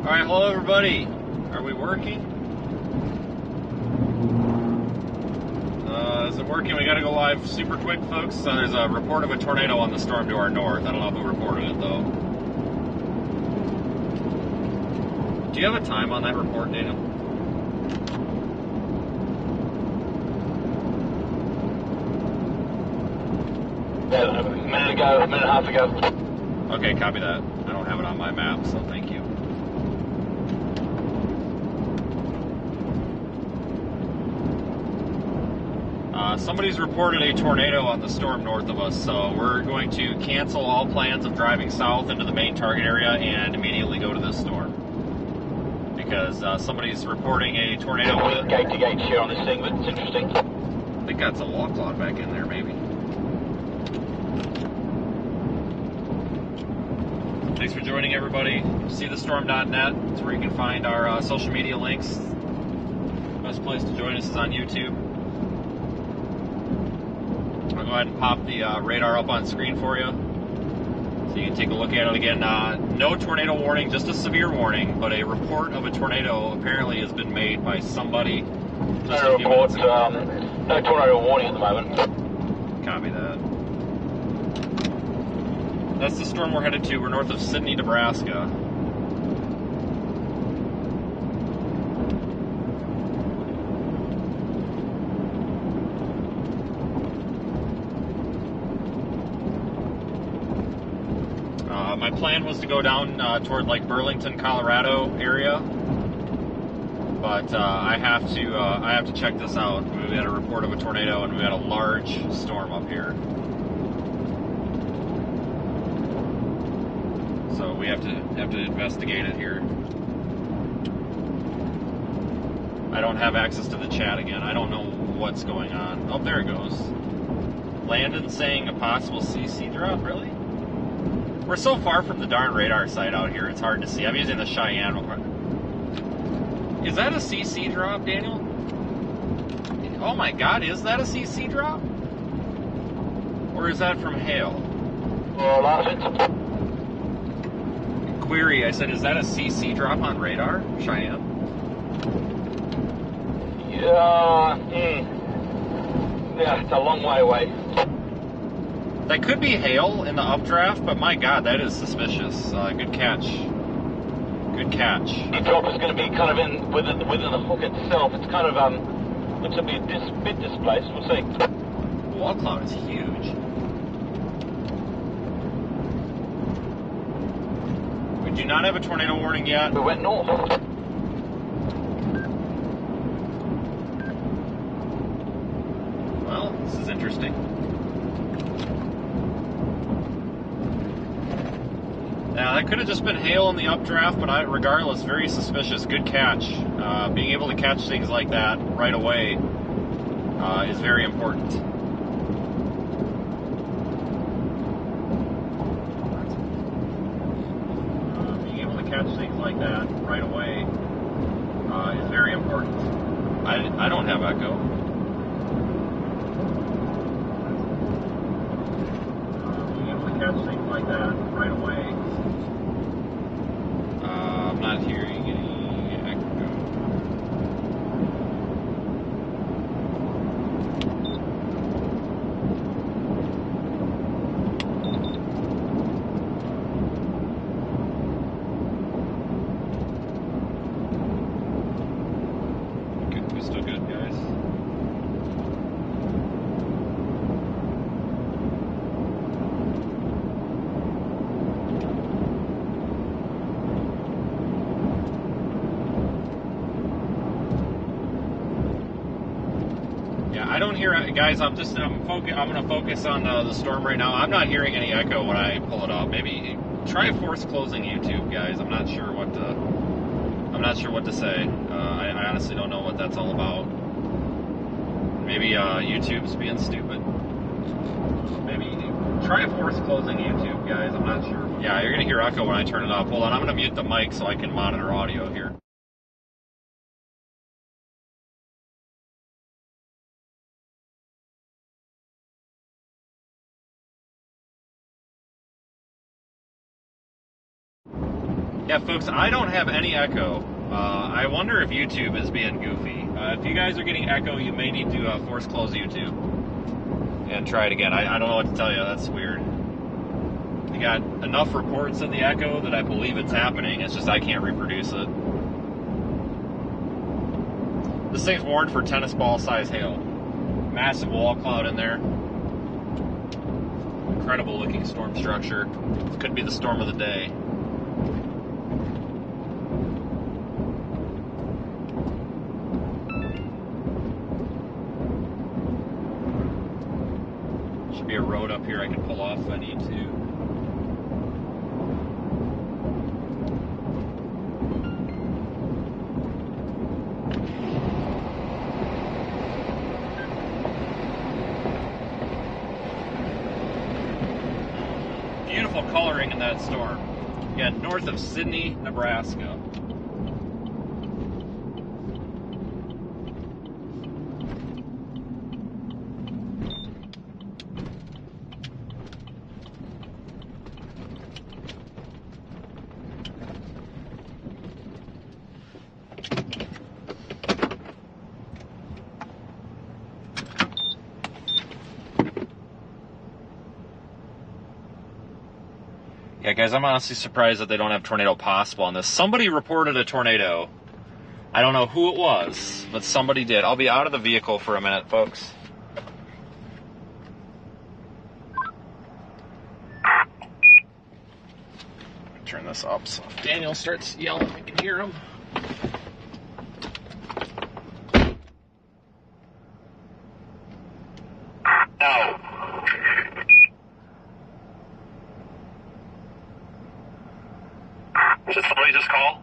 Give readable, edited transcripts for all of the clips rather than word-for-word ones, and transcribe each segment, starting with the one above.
Alright, hello everybody. Are we working? Is it working? We gotta go live super quick, folks. There's a report of a tornado on the storm to our north. I don't know who reported it, though. Do you have a time on that report, Daniel? Yeah, a minute ago, a minute and a half ago. Okay, copy that. I don't have it on my map, so thank you. Somebody's reported a tornado on the storm north of us, so we're going to cancel all plans of driving south into the main target area and immediately go to this storm. Because somebody's reporting a tornado with... Gate to gate share on this thing, but it's interesting. I think that's a wall cloud back in there, maybe. Thanks for joining, everybody. SeeTheStorm.net. It's where you can find our social media links. Best place to join us is on YouTube. I'll go ahead and pop the radar up on screen for you, so you can take a look at it again. No tornado warning, just a severe warning, but a report of a tornado apparently has been made by somebody. No report, no tornado warning at the moment. Copy that. That's the storm we're headed to. We're north of Sidney, Nebraska. My plan was to go down toward like Burlington, Colorado area, but I have to check this out. We had a report of a tornado, and we had a large storm up here, so we have to investigate it here. I don't have access to the chat again. I don't know what's going on. Oh, there it goes. Landon saying a possible CC drop. Really? We're so far from the darn radar site out here, it's hard to see. I'm using the Cheyenne one. Is that a CC drop, Daniel? Oh my god, is that a CC drop? Or is that from hail? Query, I said, is that a CC drop on radar, Cheyenne? Yeah, it's a long way away. That could be hail in the updraft, but my god, that is suspicious. Good catch. Good catch. The drop is going to be kind of within the hook itself. It's kind of looks to be a bit displaced. We'll see. Wall cloud is huge. We do not have a tornado warning yet. We went north. Well, this is interesting. Now, that could have just been hail in the updraft, but regardless, very suspicious. Good catch. Being able to catch things like that right away is very important. Being able to catch things like that right away is very important. I don't have echo. Being able to catch things like that right away. I'm not hearing any echo. Okay, we still good, guys? I don't hear, guys. I'm going to focus on the storm right now. I'm not hearing any echo when I pull it up. Maybe try force closing YouTube, guys. I'm not sure what to say. I honestly don't know what that's all about. Maybe YouTube's being stupid. Maybe try force closing YouTube, guys. I'm not sure. Yeah, you're going to hear echo when I turn it off. Hold on, I'm going to mute the mic so I can monitor audio here. Yeah, folks, I don't have any echo. I wonder if YouTube is being goofy. If you guys are getting echo, you may need to force close YouTube and try it again. I don't know what to tell you. That's weird. You got enough reports of the echo that I believe it's happening. It's just I can't reproduce it. This thing's warned for tennis ball size hail. Massive wall cloud in there. Incredible looking storm structure. It could be the storm of the day. Should be a road up here I can pull off if I need to. Beautiful coloring in that storm. Yeah, north of Sidney, Nebraska. Yeah, guys, I'm honestly surprised that they don't have tornado possible on this. Somebody reported a tornado. I don't know who it was, but somebody did. I'll be out of the vehicle for a minute, folks. Turn this up so if Daniel starts yelling, I can hear him. No. Did somebody just call?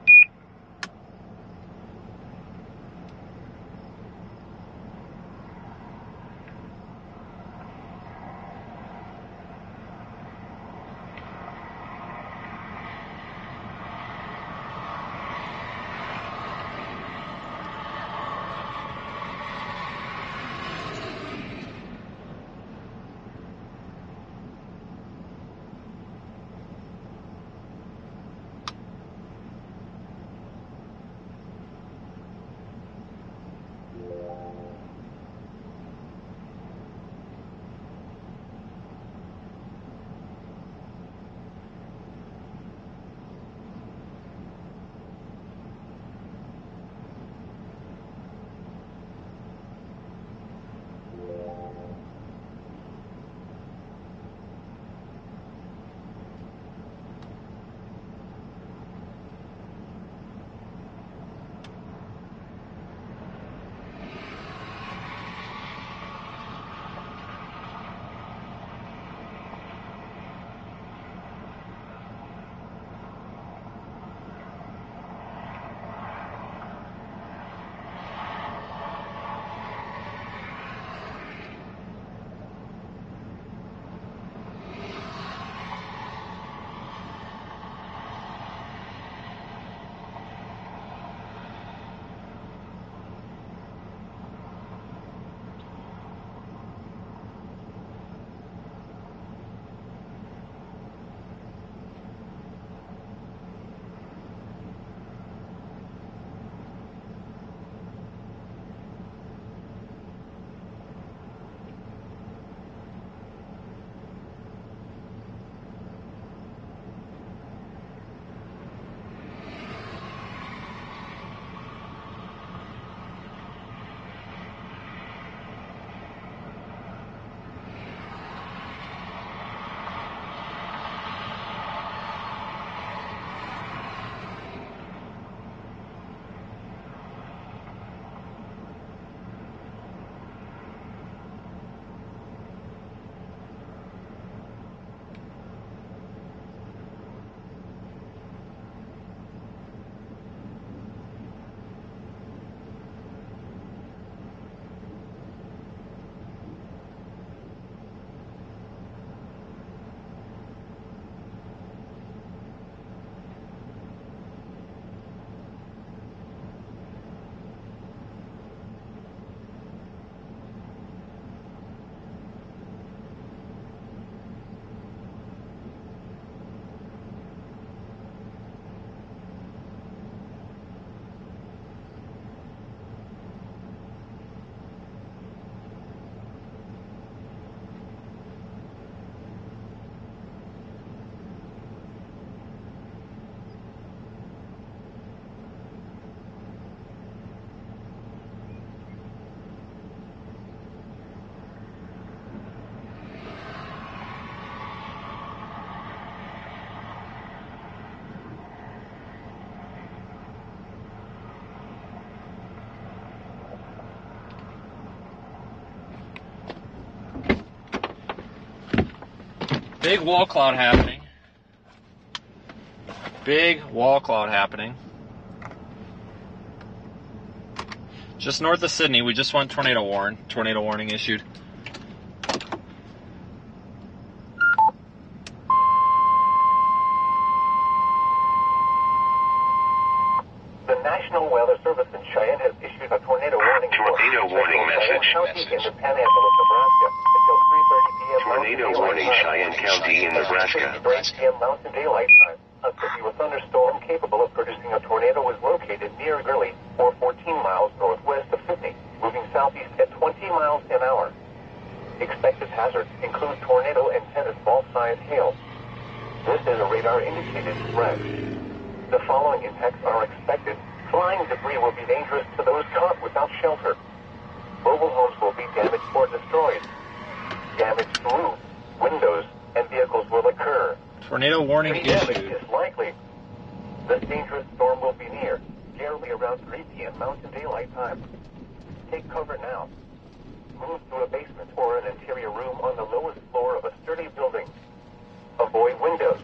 Big wall cloud happening. Big wall cloud happening. Just north of Sydney, we just went tornado warning issued. The National Weather Service in Cheyenne has issued a tornado warning. Tornado warning message. In the Panhandle of Nebraska until 3:30 p.m. Tornado warning, Cheyenne County in Nebraska. 3 p.m. Mountain Daylight Time. A severe thunderstorm capable of producing a tornado is located near Gurley, or 14 miles northwest of Sydney, moving southeast at 20 miles an hour. Expected hazards include tornado and tennis ball-sized hail. This is a radar-indicated threat. The following impacts are expected. Flying debris will be dangerous to those caught without shelter. Mobile homes will be damaged or destroyed. Damaged roofs, windows, and vehicles will occur. Tornado warning Tree damage issued. is likely. This dangerous storm will be near, generally around 3 p.m. Mountain Daylight Time. Take cover now. Move to a basement or an interior room on the lowest floor of a sturdy building. Avoid windows.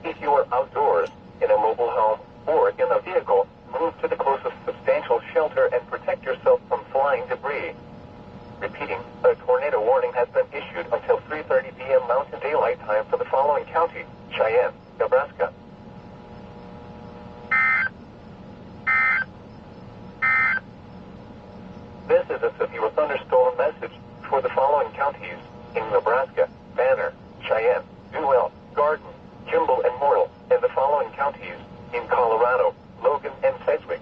If you are outdoors, in a mobile home, or in a vehicle, move to the closest substantial shelter and protect yourself from flying debris. Repeating, a tornado warning has been issued until 3:30 p.m. Mountain Daylight Time for the following county: Cheyenne, Nebraska. This is a severe thunderstorm message for the following counties in Nebraska: Banner, Cheyenne, Duell, Garden, Kimball, and Morrill, and the following counties in Colorado: Logan and Sedgwick.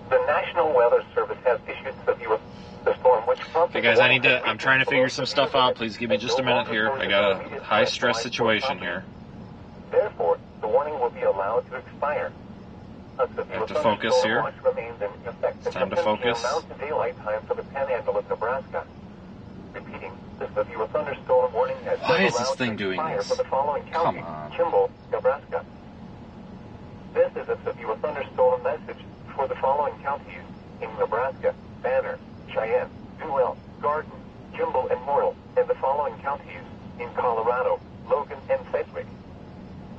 The National Weather Service has issued severe the storm which prompted. Hey guys, I'm trying to figure some stuff out. Please give me just a minute here. I got a high stress situation here. Therefore, the warning will be allowed to expire. I have to focus here. It's time to focus. Mountain Daylight Time for the Panhandle of Nebraska. Repeating, the severe thunderstorm warning has Why been is this allowed thing to doing expire this? for the following county: Come on. Kimball, Nebraska. This is a severe thunderstorm message for the following counties in Nebraska: Banner, Cheyenne, Duell, Garden, Kimball, and Morrill, and the following counties in Colorado: Logan and Sedgwick.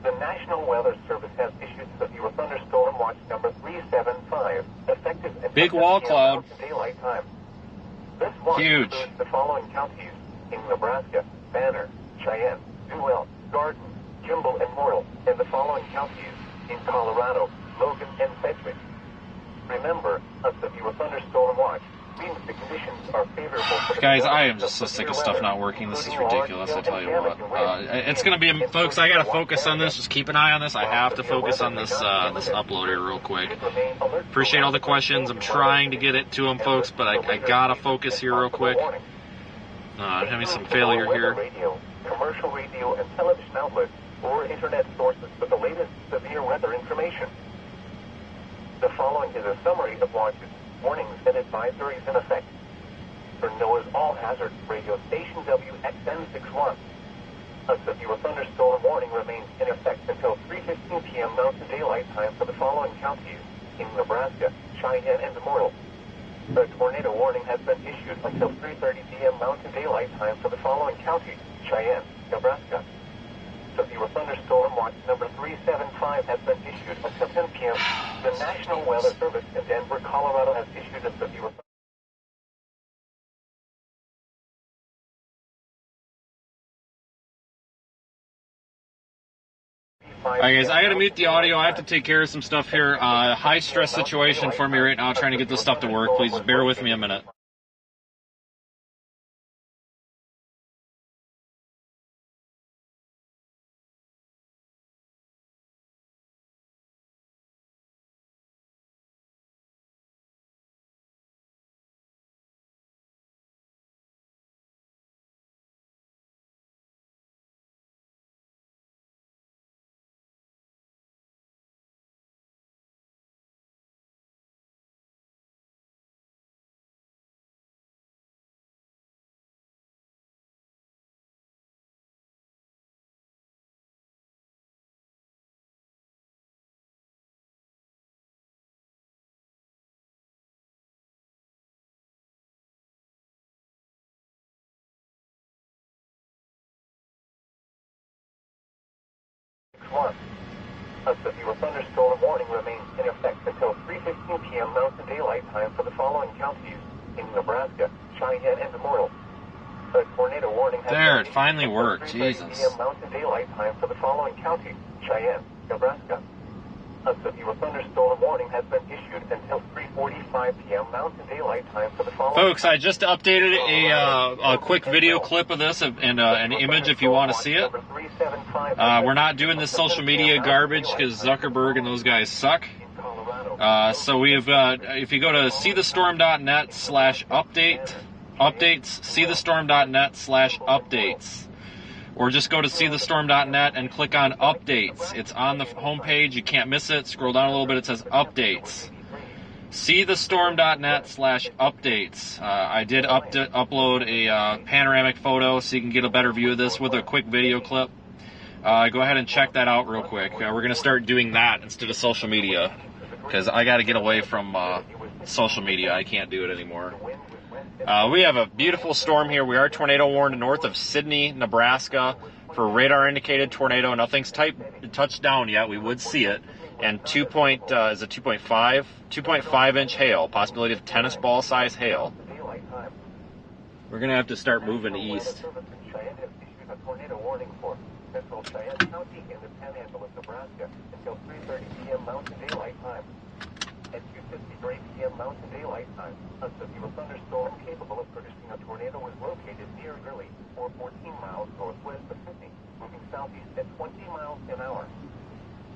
The National Weather Service has issued severe thunderstorm watch number 375, effective at Big wall 10 p.m. cloud. Mountain Daylight Time. This watch Huge. includes the following counties in Nebraska: Banner, Cheyenne, Duell, Garden, Kimball, and Morrill, and the following counties in Colorado: Logan and Sedgwick. Remember, a severe thunderstorm watch means the conditions are favorable for the Guys, I am just so sick of stuff not working. This is ridiculous, I tell you what. It's going to be, folks, I got to focus on this. Just keep an eye on this. I have to focus on this this upload here real quick. Appreciate all the questions. I'm trying to get it to them, folks, but I got to focus here real quick. I'm having some failure here. Commercial radio and television outlets or internet sources for the latest severe weather information. The following is a summary of watches, warnings, and advisories in effect. For NOAA's All Hazard radio station WXN61, a severe thunderstorm warning remains in effect until 3:15 p.m. Mountain Daylight Time for the following counties in Nebraska, Cheyenne, and Morrill. A tornado warning has been issued until 3:30 p.m. Mountain Daylight Time for the following counties: Cheyenne, Nebraska. Severe thunderstorm watch number 375 has been issued until 10 p.m. The National Weather Service in Denver, Colorado has issued a severe. Alright guys, I gotta mute the audio. I have to take care of some stuff here. High stress situation for me right now, trying to get this stuff to work. Please bear with me a minute. 1. A severe thunderstorm warning remains in effect until 3:15 p.m. Mountain Daylight Time for the following counties in Nebraska, Cheyenne, and Immortal. A tornado warning has There, been it finally issued worked. until 3:30 Jesus. p.m. Mountain Daylight Time for the following counties, Cheyenne, Nebraska. A severe thunderstorm warning has been issued until 3:45 p.m. Mountain Daylight Time for the following. Folks, I just updated a quick video clip of this and an image if you want to see it. We're not doing this social media garbage because Zuckerberg and those guys suck. So we have, if you go to seethestorm.net/updates, seethestorm.net/updates, or just go to seethestorm.net and click on updates. It's on the homepage. You can't miss it. Scroll down a little bit. It says updates. seethestorm.net/updates. I did upload a panoramic photo so you can get a better view of this with a quick video clip. Go ahead and check that out real quick. We're going to start doing that instead of social media because I got to get away from social media. I can't do it anymore. We have a beautiful storm here. We are tornado warned north of Sidney, Nebraska for radar indicated tornado. Nothing's touched down yet. We would see it. And 2.5 inch hail, possibility of tennis ball size hail. We're going to have to start moving east. Tornado warning for Central Cheyenne County in the Panhandle of Nebraska until 3:30 p.m. Mountain Daylight Time. At 2:53 p.m. Mountain Daylight Time, a severe thunderstorm capable of producing a tornado was located near Early, or 14 miles northwest of Sydney, moving southeast at 20 miles an hour.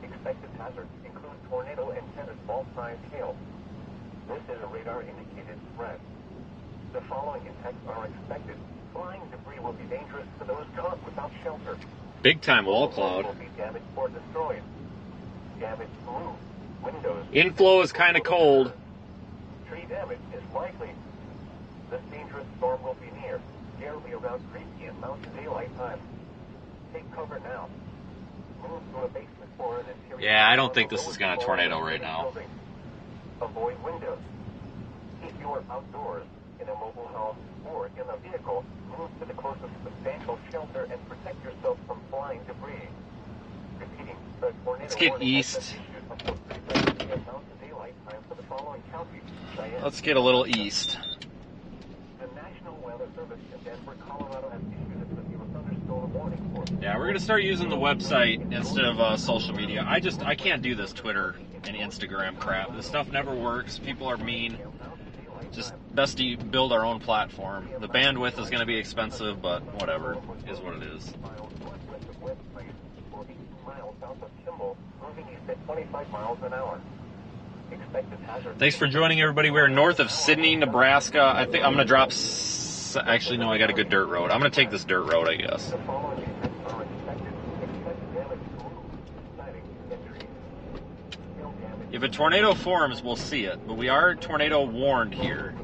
Expected hazards include tornado and tennis ball-sized hail. This is a radar-indicated threat. The following impacts are expected. Flying debris will be dangerous to those caught without shelter. Big time wall cloud. Will be damaged or destroyed. Damaged roof, windows. Inflow is kind of cold. Tree damage is likely. This dangerous storm will be near, generally around 3 p.m. Mountain Daylight Time. Take cover now. Move to a basement or an interior. Yeah, I don't think this is going to tornado right now. Avoid windows. If you are outdoors, in a mobile home, or in a vehicle, move to the closest substantial shelter and protect yourself from flying debris. Repeating, the tornado Let's get warning east. has been issued until 3:30 p.m. Mountain Daylight Time for the following counties, Cheyenne. Let's get a little east. The National Weather Service in Denver, Colorado has issued a severe thunderstorm warning for. Yeah, we're going to start using the website instead of social media. I can't do this Twitter and Instagram crap. This stuff never works. People are mean. Just best to build our own platform. The bandwidth is going to be expensive, but whatever. Is what it is. Thanks for joining, everybody. We're north of Sidney, Nebraska. I think I'm going to drop... Actually, no, I got a good dirt road. I'm going to take this dirt road, I guess. If a tornado forms, we'll see it, but we are tornado warned here.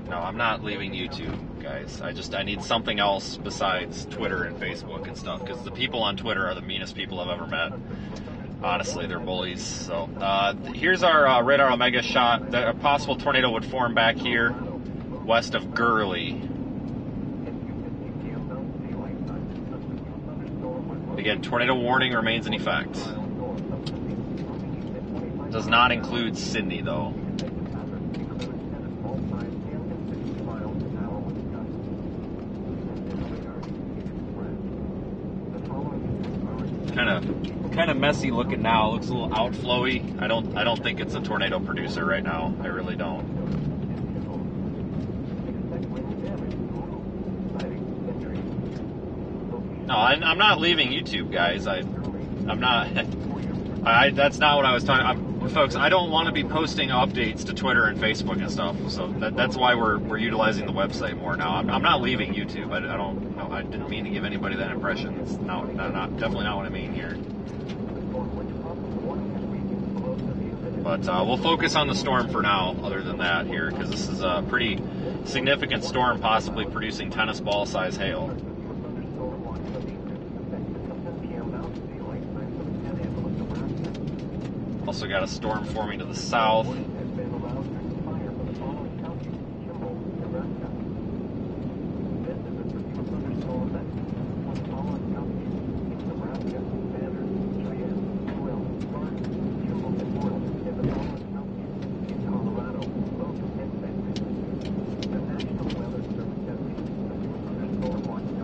No, I'm not leaving YouTube, guys. I need something else besides Twitter and Facebook and stuff, because the people on Twitter are the meanest people I've ever met. Honestly, they're bullies. So here's our radar Omega shot. A possible tornado would form back here, west of Gurley. Again, tornado warning remains in effect. Does not include Sydney, though. Kind of messy looking now. Looks a little outflowy. I don't think it's a tornado producer right now. I really don't. No, I'm not leaving YouTube, guys. I'm not. That's not what I was talking. Folks, I don't want to be posting updates to Twitter and Facebook and stuff. So that's why we're utilizing the website more now. I'm not leaving YouTube. I didn't mean to give anybody that impression. It's definitely not what I mean here. But we'll focus on the storm for now. Other than that, here, because this is a pretty significant storm, possibly producing tennis ball size hail. Also got a storm forming to the south.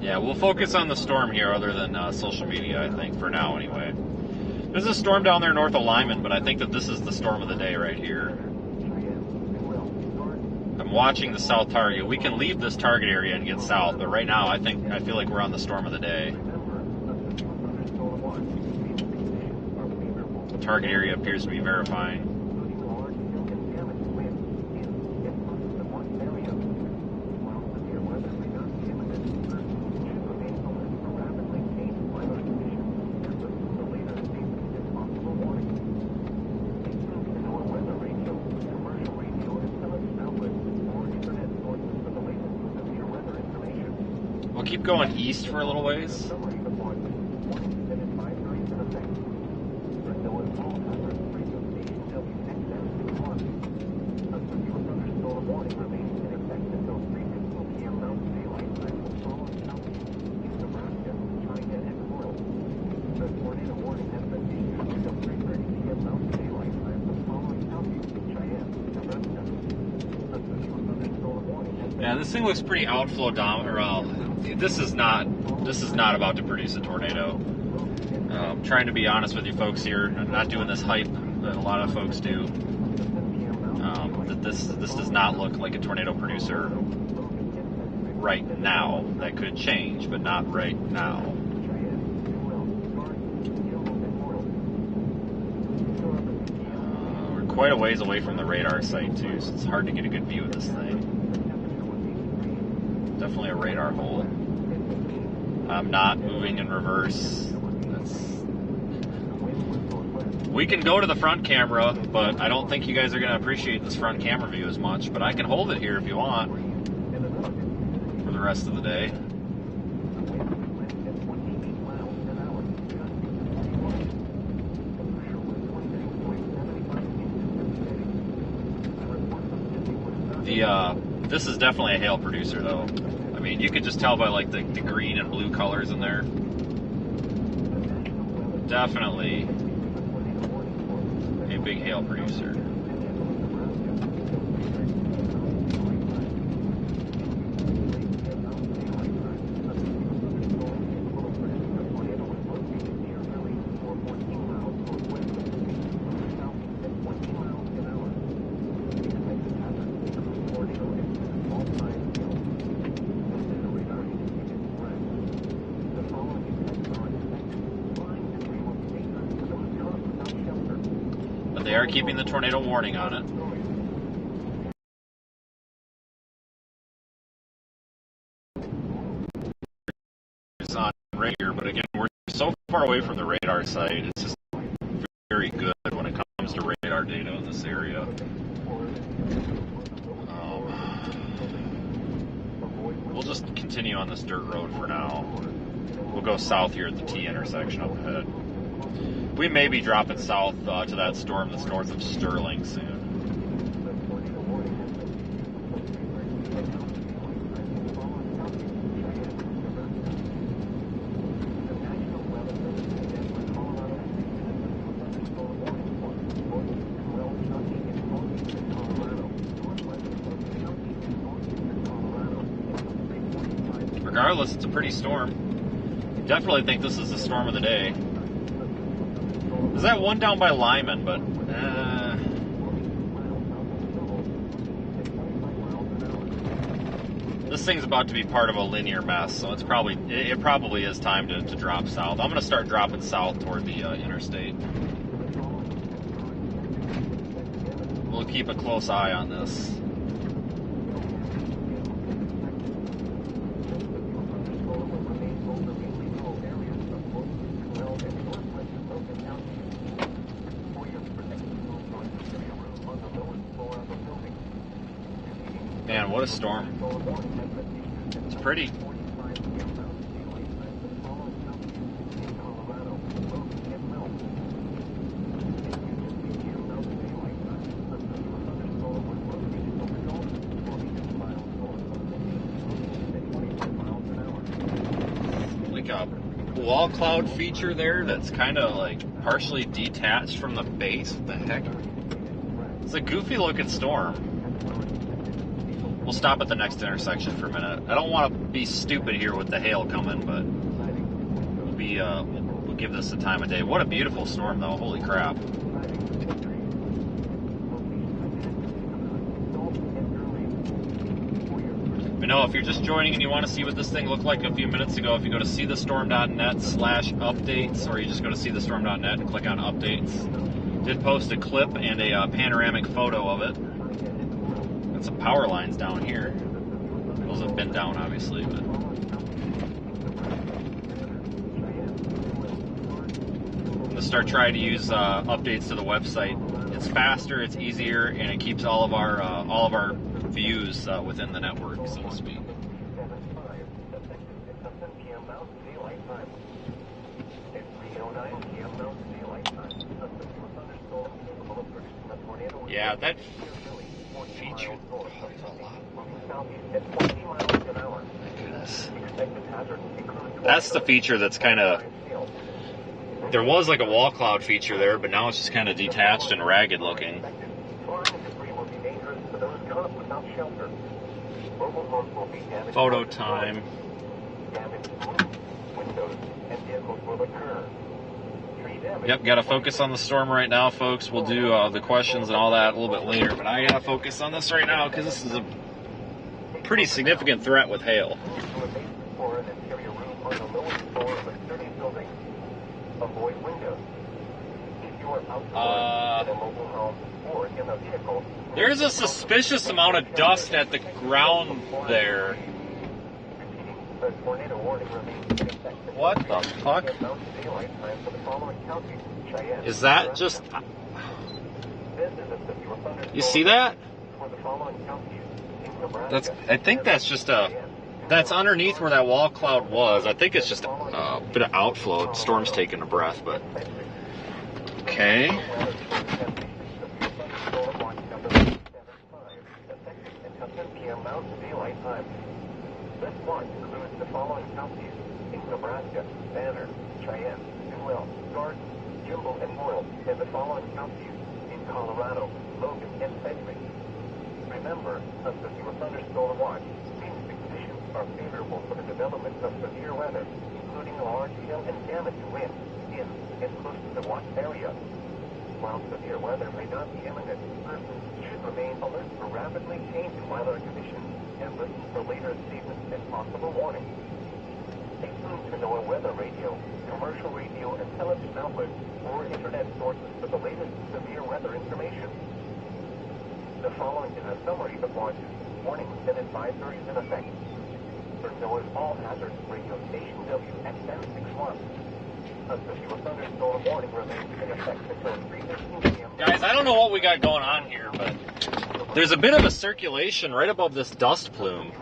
Yeah, we'll focus on the storm here other than social media, I think, for now anyway. There's a storm down there north of Lyman, but I think that this is the storm of the day right here. I'm watching the south target. We can leave this target area and get south, but right now I feel like we're on the storm of the day. The target area appears to be verifying. We'll keep going east for a little ways. Yeah, this thing looks pretty outflow dominant. This is not about to produce a tornado. Trying to be honest with you folks here. I'm not doing this hype that a lot of folks do. This does not look like a tornado producer right now. That could change, but not right now. We're quite a ways away from the radar site too, so it's hard to get a good view of this thing. Definitely a radar hole. I'm not moving in reverse. We can go to the front camera, but I don't think you guys are going to appreciate this front camera view as much. But I can hold it here if you want for the rest of the day. This is definitely a hail producer, though. I mean, you could just tell by like the green and blue colors in there. Definitely a big hail producer. They are keeping the tornado warning on it. It's on radar, but again, we're so far away from the radar site. It's just very good when it comes to radar data in this area. We'll just continue on this dirt road for now. We'll go south here at the T intersection up ahead. We may be dropping south to that storm that's north of Sterling soon. Regardless, it's a pretty storm. Definitely think this is the storm of the day. There's that one down by Lyman, but this thing's about to be part of a linear mess, so it probably is time to drop south. I'm going to start dropping south toward the interstate. We'll keep a close eye on this. Man, what a storm. It's pretty. Like a wall cloud feature there that's kind of like partially detached from the base. What the heck? It's a goofy looking storm. We'll stop at the next intersection for a minute. I don't want to be stupid here with the hail coming, but we'll give this the time of day. What a beautiful storm, though. Holy crap. But no, if you're just joining and you want to see what this thing looked like a few minutes ago, if you go to seethestorm.net/updates, or you just go to seethestorm.net and click on updates, did post a clip and a panoramic photo of it. Got some power lines down here. Those have been down, obviously, but I'm gonna start trying to use updates to the website. It's faster, it's easier, and it keeps all of our views within the network, so to speak. Yeah, that feature. Oh, there's a lot. Goodness. That's the feature that's kind of. There was like a wall cloud feature there, but now it's just kind of detached and ragged looking. Photo time. Yep, got to focus on the storm right now, folks. We'll do the questions and all that a little bit later, but I got to focus on this right now because this is a pretty significant threat with hail. There's a suspicious amount of dust at the ground there. What the fuck? Is that just... You see that? I think that's just that's underneath where that wall cloud was. I think it's just a bit of outflow. The storm's taking a breath, but... Okay. This one includes the following counties in Nebraska: Banner, Cheyenne, Sewell, Garden, Jimbo, and Moyle, and the following counties in Colorado: Logan and Sedgwick. Remember, under your thunderstorm watch, means the conditions are favorable for the development of severe weather, including large hail and damage winds in and close to the watch area. While severe weather may not be imminent, persons should remain alert for rapidly changing weather conditions and listen for later statements and possible warnings. Stay tuned to NOAA weather radio, commercial radio and television outlets, or internet sources for the latest severe weather information. The following is a summary of watches, warnings, and advisories in effect. For NOAA's All Hazards radio station WXN61, a severe thunderstorm warning remains in effect until 3:15 p.m. Guys, I don't know what we got going on here, but there's a bit of a circulation right above this dust plume.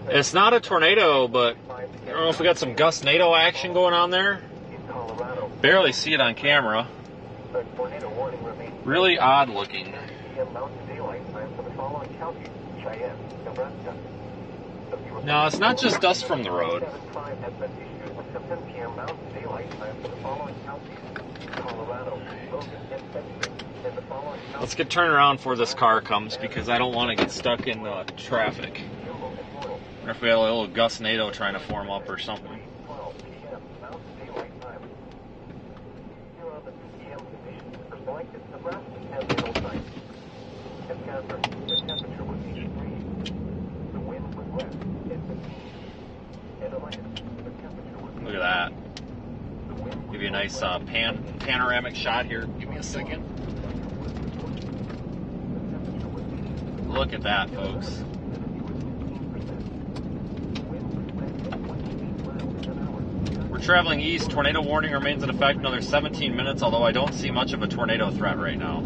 It's not a tornado, but I don't know if we got some gust-nado action going on there. Barely see it on camera. Really odd looking. No, it's not just dust from the road. Let's get turned around before this car comes because I don't want to get stuck in traffic. Or if we have a little gust-nado trying to form up or something. Look at that. Give you a nice panoramic shot here. Give me a second. Look at that, folks. We're traveling east. Tornado warning remains in effect another 17 minutes, although I don't see much of a tornado threat right now.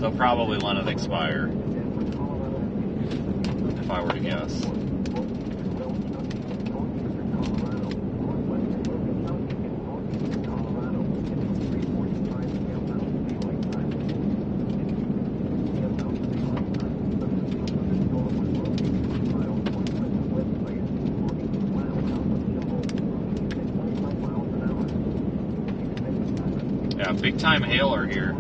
They'll probably let it expire, if I were to guess. Yeah, big time hailer here.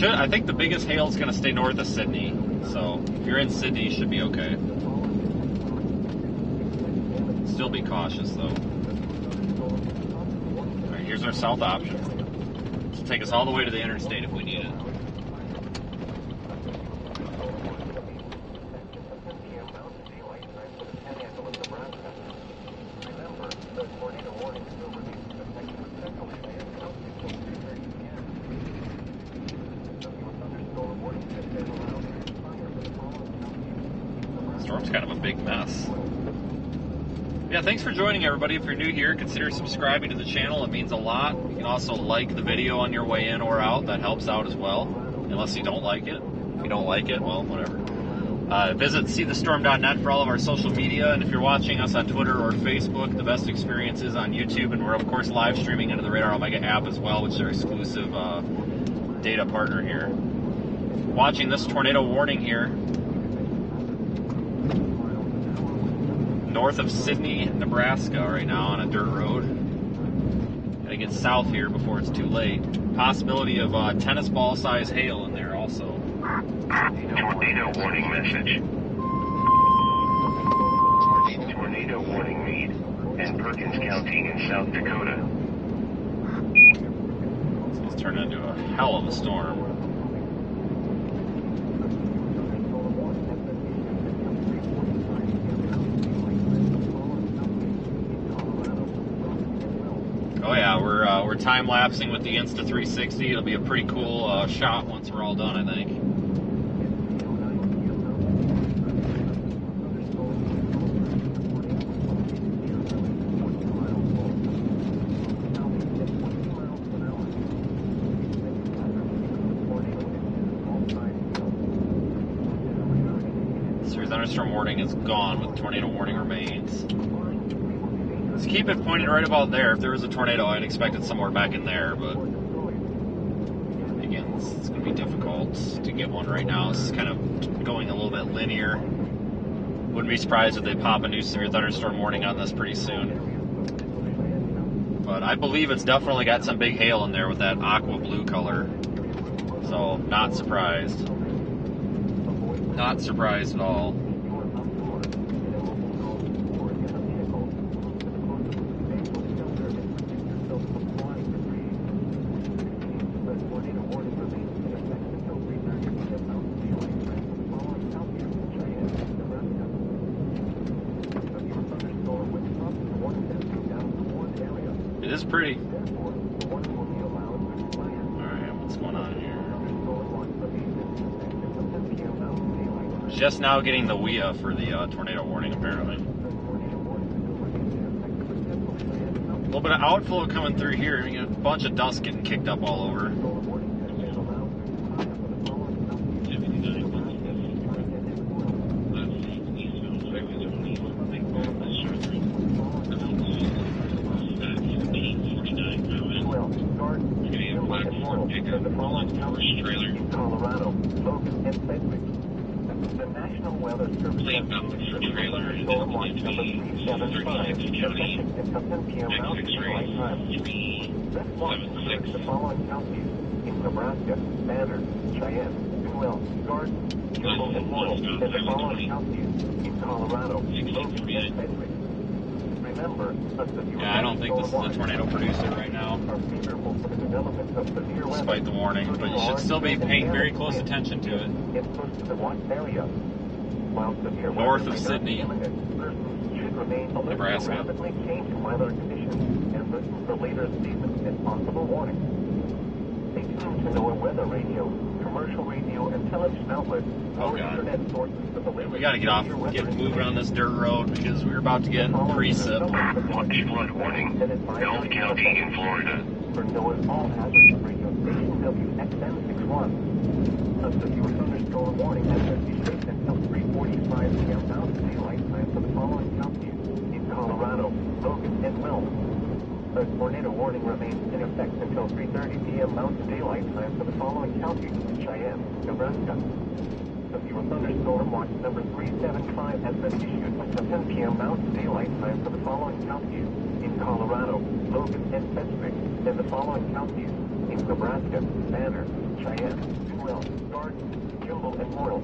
I think the biggest hail is going to stay north of Sydney. So if you're in Sydney, you should be okay. Still be cautious though. All right, here's our south option. This will take us all the way to the interstate if we need it. Storm's kind of a big mess. Yeah, thanks for joining, everybody. If you're new here, consider subscribing to the channel. It means a lot. You can also like the video on your way in or out. That helps out as well, unless you don't like it. If you don't like it, well, whatever. Visit seethestorm.net for all of our social media, and if you're watching us on Twitter or Facebook, the best experience is on YouTube, and we're, of course, live streaming into the Radar Omega app as well, which is our exclusive data partner here. Watching this tornado warning here. North of Sydney, Nebraska right now on a dirt road. Gotta get south here before it's too late. Possibility of tennis ball size hail in there also. Tornado warning message. Tornado warning Meade and Perkins County in South Dakota. It's turning into a hell of a storm. Oh yeah, we're time lapsing with the Insta360. It'll be a pretty cool shot once we're all done, I think. Severe thunderstorm warning is gone, but the tornado warning remains. Let's keep it pointed right about there. If there was a tornado, I'd expect it somewhere back in there, but again, it's going to be difficult to get one right now. This is kind of going a little bit linear. Wouldn't be surprised if they pop a new severe thunderstorm warning on this pretty soon. But I believe it's definitely got some big hail in there with that aqua blue color. So, not surprised. Not surprised at all. It is pretty. Alright, what's going on here? Just now getting the WIA for the tornado warning, apparently. A little bit of outflow coming through here. You got a bunch of dust getting kicked up all over. Colorado, Logan, and Sedgwick. The National Weather Service trailer storm watch number 375 affecting at 10 p.m. Mountain Daylight Time. This watch includes the following counties in Nebraska: Banner, Cheyenne, Newell, Garden, Kimball, and Moyle, and the following counties in Colorado: Logan and Sedgwick. Remember, yeah, I don't think this is a tornado producer right now, despite the warning, but you should still be paying very close attention to it. North of Sydney, Nebraska. Stay tuned to NOAA weather radio, commercial radio, and television outlets. Oh God. We gotta get moving on this dirt road because we're about to get precip. Watch flood warning. Elm County in Florida. For NOAA's all hazards radio station WXM61. A severe thunderstorm warning has been issued until 3:45 p.m. Mountain Daylight Time for the following counties in Colorado, Logan, and Wilma. A tornado warning remains in effect until 3:30 p.m. Mountain Daylight Time for the following counties: Cheyenne, Nebraska. The severe thunderstorm watch number 375 has been issued until 10 p.m. Mountain Daylight Time for the following counties in Colorado, Logan, and Sedgwick, and the following counties in Nebraska: Banner, Cheyenne, Will, Garden, Kimball, and Morrill.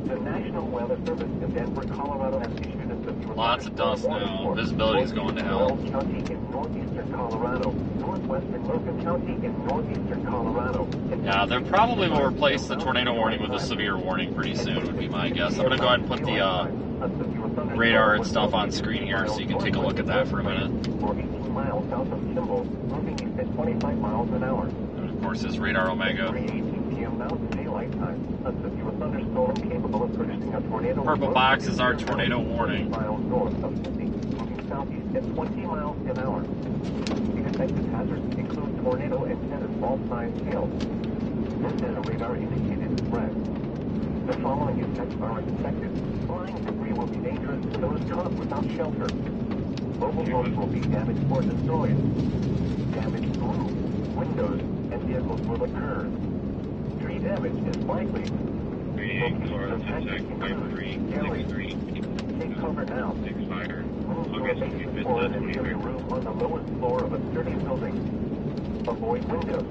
The National Weather Service in Denver, Colorado has issued a severe Lots of dust now. Visibility is going to hell. Waelti County in northeastern Colorado, northwestern Logan County in northeastern Colorado. Yeah, they probably will replace the tornado warning with a severe warning pretty soon, would be my guess. I'm going to go ahead and put the radar and stuff on screen here so you can take a look at that for a minute. For 18 miles south of Kimball, moving east at 25 miles an hour. And of course, this radar Omega. 3:18 p.m. Mountain Daylight Time. A severe thunderstorm capable of producing a tornado. Purple box is our tornado warning. Miles north of Cincy, moving southeast at 20 miles an hour. Expected hazards include tornado and tennis ball-sized hail. This is a radar-indicated threat. The following effects are expected. Flying debris will be dangerous to those caught without shelter. Mobile homes will be damaged or destroyed. Damage to roofs, windows, and vehicles will occur. Tree damage is likely. Take cover now. Move to a basement or an interior room on the lowest floor of a sturdy building. Avoid windows.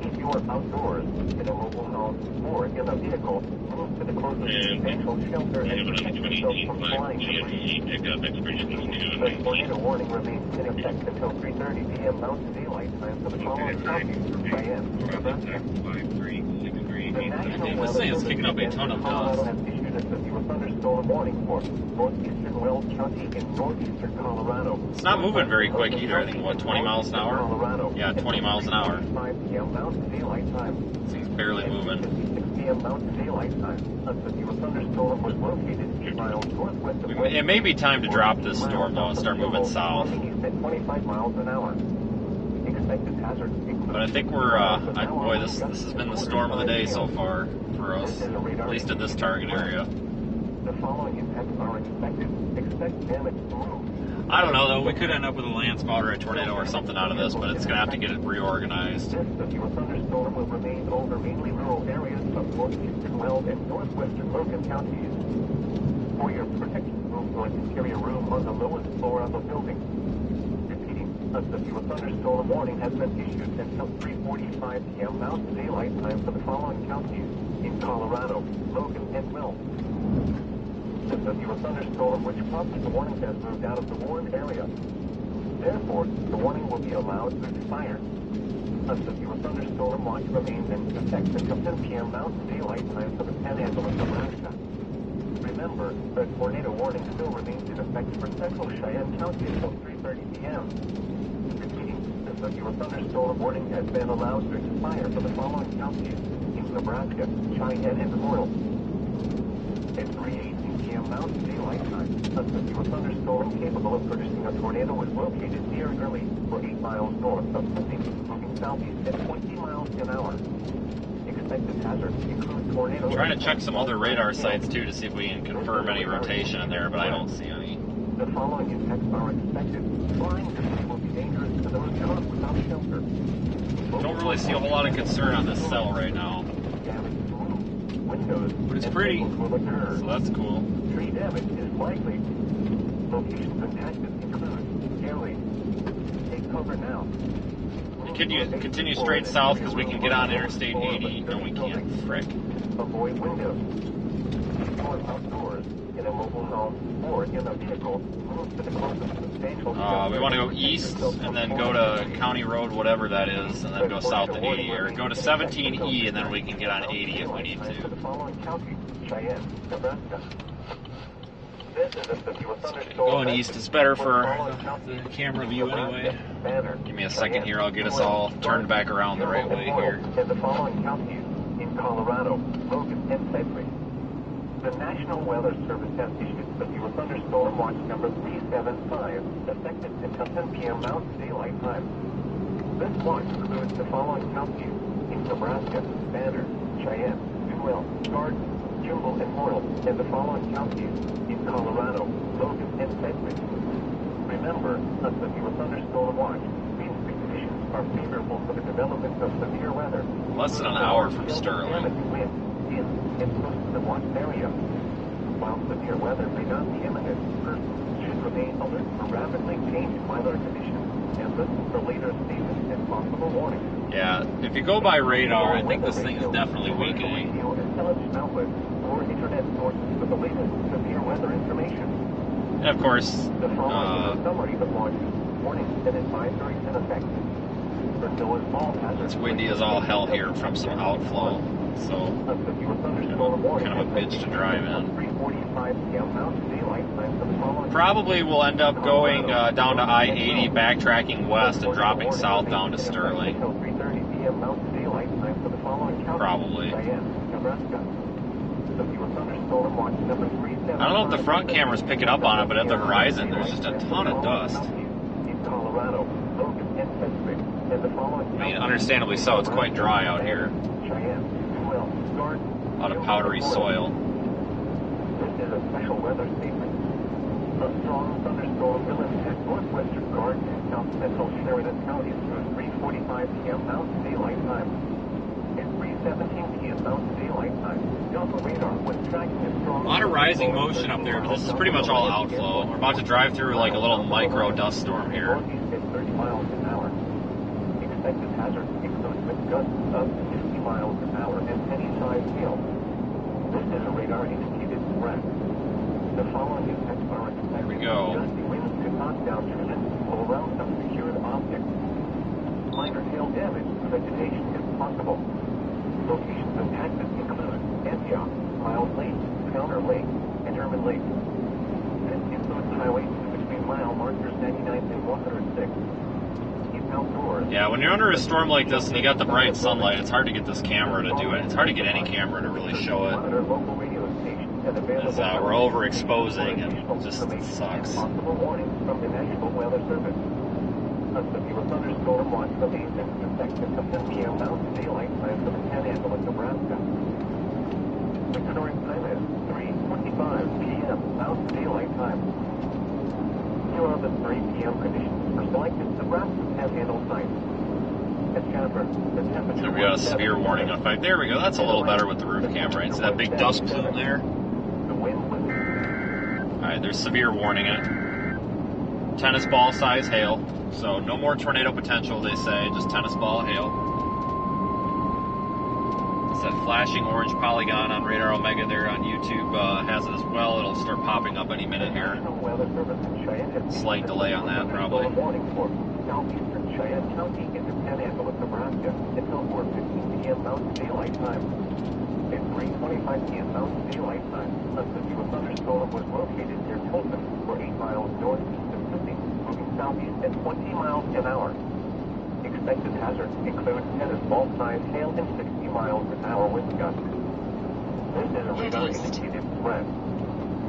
If you are outdoors, in a mobile home, or in a vehicle, move to the closest substantial shelter and protect yourself from flying debris. The tornado warning remains in effect until 3:30 p.m. Mountain Daylight Time for the following counties: Cheyenne, Nebraska. This thing is kicking up a ton of Colorado dust. has issued a severe thunderstorm warning for northeastern Waelti County in northeastern Colorado. It's not moving very quick either. I think, what, 20 miles an hour? Colorado. Yeah, 20 miles an hour. 5 p.m. Mountain Daylight Time. This thing's barely moving. 6 p.m. Mountain Daylight Time. A severe thunderstorm was located 2 miles northwest of It may be time to drop this storm, though, and start moving south. Moving east at 25 miles an hour. Expected hazards include. But I think we're, boy, this has been the storm of the day so far for us, at least in this target area. The following impacts are expected. Expect damage to roofs. I don't know, though. We could end up with a landspot or a tornado or something out of this, but it's going to have to get it reorganized. This severe thunderstorm will remain over mainly rural areas of northeastern Weld and northwestern Logan counties. For your protection, move to an interior room on the lowest floor of a building. Repeating, a severe thunderstorm warning has been issued until 3:45 p.m. Mountain Daylight Time for the following counties in Colorado, Logan, and Weld. The severe thunderstorm which prompted the warning has moved out of the warned area. Therefore, the warning will be allowed to expire. A severe thunderstorm watch remains in effect until 10 p.m. Mountain Daylight Time for the Panhandle of Nebraska. Remember, the tornado warning still remains in effect for central Cheyenne County until 3:30 p.m. Repeating, the severe thunderstorm warning has been allowed to expire for the following counties in Nebraska, Cheyenne, and Morrill. At 3:18 p.m. Mountain Daylight Time, a severe thunderstorm capable of producing a tornado was located near Early, for 8 miles north of Cincy, moving southeast at 20 miles an hour. Expected hazards include tornado. I'm trying to check some other radar sites, too, to see if we can confirm any rotation in there, but I don't see any. The following impacts are expected. Flying debris will be dangerous to those caught without shelter. Don't really see a whole lot of concern on this cell right now. Damage to roofs, windows, But it's and pretty, vehicles will occur. so that's cool. Tree damage is likely. Locations impacted include Gary. Take cover now. Continue straight south because we can get on Interstate 80. No, we can't. Frick. Avoid windows. If you are outdoors, in a mobile home, or in a vehicle, move to the closest substantial We want to go east and then go to County Road, whatever that is, and then go south to 80, or go to 17E and then we can get on 80 if we need For the to. following county, Cheyenne, Nebraska. This is a severe thunderstorm. Going east is better for the camera view anyway. Give me a second here, I'll get us all turned back around the right way here. And the following counties in Colorado, Logan, and Sedgwick. The National Weather Service has issued severe thunderstorm watch number 375, effective until 10 p.m. Mountain Daylight Time. This watch includes the following counties in Nebraska: Banner, Cheyenne, Newell, Garden, Kimball, and Morrill, and the following counties in Colorado, Logan, and Sedgwick. Remember, a severe thunderstorm watch means the conditions are favorable for the development of severe weather. Less than an hour from Sterling. Wind in and close to the watch area. While severe weather may not be imminent, persons should remain alert for rapidly changing weather conditions and listen for later statements and possible warnings. Yeah, if you go by radar, I think this thing is definitely weakening. Radio and television outlets or internet sources for the latest severe weather information. And of course, The following is a summary of launches, warnings, and advisories in effect. For NOAA's all hazards. it's windy as all hell here from some outflow, so kind of a bitch to drive in. Probably will end up going down to I-80, backtracking west and dropping south down to Sterling. Probably. I don't know if the front camera's picking up on it, but at the horizon there's just a ton of dust. I mean, understandably so, it's quite dry out here. A lot of powdery soil. This is a special weather statement. A strong thunderstorm will impact northwestern Garden and south central Sheridan counties through 3:45 p.m. Mountain Daylight Time. At 3:17 p.m. Mountain Daylight Time, Delta radar was tracking a strong... A lot of rising motion up there, but this is pretty much all outflow. We're about to drive through like a little micro dust storm here. Northeast at 30 miles an hour. Expected hazards include wind gusts of 50 miles an hour and any-sized hail. This is a radar-indicated threat. The following effects are expected. There we go. Gusty winds could knock down trees or around some secured objects. Minor hail damage to vegetation is possible. Locations impacted include Antioch, Miles Lake, Powder Lake, and Herman Lake. This includes Highway 2 between mile markers 99 and 106. Yeah, when you're under a storm like this and you got the bright sunlight, it's hard to get this camera to do it. It's hard to get any camera to really show it. As we're overexposing and it just sucks. Possible warnings from the National Weather Service. A severe thunderstorm watch remains in effect until 10 p.m. Mountain Daylight Time for the Panhandle of Nebraska. The current time is 3:25 p.m. Mountain Daylight Time. Here are the 3 p.m. conditions for selected Nebraska Panhandle sites. At Jennifer, the temperature... So we got a severe warning effect. There we go. That's a little better with the roof camera. You see that big dust plume there? The wind was... Alright, there's severe warning in it. Tennis ball size hail. So no more tornado potential, they say. Just tennis ball hail. It's that flashing orange polygon on Radar Omega there on YouTube has it as well. It'll start popping up any minute here. Slight delay on that, probably. Warning for southeastern Cheyenne County into Panhandle of Nebraska until 4:15 p.m. Mountain Daylight Time. At 3:25 p.m. Mountain Daylight Time, a severe thunderstorm was located near Colton, for 8 miles northeast of Cincy, moving southeast at 20 miles an hour. Expected hazards include tennis ball-sized hail and 60 miles an hour wind gusts. This is a radar-indicated threat.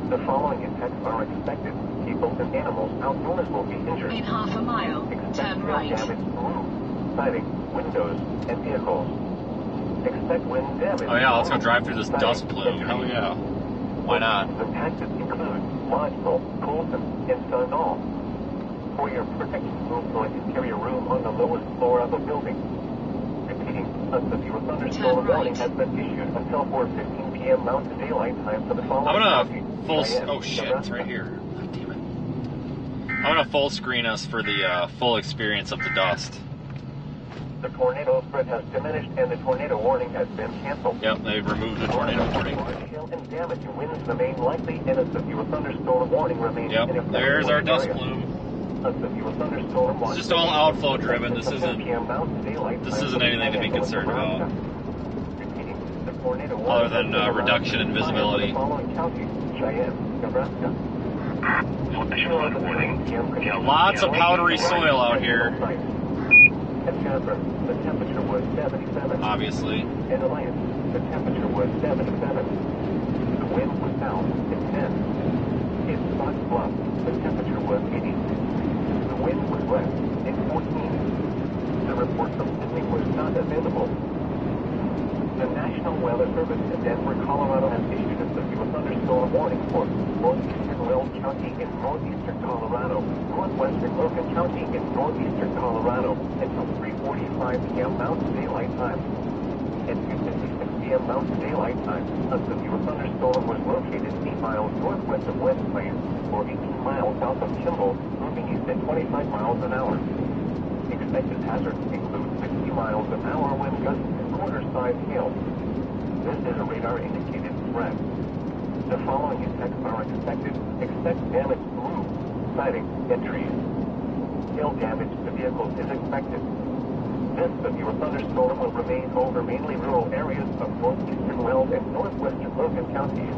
The following effects are expected. People and animals outdoors will be injured. In half a mile, turn right. Damage to roofs, siding, windows, and vehicles. Expect wind damage. Oh yeah, let's go drive through this dust plume. Hell yeah. Why not? Impacted include Lodgeville, Colton, and Sundall. For your protection, move to an interior room on the lowest floor of a building. Repeating, a severe thunderstorm warning has been issued until 4:15 p.m. Mountain Daylight Time for the following. I'm gonna oh shit, it's right here. God damn it. I'm gonna full screen us for the full experience of the dust. The tornado threat has diminished and the tornado warning has been canceled. Yep, they've removed the tornado warning. Large hail and damage and winds remain likely, and a severe thunderstorm warning remains in effect. There's our dust plume. A severe thunderstorm It's just all outflow driven. This isn't anything to be concerned about. Other than reduction in visibility. Lots of powdery soil out here. At Jennifer, the temperature was 77. Obviously. In Alliance, the temperature was 77. The wind was south at 10. In Fox Bluff, the temperature was 80. The wind was west at 14. The report from Sydney was not available. The National Weather Service in Denver, Colorado has issued a severe thunderstorm warning for northeastern Weld County in northeastern Colorado, northwestern Logan County in northeastern Colorado until 3:45 p.m. Mountain Daylight Time. At 2:56 p.m. Mountain Daylight Time, a severe thunderstorm was located 8 miles northwest of West Plains, or 18 miles south of Kimball, moving east at 25 miles an hour. Expected hazards include 60 miles an hour when gusts and quarter-size hail. This is a radar-indicated threat. The following impacts are expected. Expect damage to roofs, siding, and trees. Hail damage to vehicles is expected. This severe thunderstorm will remain over mainly rural areas of northeastern Weld and northwestern Logan counties.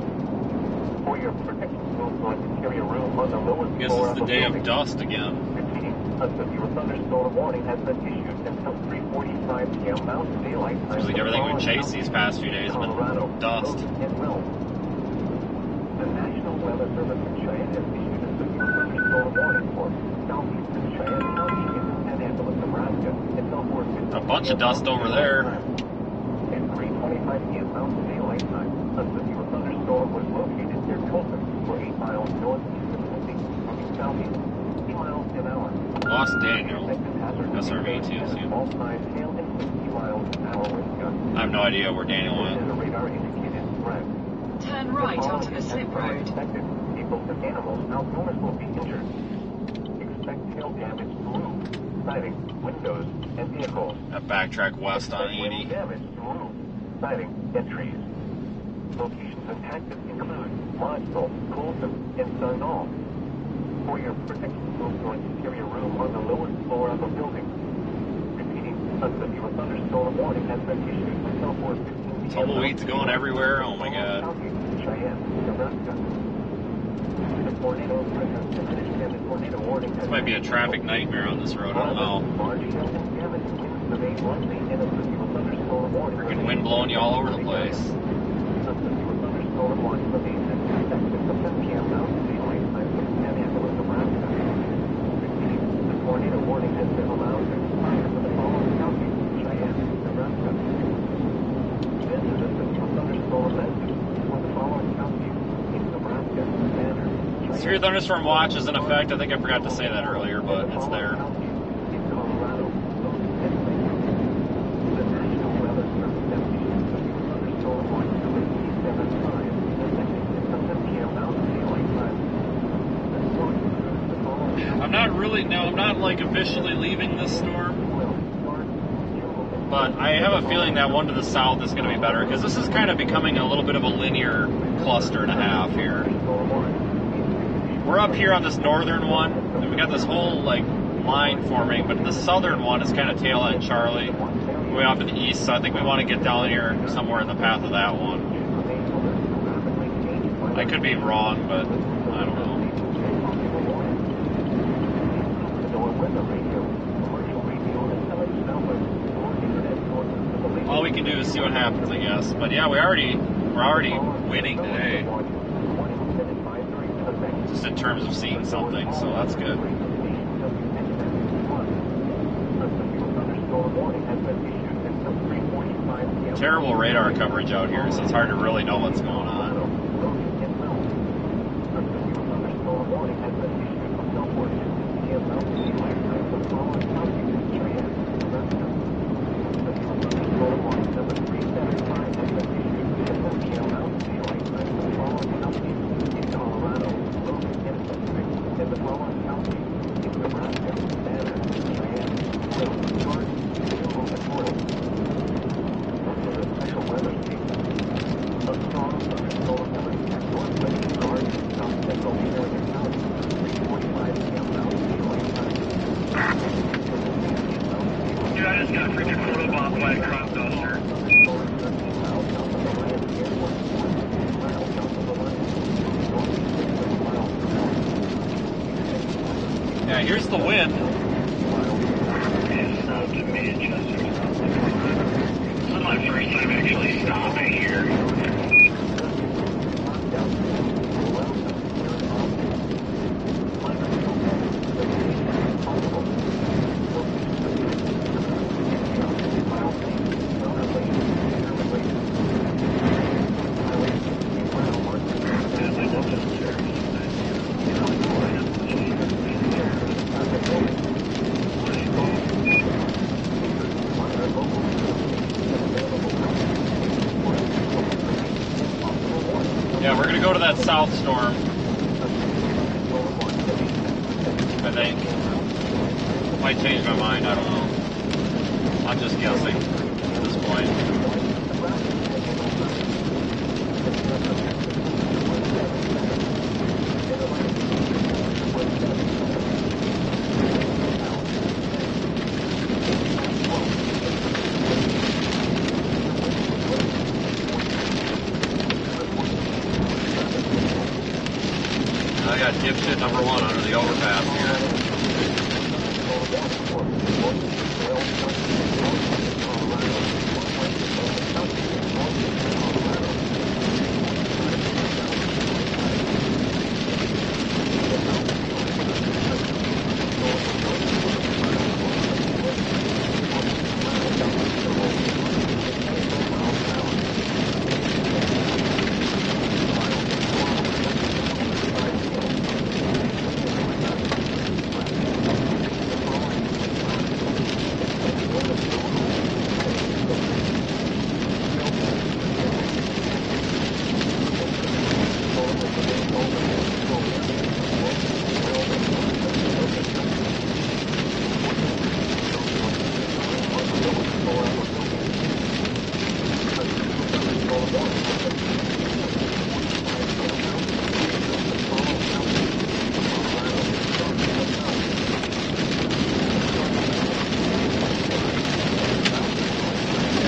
For your protection, move to an interior room on the lowest I guess floor it's of the a day of building. dust again. Repeating, a severe thunderstorm warning has been issued until 3:45 p.m. Mountain Daylight Time. Seems like everything we've chased these past few days has Colorado, been dust. Logan, and Weld. The National Weather Service in Cheyenne has issued a severe thunderstorm warning for southeastern Cheyenne County in Panhandle, Nebraska, until 4:15 A bunch of dust over there. At 3:25 p.m. Mountain Daylight Time, a severe thunderstorm was located near Colton, for 8 miles northeast of Cincy, moving southeast 50 miles an hour. Lost Daniel. Expected hazard SRV too soon. all sides hail and 60 miles an hour wind gusts. I have no idea where Daniel This is went. a radar-indicated threat. Turn right onto the slip road. Expected. People and animals outdoors will be injured. Expect hail damage to roofs, siding, windows, and vehicles. Backtrack west on Expect wind 80. damage to roofs, siding, and trees. Locations impacted include Montville, Colton, and Sunol. For your protection, move to an interior room on the lowest floor of a building. Repeating, a severe thunderstorm warning has been issued until 4:15 p.m. Tumbleweeds going everywhere. Oh my god. Cheyenne, Nebraska. The tornado threat has diminished and the tornado warning has This might be a traffic nightmare on this road. I don't know. Large hail and damage winds remain likely in a severe thunderstorm warning. Freaking wind blowing you all over the place. A severe thunderstorm warning remains expected from 10 p.m. Mountain Daylight Time in Panhandle, Nebraska. Repeating, the tornado warning has been allowed to expire for the following counties: Cheyenne, Nebraska. This is a severe thunderstorm message for the following counties in Nebraska, Banner, Cheyenne, Severe thunderstorm watch is in effect. I think I forgot to say that earlier, but it's there. in Colorado, Logan, and Lincoln. The National Weather Service has issued a severe thunderstorm warning number 375 effective until 10 p.m. Mountain Daylight Time. This warning includes the following. I'm not like officially leaving this storm, Will start June. but I have a feeling that one to the south is going to be better because this is kind of becoming a little bit of a linear cluster and a half here. We're up here on this northern one, and we got this whole like line forming, but the southern one is kind of tail end Charlie, way off in the east. So I think we want to get down here somewhere in the path of that one. I could be wrong, but I don't know. All we can do is see what happens, I guess. But yeah, we're already winning today, just in terms of seeing something. So that's good. Terrible radar coverage out here, so it's hard to really know what's going on. Dude, I just got freaking photobombed by a crop duster. Yeah, here's the wind. It's up to Manchester. This is my first time actually stopping here. Yeah, we're gonna go to that south storm, I think. Might change my mind, I don't know. I'm just guessing at this point. I got dipshit number 1 under the overpass here.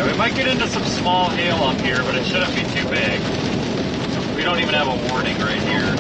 We might get into some small hail up here, but it shouldn't be too big. We don't even have a warning right here.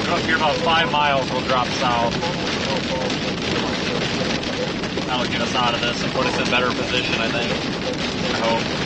Up here about 5 miles, we'll drop south. That'll get us out of this and put us in better position, I think. I hope.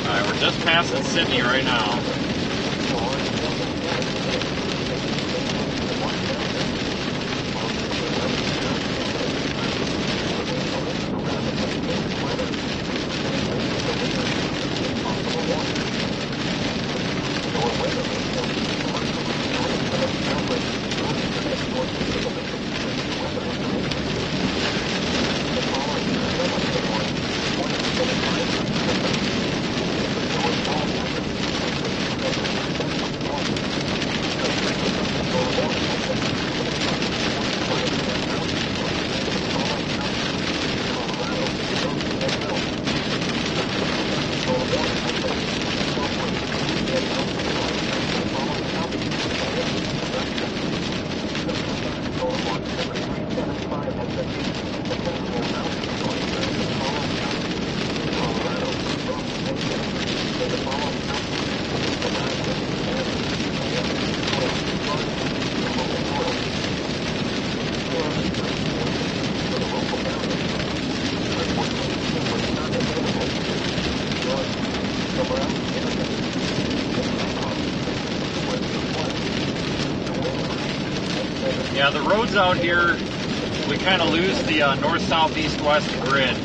Alright, we're just passing Sydney right now. Yeah, the roads out here, we kind of lose the north, south, east, west grid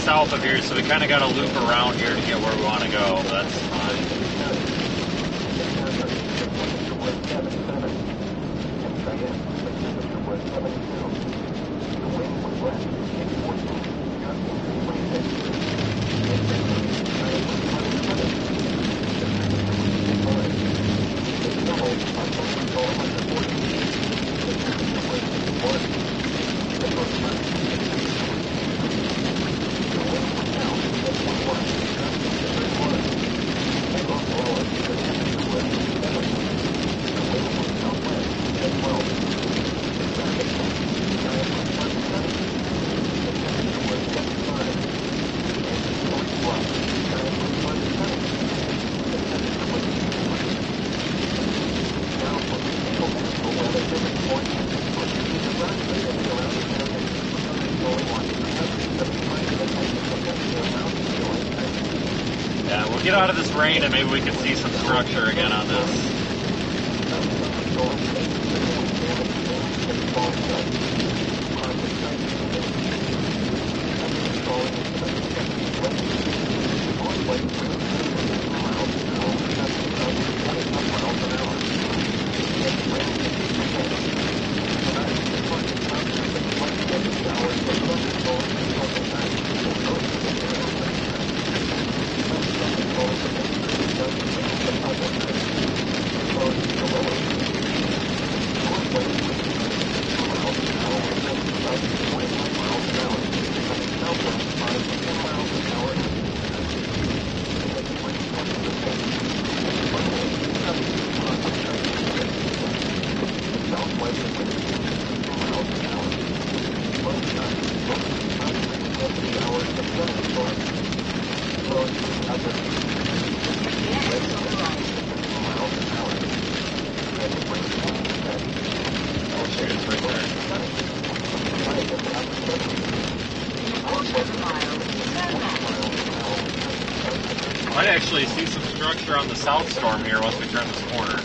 south of here, so we kind of got to loop around here to get where we want to go. That's fine. Yeah, we'll get out of this rain and maybe we can see some structure again on this. Might actually see some structure on the south storm here once we turn this corner.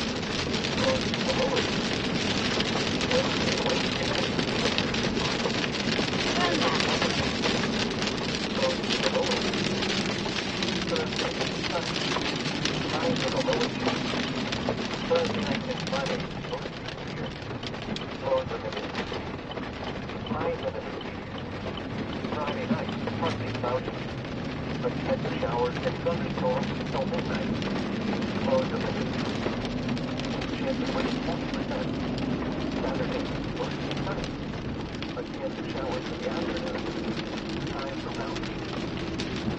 Showers and thunderstorms until midnight. Clouds are limited. Chance of rain 40%. Saturday, mostly sunny. A chance of showers in the afternoon. Time for mountains.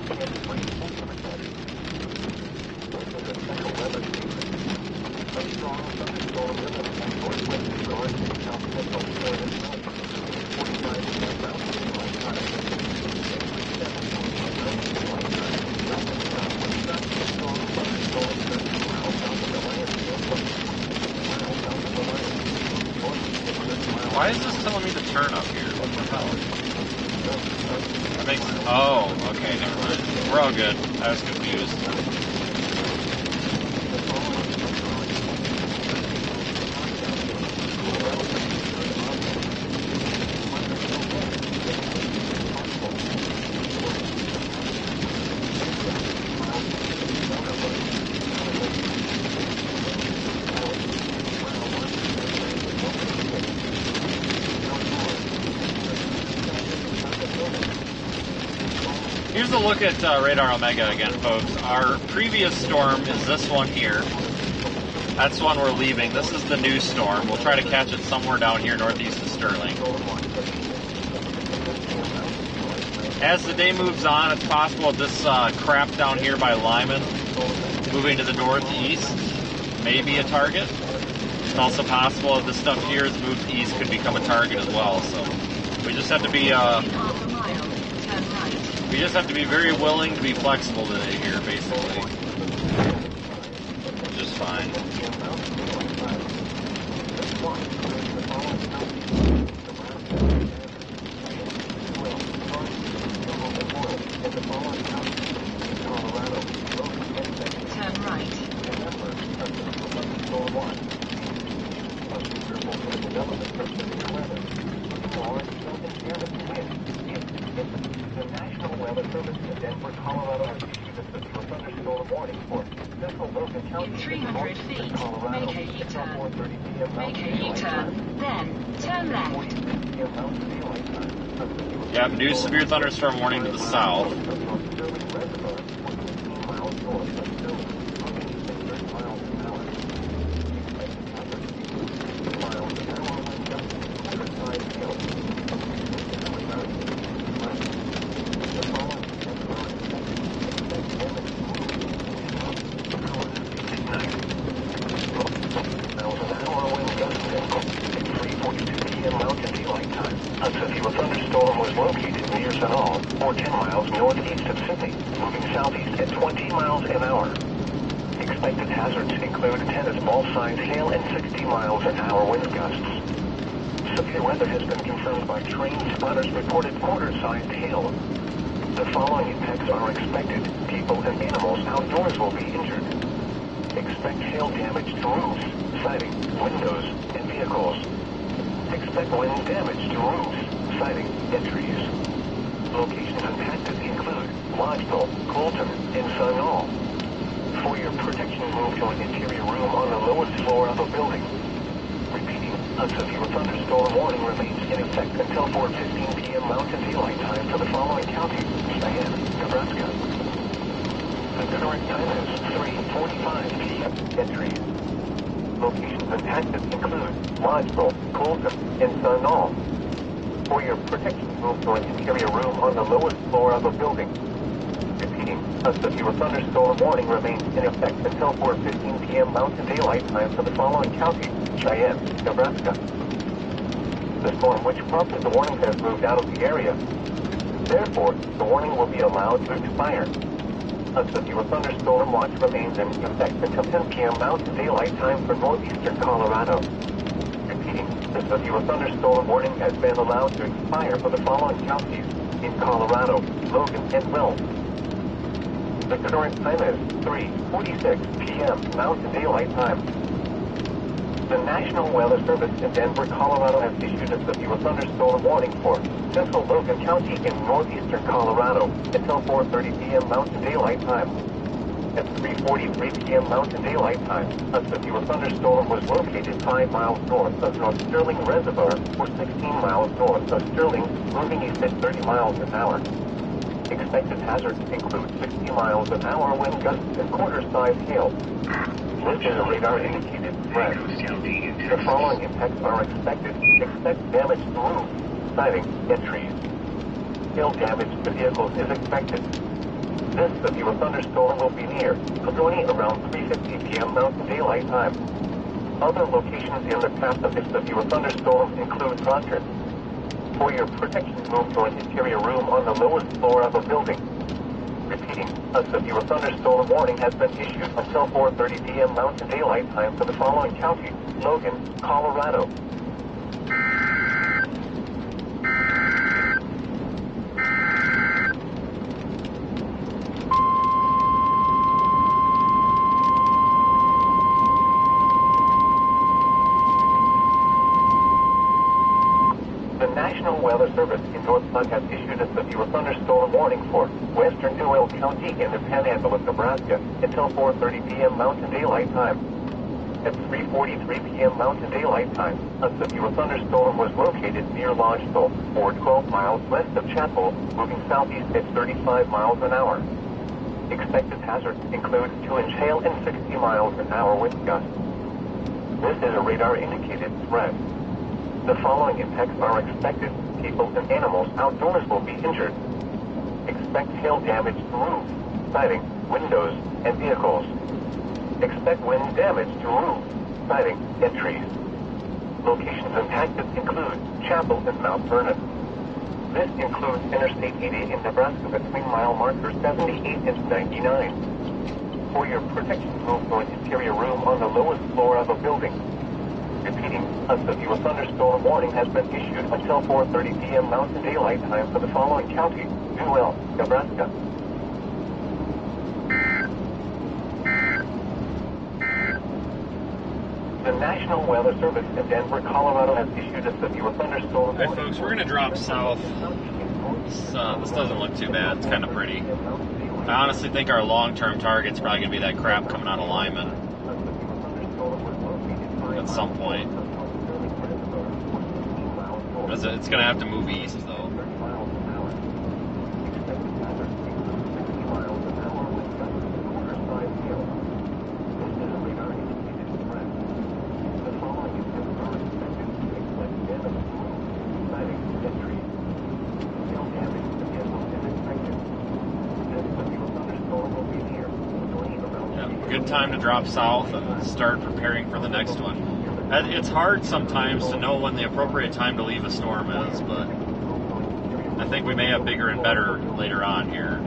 Chance of rain 40%. This is a special weather statement. A strong thunderstorm limited and northwest guards in South Central Florida tonight. 45% mountain daylight time. Why is this telling me to turn up here? What the hell? That makes... Oh, okay, never mind. We're all good. I was confused. Here's a look at Radar Omega again, folks. Our previous storm is this one here. That's the one we're leaving. This is the new storm. We'll try to catch it somewhere down here northeast of Sterling. As the day moves on, it's possible this crap down here by Lyman, moving to the northeast, may be a target. It's also possible if this stuff here is moved east, could become a target as well. So we just have to be very willing to be flexible today here, basically. Just fine. Turn right. In 300 feet, make a U-turn. Make a U-turn, then turn left. Yep, new severe thunderstorm warning to the south. A severe thunderstorm was located near Sanal, or 10 miles northeast of Sydney, moving southeast at 20 miles an hour. Expected hazards include 10 small-sized hail and 60 miles an hour wind gusts. Severe weather has been confirmed by train spotters reported quarter-sized hail. The following impacts are expected. People and animals outdoors will be injured. Expect hail damage to roofs, siding, windows, and vehicles. Expect wind damage to roofs, siding, and trees. Locations impacted include Lodgeville, Colton, and Sunol. For your protection, move to an interior room on the lowest floor of a building. Repeating, a severe thunderstorm warning remains in effect until 4:15 p.m. Mountain Daylight Time for the following counties: Cheyenne, Nebraska. The current time is 3:45 p.m. Entries. Locations impacted include Lodgeville, Colton, and Sunol. For your protection, move to an interior room on the lowest floor of a building. Repeating, a severe thunderstorm warning remains in effect until 4:15 p.m. Mountain Daylight Time for the following counties: Cheyenne, Nebraska. The storm which prompted the warning has moved out of the area. Therefore, the warning will be allowed to expire. A severe thunderstorm watch remains in effect until 10 p.m. Mountain Daylight Time for northeastern Colorado. Repeating, the severe thunderstorm warning has been allowed to expire for the following counties: in Colorado, Logan, and Will. The current time is 3:46 p.m. Mountain Daylight Time. The National Weather Service in Denver, Colorado has issued a severe thunderstorm warning for central Logan County in northeastern Colorado until 4:30 p.m. Mountain Daylight Time. At 3:43 p.m. Mountain Daylight Time, a severe thunderstorm was located 5 miles north of North Sterling Reservoir, or 16 miles north of Sterling, moving east at 30 miles an hour. Expected hazards include 60 miles an hour wind gusts and quarter-sized hail. This is a radar-indicated threat. The following impacts are expected. Expect damage to roofs, siding, and trees. Hail damage to vehicles is expected. This severe thunderstorm will be near Padroni around 3:50 p.m. Mountain Daylight Time. Other locations in the path of this severe thunderstorm include Rochester. For your protection, move to an interior room on the lowest floor of a building. Repeating, a severe thunderstorm warning has been issued until 4:30 p.m. Mountain Daylight Time for the following counties: Logan, Colorado. The National Weather Service in North Sun has issued a severe thunderstorm warning for western Newell County in the Panhandle of Nebraska until 4:30 p.m. Mountain Daylight Time. At 3:43 p.m. Mountain Daylight Time, a severe thunderstorm was located near Lodgeville, or 12 miles west of Chapel, moving southeast at 35 miles an hour. Expected hazards include 2-inch hail and 60 miles an hour wind gusts. This is a radar-indicated threat. The following impacts are expected. People and animals outdoors will be injured. Expect hail damage to roofs, siding, windows, and vehicles. Expect wind damage to roofs, siding, and trees. Locations impacted include Chapel and Mount Vernon. This includes Interstate 80 in Nebraska between mile markers 78 and 99. For your protection, move to an interior room on the lowest floor of a building. Repeating, a severe thunderstorm warning has been issued until 4:30 p.m. Mountain Daylight Time for the following counties: Newell, Nebraska. The National Weather Service in Denver, Colorado has issued a severe thunderstorm warning. Alright folks, we're going to drop south. This doesn't look too bad. It's kind of pretty. I honestly think our long-term target's probably going to be that crap coming out of Lyman at some point. It's going to have to move east, though. Good time to drop south and start preparing for the next one. It's hard sometimes to know when the appropriate time to leave a storm is, but I think we may have bigger and better later on here.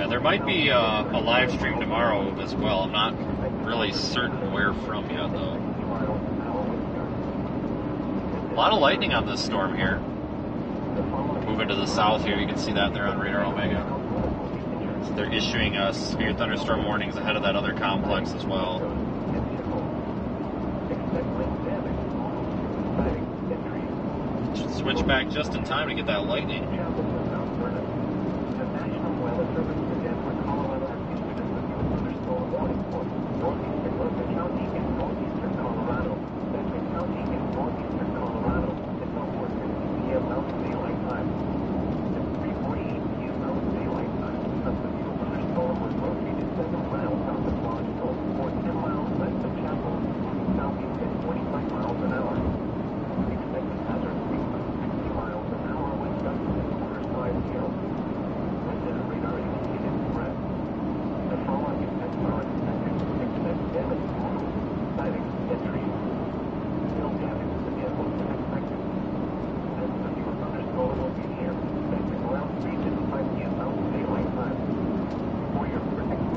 There might be a live stream tomorrow as well. I'm not really certain where from yet, though. A lot of lightning on this storm here. Moving to the south here, you can see that there on Radar Omega. So they're issuing us severe thunderstorm warnings ahead of that other complex as well. Should switch back just in time to get that lightning.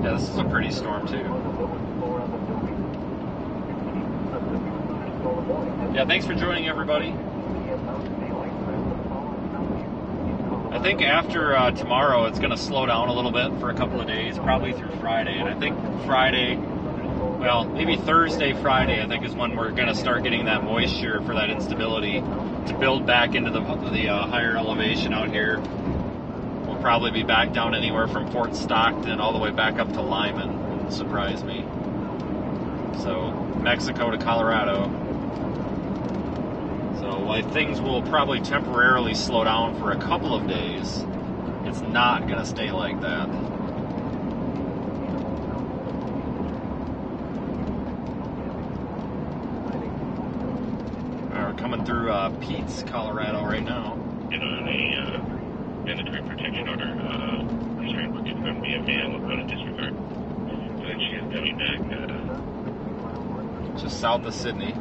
Yeah, this is a pretty storm too. Yeah, thanks for joining, everybody. I think after tomorrow it's going to slow down a little bit for a couple of days, probably through Friday. And I think Friday, well, maybe Thursday, Friday, I think is when we're going to start getting that moisture for that instability to build back into the higher elevation out here. We'll probably be back down anywhere from Fort Stockton all the way back up to Lyman. Wouldn't surprise me. So, Mexico to Colorado. So, things will probably temporarily slow down for a couple of days. It's not going to stay like that. We're coming through Pete's, Colorado right now. And on a mandatory protection order, return will get from BFA and will go to disregard. So then she is coming back. Just south of Sydney.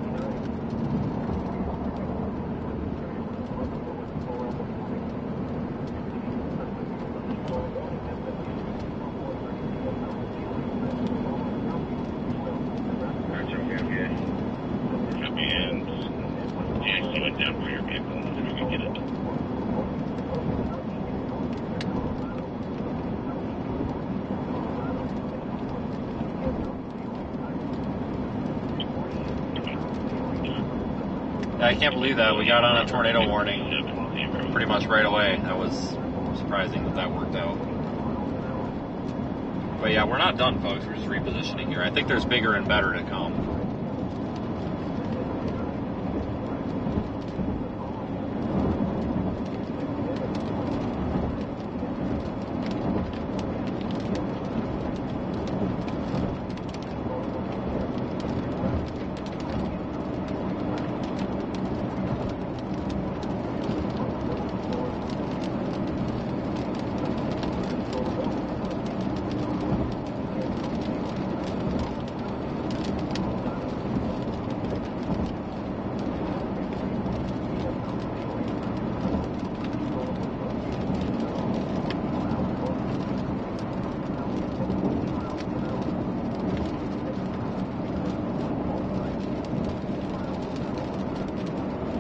I can't believe that we got on a tornado warning pretty much right away. That was surprising that worked out. But yeah, we're not done, folks. We're just repositioning here. I think there's bigger and better to come.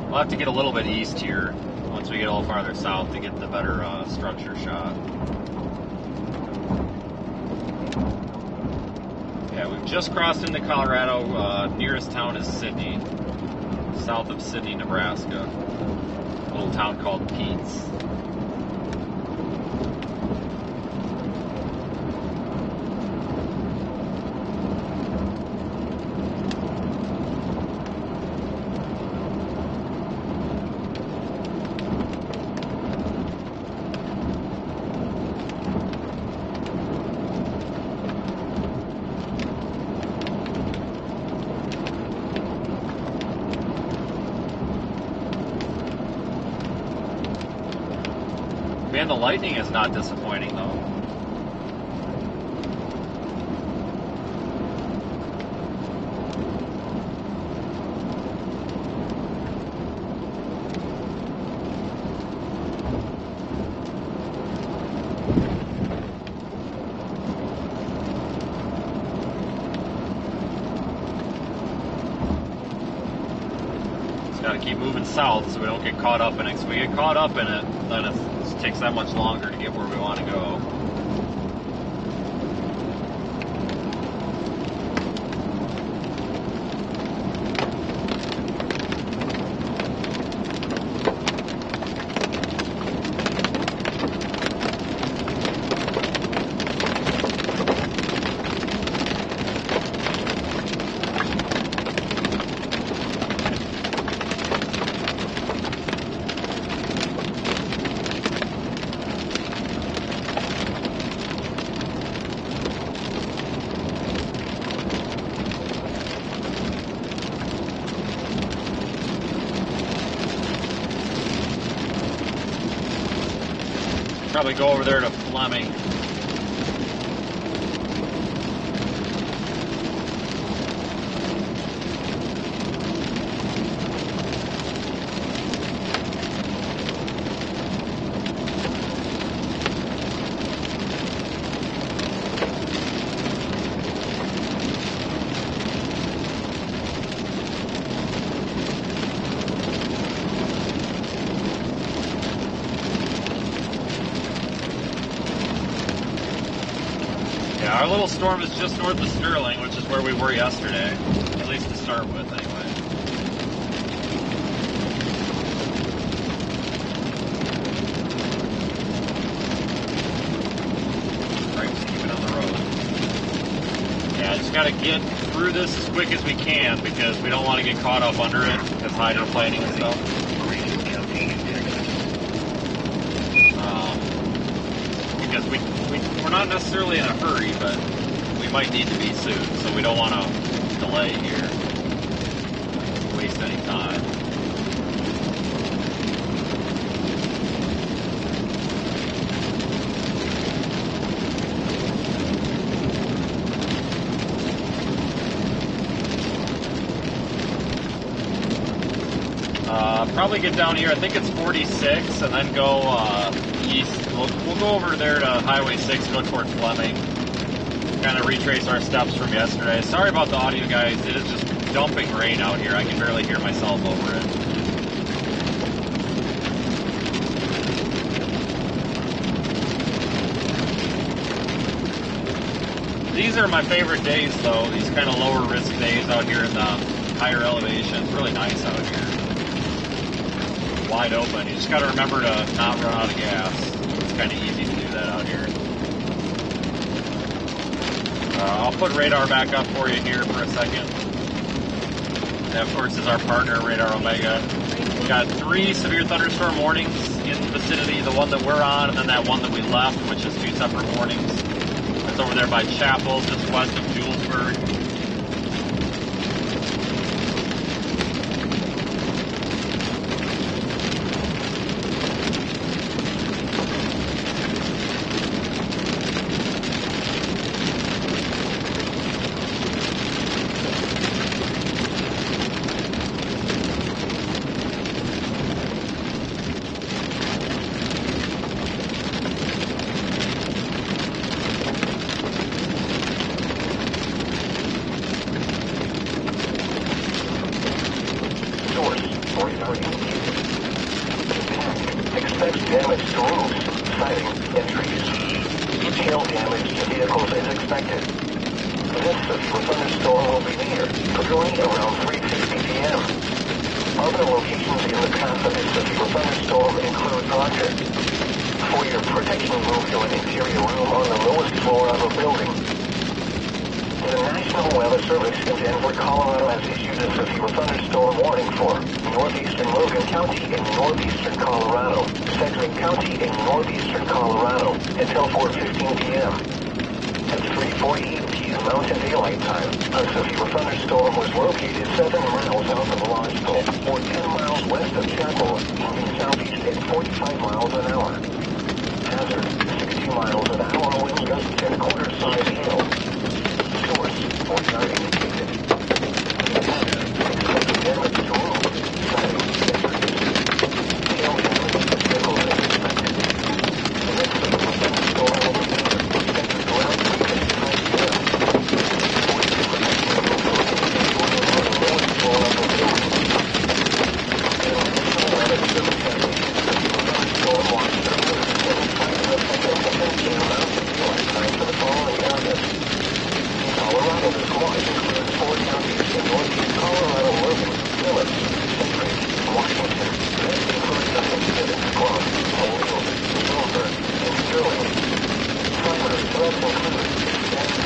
We'll have to get a little bit east here once we get a little farther south to get the better structure shot. Yeah, we've just crossed into Colorado. Nearest town is Sidney, south of Sidney, Nebraska. A little town called Pete's. Man, the lightning is not disappointing though. Just gotta keep moving south so we don't get caught up in it. Because if we get caught up in it, then it takes that much longer to get where we want to go. Probably go over there to Fleming. Yeah, our little storm is just north of Sterling, which is where we were yesterday, at least to start with, anyway. Right, just keep it on the road. Yeah, just gotta get through this as quick as we can because we don't want to get caught up under it because hydroplaning and stuff. Because we're not necessarily in a hurry, but we might need to be soon, so we don't want to delay here, waste any time. Probably get down here, I think it's 46, and then go east. We'll go over there to Highway 6, go toward Fleming, kind of retrace our steps from yesterday. Sorry about the audio, guys. It is just dumping rain out here. I can barely hear myself over it. These are my favorite days, though. These kind of lower risk days out here in the higher elevation. It's really nice out here. Wide open. You just got to remember to not run out of gas. It's kind of easy to do that out here. I'll put radar back up for you here for a second. That, of course, is our partner, Radar Omega. We've got 3 severe thunderstorm warnings in the vicinity, the one that we're on, and then that one that we left, which is 2 separate warnings. It's over there by Chapel, just west of Julesburg. Expects damage to roofs, siding, and trees. Hail damage to vehicles is expected. This severe thunderstorm will be near Pagoni around 3:50 p.m. Other locations in the path of this severe thunderstorm include Roger. For your protection, move to an interior room on the lowest floor of a building. The National Weather Service in Denver, Colorado has issued a severe thunderstorm warning for northeastern Logan County in northeastern Colorado, Sedgwick County in northeastern Colorado until 4:15 p.m. At 3:48 p.m. Mountain Daylight Time, a severe thunderstorm was located 7 miles south of Lodgeville, or 10 miles west of Chapel, moving southeast at 45 miles an hour. Hazard, 60 miles an hour wind gusts and quarter-size hail. Source, Fortnite indicated. Expected damage to roofs, siding, and trees. Hail damage to vehicles is expected. The next severe thunderstorm will be expected around 3:55 p.m. Colorado this morning includes 4 counties in northeast Colorado, Logan, Phillips, Sedgwick, Washington. This includes the Hempstead, Clark, Holyoke, Silver, and Sterling. Primary threats include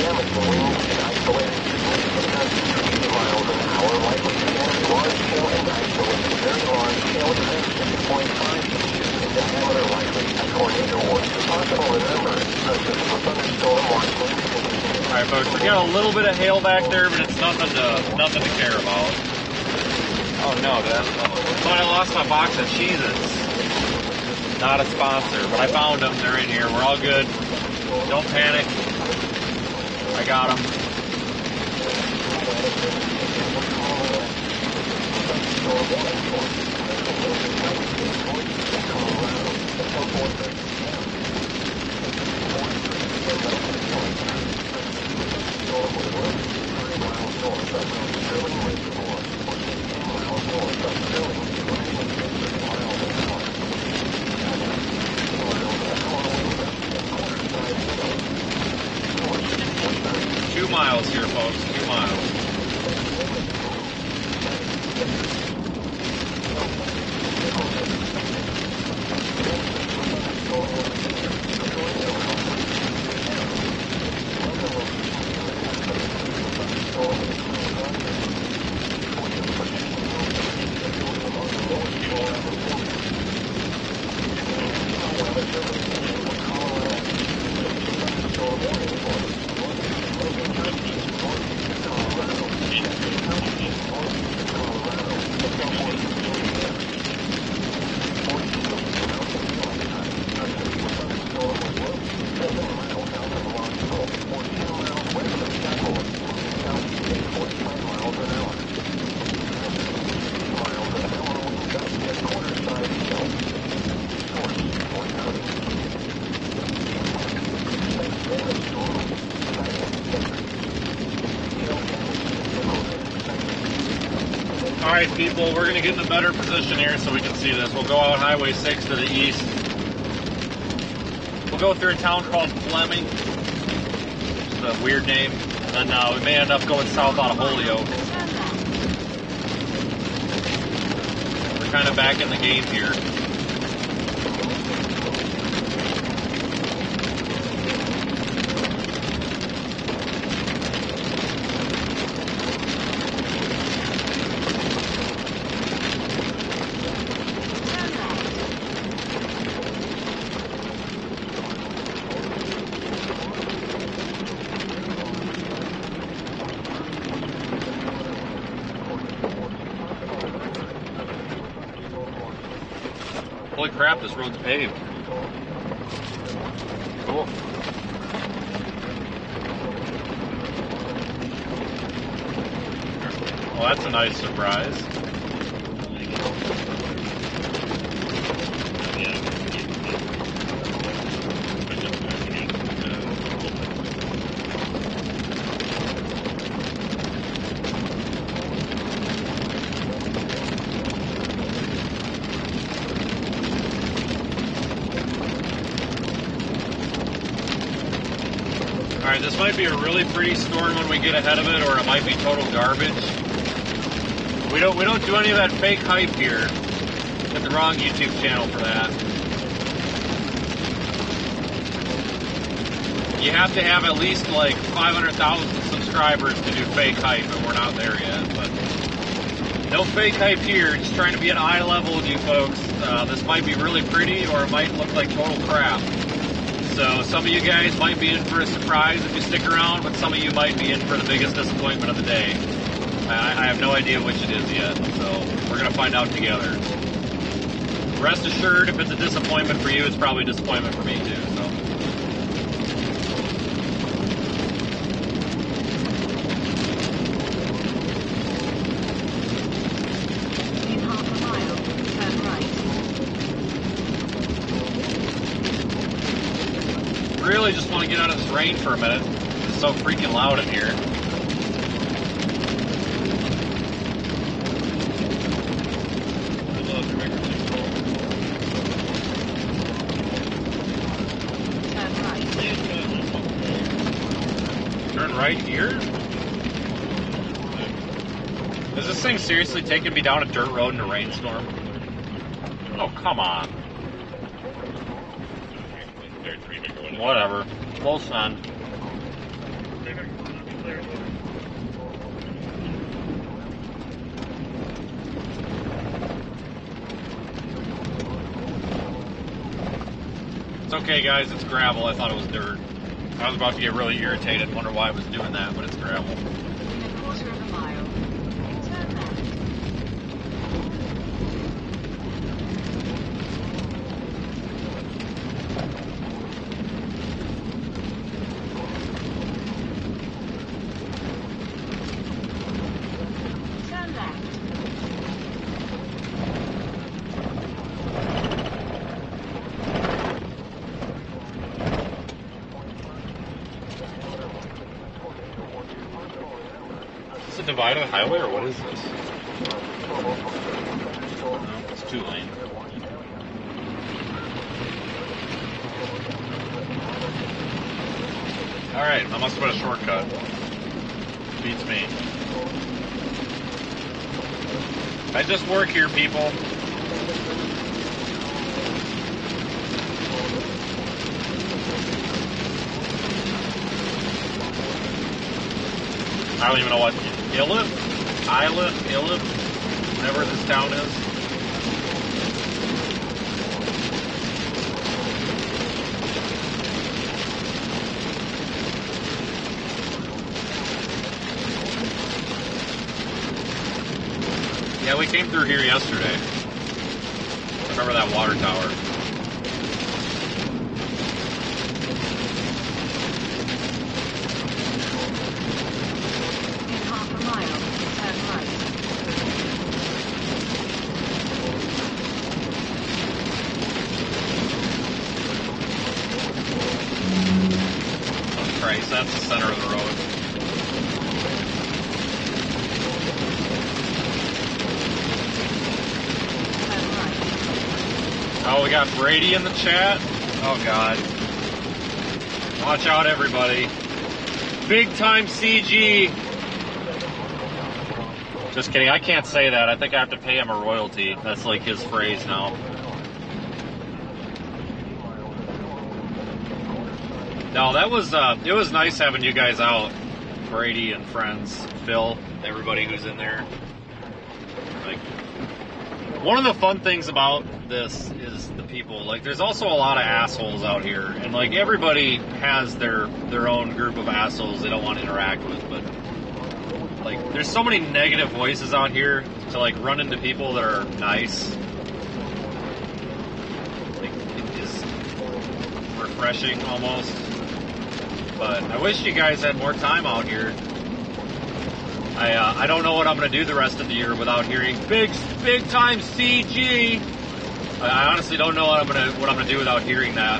damage to winds and isolated significant gusts to 80 miles an hour, likely to damage large hail and isolated very large hail events 6.5 inches in diameter, likely a tornado or possible. Remember, a severe thunderstorm watch will be continued. All right, folks, we got a little bit of hail back there, but it's nothing to care about. Oh no, thought I lost my box of Cheez-Its. Not a sponsor, but I found them. They're in here. We're all good. Don't panic. I got them. Miles here, folks. 2 miles. Alright people, we're going to get in a better position here so we can see this. We'll go out Highway 6 to the east. We'll go through a town called Fleming. It's a weird name. And then we may end up going south out of Holyoke. We're kind of back in the game here. Holy crap, this road's paved. Cool. Well, that's a nice surprise. Alright, this might be a really pretty storm when we get ahead of it, or it might be total garbage. We don't do any of that fake hype here. Hit the wrong YouTube channel for that. You have to have at least like 500,000 subscribers to do fake hype, and we're not there yet. But no fake hype here. Just trying to be at eye level with you folks. This might be really pretty, or it might look like total crap. So some of you guys might be in for a surprise if you stick around, but some of you might be in for the biggest disappointment of the day. I have no idea which it is yet, so we're going to find out together. Rest assured, if it's a disappointment for you, it's probably a disappointment for me too. So. In half a mile, turn right. Really just want to get out of this rain for a minute. It's so freaking loud in here. Right here? Is this thing seriously taking me down a dirt road in a rainstorm? Oh, come on. Whatever. Close on. It's okay, guys. It's gravel. I thought it was dirt. I was about to get really irritated, wonder why I was doing that, but it's gravel. In a quarter of a mile, turn left. Turn left. Is this a divided highway, or what is this? No, it's 2-lane. Alright, I must have put a shortcut. Beats me. I just work here, people. I don't even know what Illiv, whatever this town is. Yeah, we came through here yesterday. Remember that water tower? In half a mile, turn right. Oh Christ, that's the center of the road. Oh, we got Brady in the chat. Oh God. Watch out, everybody. Big time CG. Just kidding, I can't say that. I think I have to pay him a royalty. That's like his phrase now. No, that was, it was nice having you guys out. Brady and friends, Phil, everybody who's in there. Like, one of the fun things about this is the people. Like, there's also a lot of assholes out here, and like everybody has their own group of assholes they don't want to interact with. But like, there's so many negative voices out here to like run into people that are nice. Like, it is refreshing almost. But I wish you guys had more time out here. I don't know what I'm going to do the rest of the year without hearing big time CG. I honestly don't know what I'm gonna do without hearing that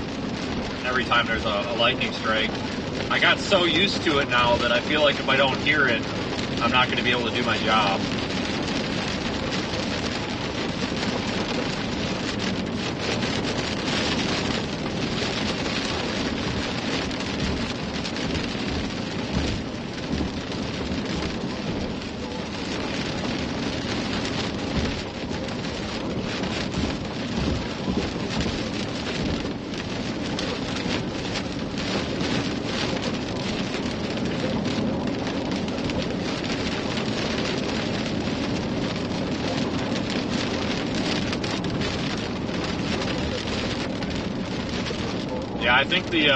every time there's a lightning strike. I got so used to it now that I feel like if I don't hear it, I'm not going to be able to do my job. Yeah, I think the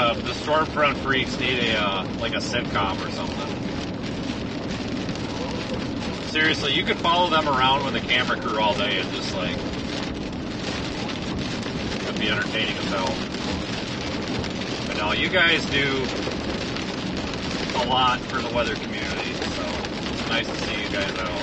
Stormfront freaks need like a sitcom or something. Seriously, you could follow them around with a camera crew all day and just like, it'd be entertaining as hell. But no, you guys do a lot for the weather community, so it's nice to see you guys out.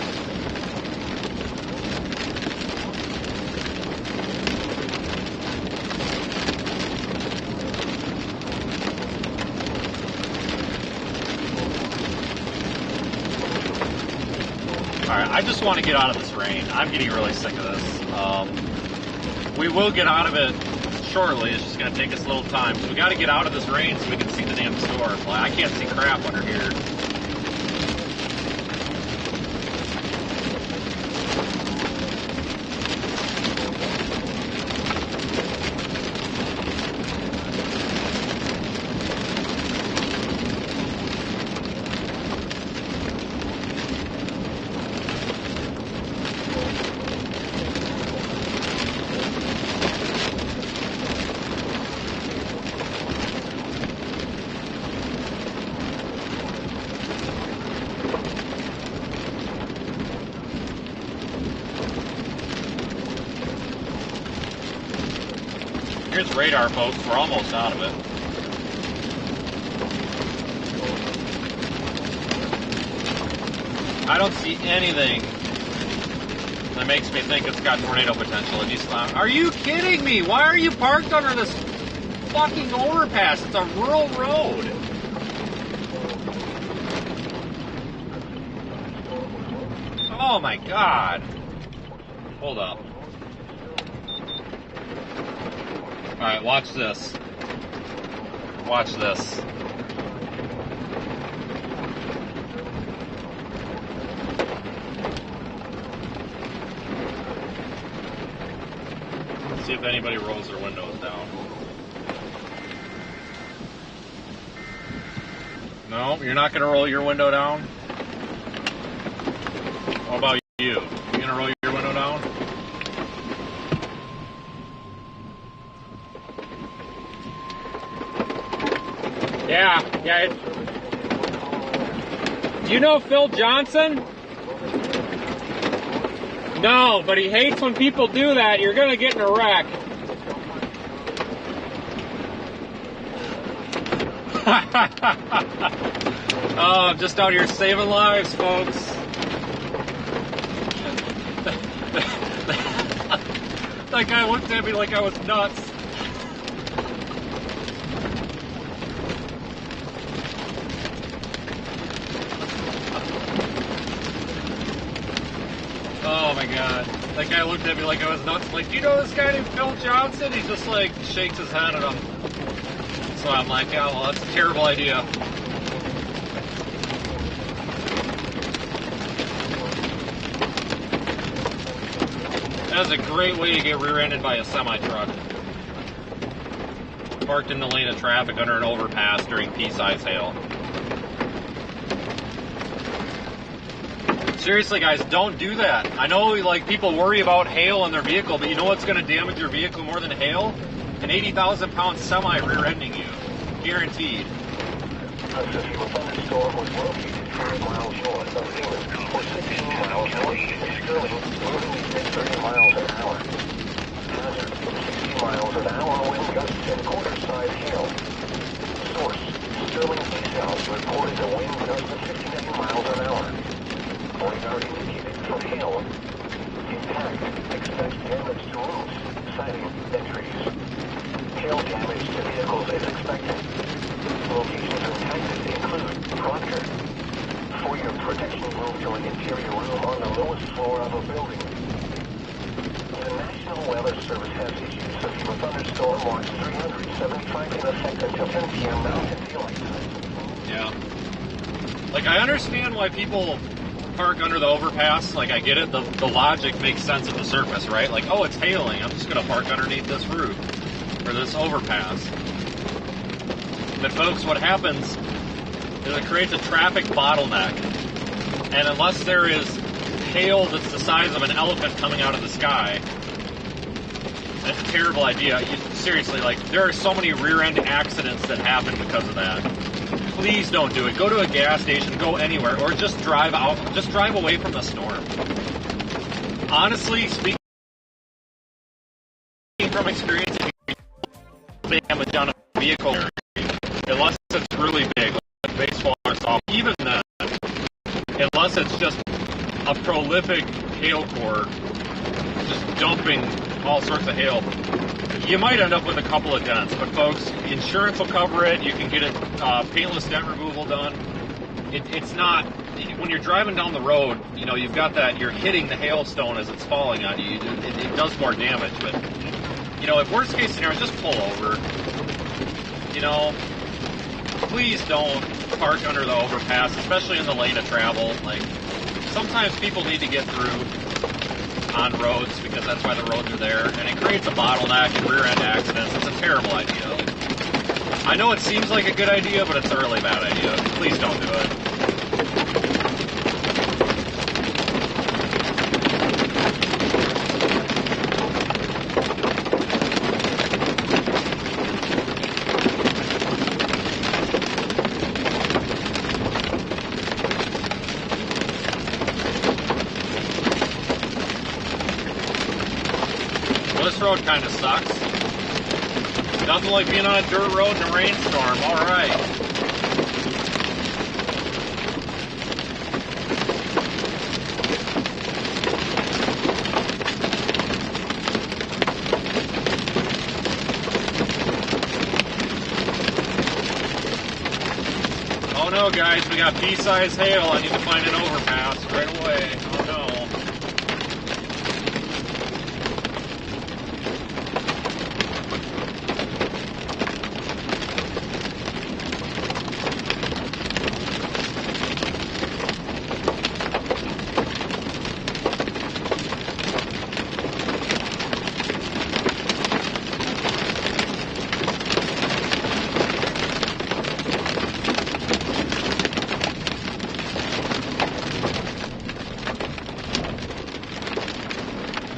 Alright, I just want to get out of this rain. I'm getting really sick of this. We will get out of it shortly. It's just going to take us a little time. So we got to get out of this rain so we can see the damn storm. Like, I can't see crap under here. Here's radar, folks. We're almost out of it. I don't see anything that makes me think it's got tornado potential in East Loudoun. Are you kidding me? Why are you parked under this fucking overpass? It's a rural road. Oh my god. Hold up. Alright, watch this. Watch this. Let's see if anybody rolls their windows down. No, you're not going to roll your window down? What about you? You going to roll your window down? Yeah. Do you know Phil Johnson? No, but he hates when people do that. You're going to get in a wreck. Oh, I'm just out here saving lives, folks. That guy looked at me like I was nuts. Oh my god. That guy looked at me like I was nuts. Like, do you know this guy named Phil Johnson? He just like shakes his head at him. So I'm like, yeah, well, that's a terrible idea. That's a great way to get rear-ended by a semi-truck. Parked in the lane of traffic under an overpass during pea-size hail. Seriously, guys, don't do that. I know, like, people worry about hail in their vehicle, but you know what's going to damage your vehicle more than hail? An 80,000-pound semi rear-ending you. Guaranteed. A severe thunderstorm was located 5 miles north of England, or 16 miles northeast of Sterling, moving at 30 miles an hour. Hazard, 60 miles an hour wind gusts and quarter-size hail. Source, Sterling East reported a wind gust of 59 miles an hour. Radar indicated for hail. Impact, expect damage to roofs, siding, and trees. Hail damage to vehicles is expected. Locations impacted include Proctor. For your protection, move to an interior room on the lowest floor of a building. The National Weather Service has issued severe thunderstorm watch 375 in effect until 10 p.m. Mountain Daylight Time. Yeah. Like, I understand why people park under the overpass. Like, I get it. The logic makes sense at the surface, right? Like, oh, it's hailing. I'm just going to park underneath this roof or this overpass. But folks, what happens is it creates a traffic bottleneck. And unless there is hail that's the size of an elephant coming out of the sky, That's a terrible idea. Seriously, like, there are so many rear-end accidents that happen because of that. Please don't do it. Go to a gas station, go anywhere, or just drive out. Just drive away from the storm. Honestly, speaking from experience, damage on a vehicle, unless it's really big, like baseball or softball, even then, unless it's just a prolific hail core, just dumping all sorts of hail, you might end up with a couple of dents. But folks, insurance will cover it. You can get it paintless dent removal done. It's not, when you're driving down the road, you know, you've got that, you're hitting the hailstone as it's falling on you. It does more damage. But, you know, if worst case scenario, just pull over. You know, please don't park under the overpass, especially in the lane of travel. Like, sometimes people need to get through on roads because that's why the roads are there, and it creates a bottleneck and rear-end accidents. It's a terrible idea. I know it seems like a good idea, but it's a really bad idea. Please don't do it. This road kind of sucks. Nothing like being on a dirt road in a rainstorm. All right. Oh no, guys, we got pea-sized hail. I need to find an overpass right away. Oh no.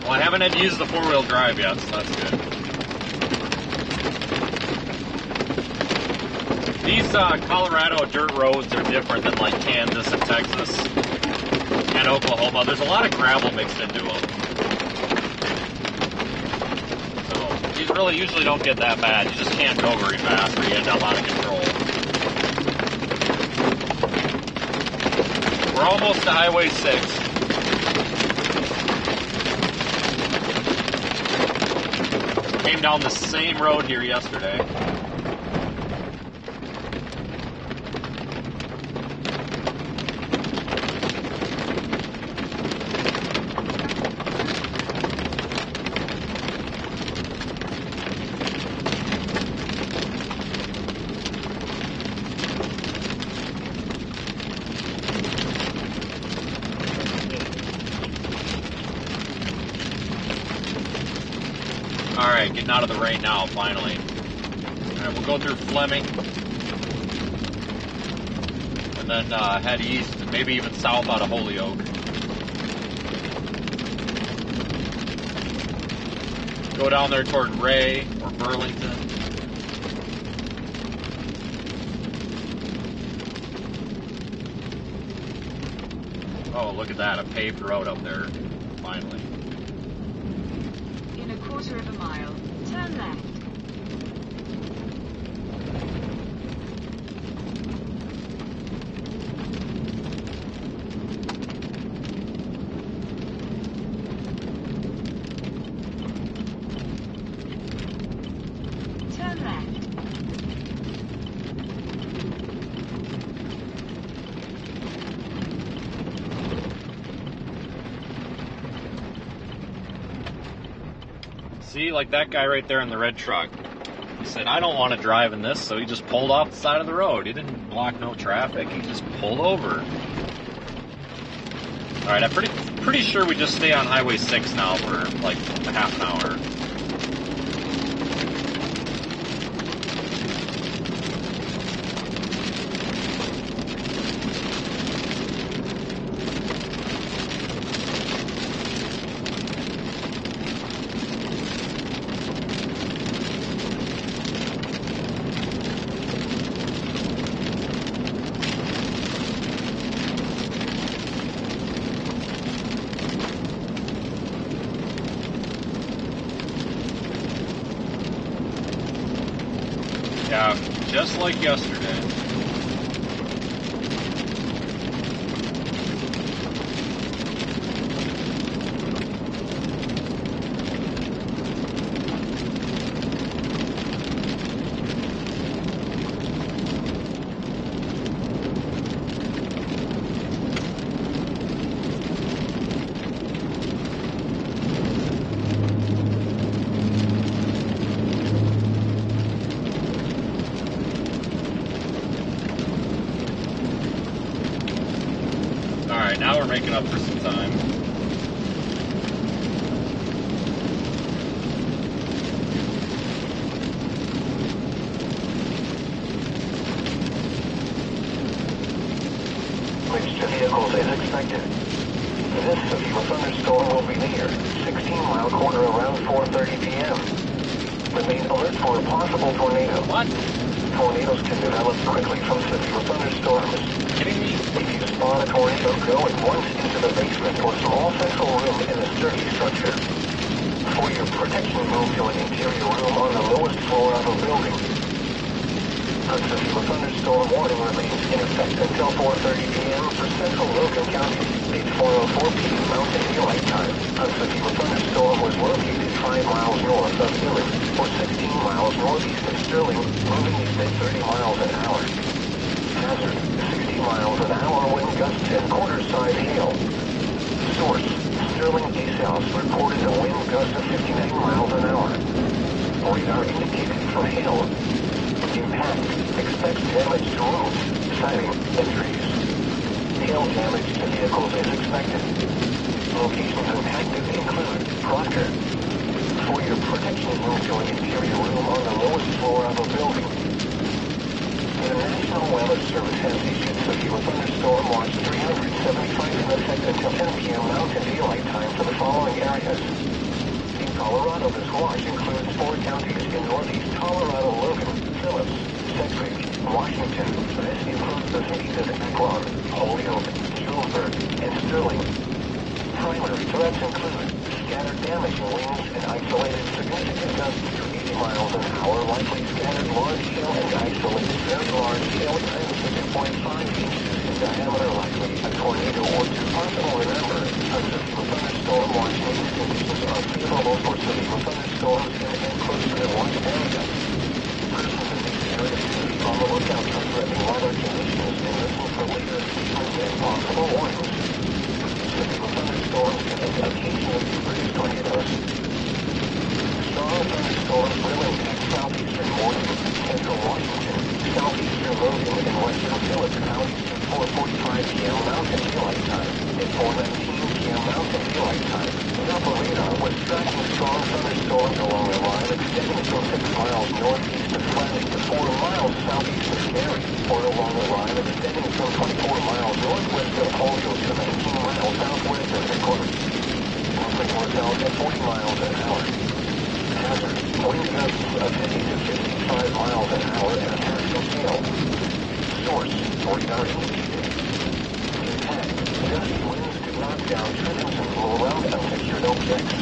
Well, I haven't had to use the four-wheel drive yet, so that's good. These Colorado dirt roads are different than like Kansas and Texas and Oklahoma. There's a lot of gravel mixed into them. So these really usually don't get that bad. You just can't go very fast or you end up out of control. We're almost to Highway 6. Came down the same road here yesterday. Alright, getting out of the rain now, finally. Alright, we'll go through Fleming. And then head east, and maybe even south out of Holyoke. Go down there toward Ray or Burlington. Oh, look at that, a paved road up there, finally. In a quarter of a mile, turn left. Turn left. See, like that guy right there in the red truck. He said, I don't want to drive in this, so he just pulled off the side of the road. He didn't block no traffic, he just pulled over. Alright, I'm pretty sure we just stay on Highway 6 now for like a half an hour. Yeah, just like yesterday. Alright, now we're making up for some time. Switch to vehicles is expected. This severe thunderstorm will be near 16-mile corner around 4:30 p.m. Remain alert for a possible tornado. What? Tornadoes can develop quickly from severe thunderstorms. Kidding me? If you spot a tornado, go at once into the basement or small central room in the sturdy structure. For your protection, move to an interior room on the lowest floor of a building. A severe thunderstorm warning remains in effect until 4:30 p.m. for central Logan County. It's 4:04 p.m. Mountain Daylight Time. A severe thunderstorm was located 5 miles north of Dillon, or 16 miles northeast of Sterling, moving east at 30 miles an hour. Hazard, 60 miles an hour wind gusts and quarter-size hail. Source, Sterling ASALS reported a wind gust of 59 miles an hour. Radar indicated for hail. Impact, expect damage to roofs, siding, and trees. Hail damage to vehicles is expected. Locations impacted include Proctor. For your protection, move to an interior room on the lowest floor of a building. The National Weather Service has issued severe thunderstorm watch 375 in effect until 10 p.m. Mountain Daylight Time for the following areas. In Colorado, this watch includes 4 counties in northeast Colorado: Logan, Phillips, Sedgwick, Washington. This includes the cities of Akron, Holyoke, Julesburg, and Sterling. Primary threats include scattered damaging winds and isolated significant gusts to 80 miles an hour, likely scattered large hail and isolated very large hail times 2.5 inches in diameter, likely a tornado or two. Also remember, a severe thunderstorm watch means conditions are favorable for severe thunderstorms and close to the watch area. Persons in these areas should be on the lookout for threatening weather conditions and listen for later statements and possible warnings. Severe thunderstorms can occasionally produce tornadoes. Strong thunderstorms will impact southeastern Morgan, central Washington, southeastern Logan, and western Phillips counties at 4:45 p.m. Mountain Daylight Time and 4:19 p.m. Mountain Daylight Time. Doppler radar was tracking strong thunderstorms along the line extending from 6 miles northeast of Fleming to 4 miles southeast of Gary, or along the line extending from 24 miles northwest of Holyoke to 19 miles southwest of Hickory. Movement was held at 40 miles an hour. Hazard, wind gusts of 50 to 55 miles an hour and a passing hail. Source, radar indicated. Impact, gusty winds could knock down trimmings and blow around unsecured objects.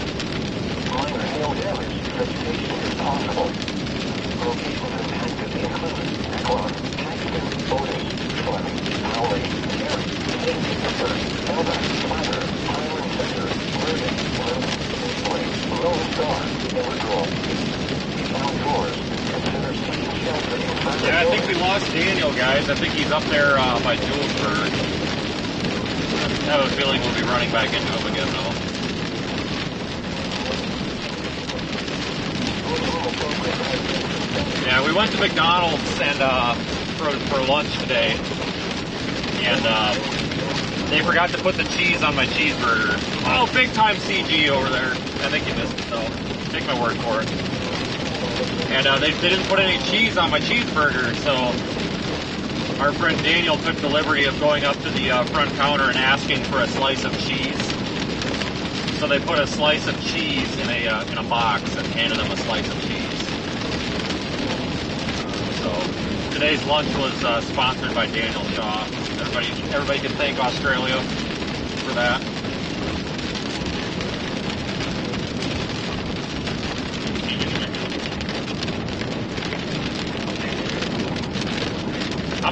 Minor hail damage to vegetation is possible. Locations impacted include Akron, Caxton, Otis, Fleming, Howley, Gary, Pittsburgh, Elba, Platter, Highland Center, Meridian, Lynn, Eastway, Lone Star, and Woodrow. Outdoors, consider seeking shelter inside the Yeah, I think we lost Daniel, guys. I think he's up there by Julesburg. I have a feeling we'll be running back into him again, though. Yeah, we went to McDonald's and for lunch today, and they forgot to put the cheese on my cheeseburger. Oh, big time CG over there. I think you missed it, though. Take my word for it. And they didn't put any cheese on my cheeseburger, so our friend Daniel took the liberty of going up to the front counter and asking for a slice of cheese. So they put a slice of cheese in a box and handed him a slice of cheese. So today's lunch was sponsored by Daniel Shaw. Everybody can thank Australia for that.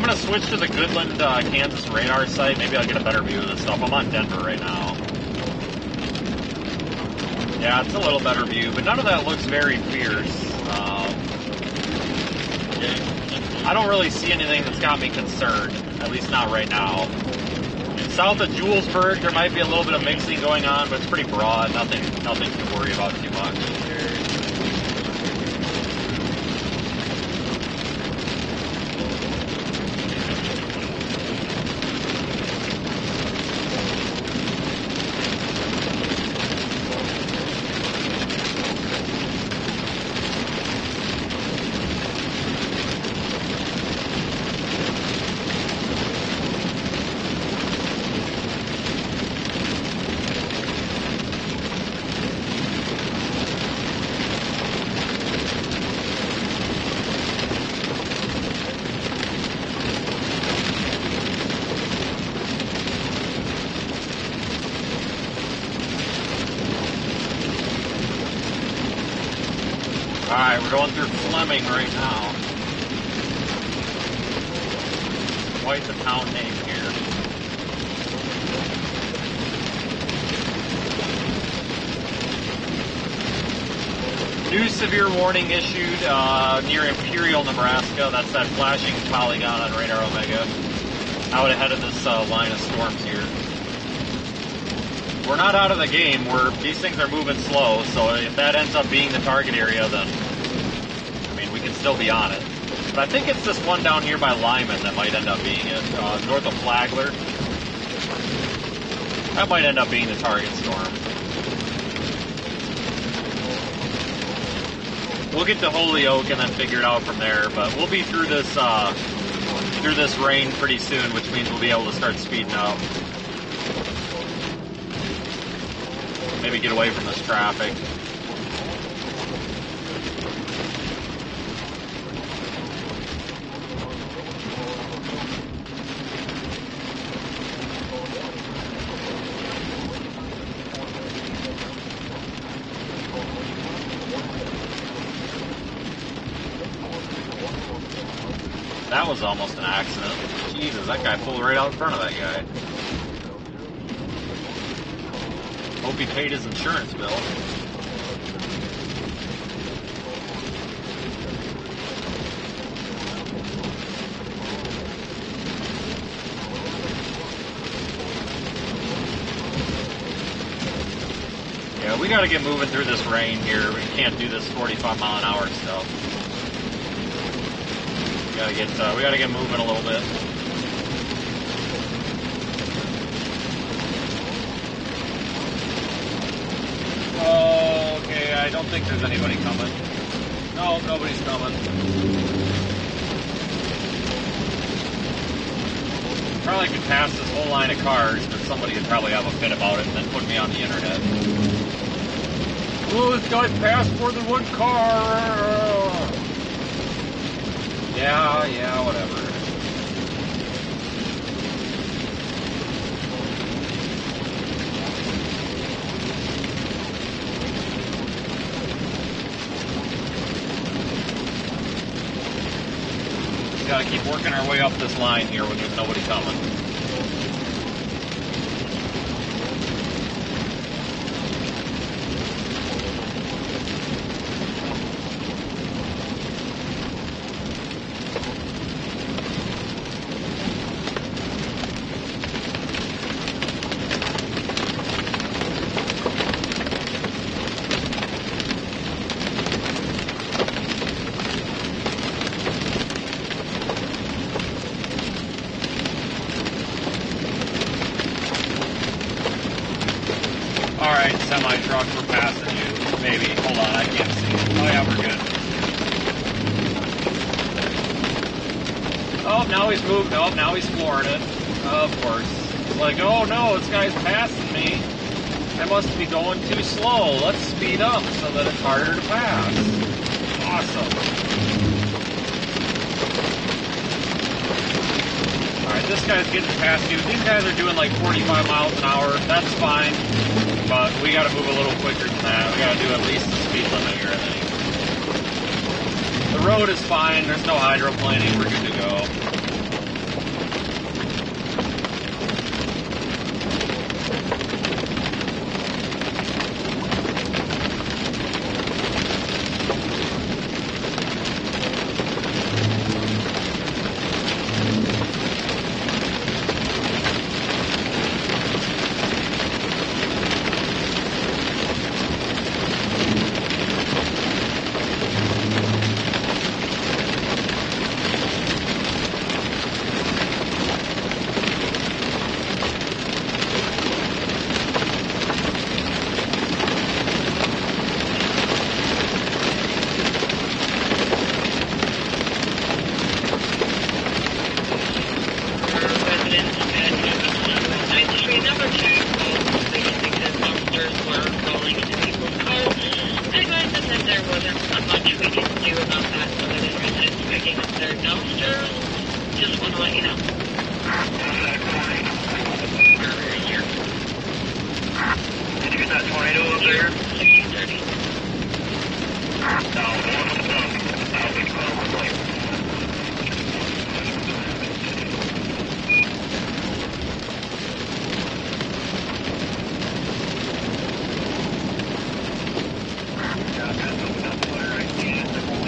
I'm gonna switch to the Goodland, Kansas radar site. Maybe I'll get a better view of this stuff. I'm on Denver right now. Yeah, it's a little better view, but none of that looks very fierce. I don't really see anything that's got me concerned, at least not right now. South of Julesburg, there might be a little bit of mixing going on, but it's pretty broad. Nothing to worry about too much. Alright, we're going through Fleming right now. Quite the town name here. New severe warning issued near Imperial, Nebraska. That's that flashing polygon on Radar Omega. Out ahead of this line of storms here. We're not out of the game. These things are moving slow, so if that ends up being the target area, then, I mean, we can still be on it. But I think it's this one down here by Lyman that might end up being it, north of Flagler. That might end up being the target storm. We'll get to Holyoke and then figure it out from there, but we'll be through this rain pretty soon, which means we'll be able to start speeding up. Maybe get away from this traffic. That was almost an accident. Jesus, that guy pulled right out in front of that guy. Hope he paid his insurance bill. Yeah, we gotta get moving through this rain here. We can't do this 45-mile-an-hour stuff. We gotta get moving a little bit. Okay, I don't think there's anybody coming. No, nobody's coming. Probably could pass this whole line of cars, but somebody would probably have a fit about it and then put me on the internet. Oh, this guy passed more than one car. Yeah, whatever. Just gotta keep working our way up this line here when there's nobody coming. Semi-truck, we're passing you. Maybe. Hold on, I can't see. Oh yeah, we're good. Oh, now he's moved. Oh, now he's flooring it. Of course. It's like, oh no, this guy's passing me. I must be going too slow. Let's speed up so that it's harder to pass. Awesome. Alright, this guy's getting past you. These guys are doing like 45 miles an hour. That's fine. But we gotta move a little quicker than that. We gotta do at least the speed limit here, I think. The road is fine. There's no hydroplaning. We're good to go.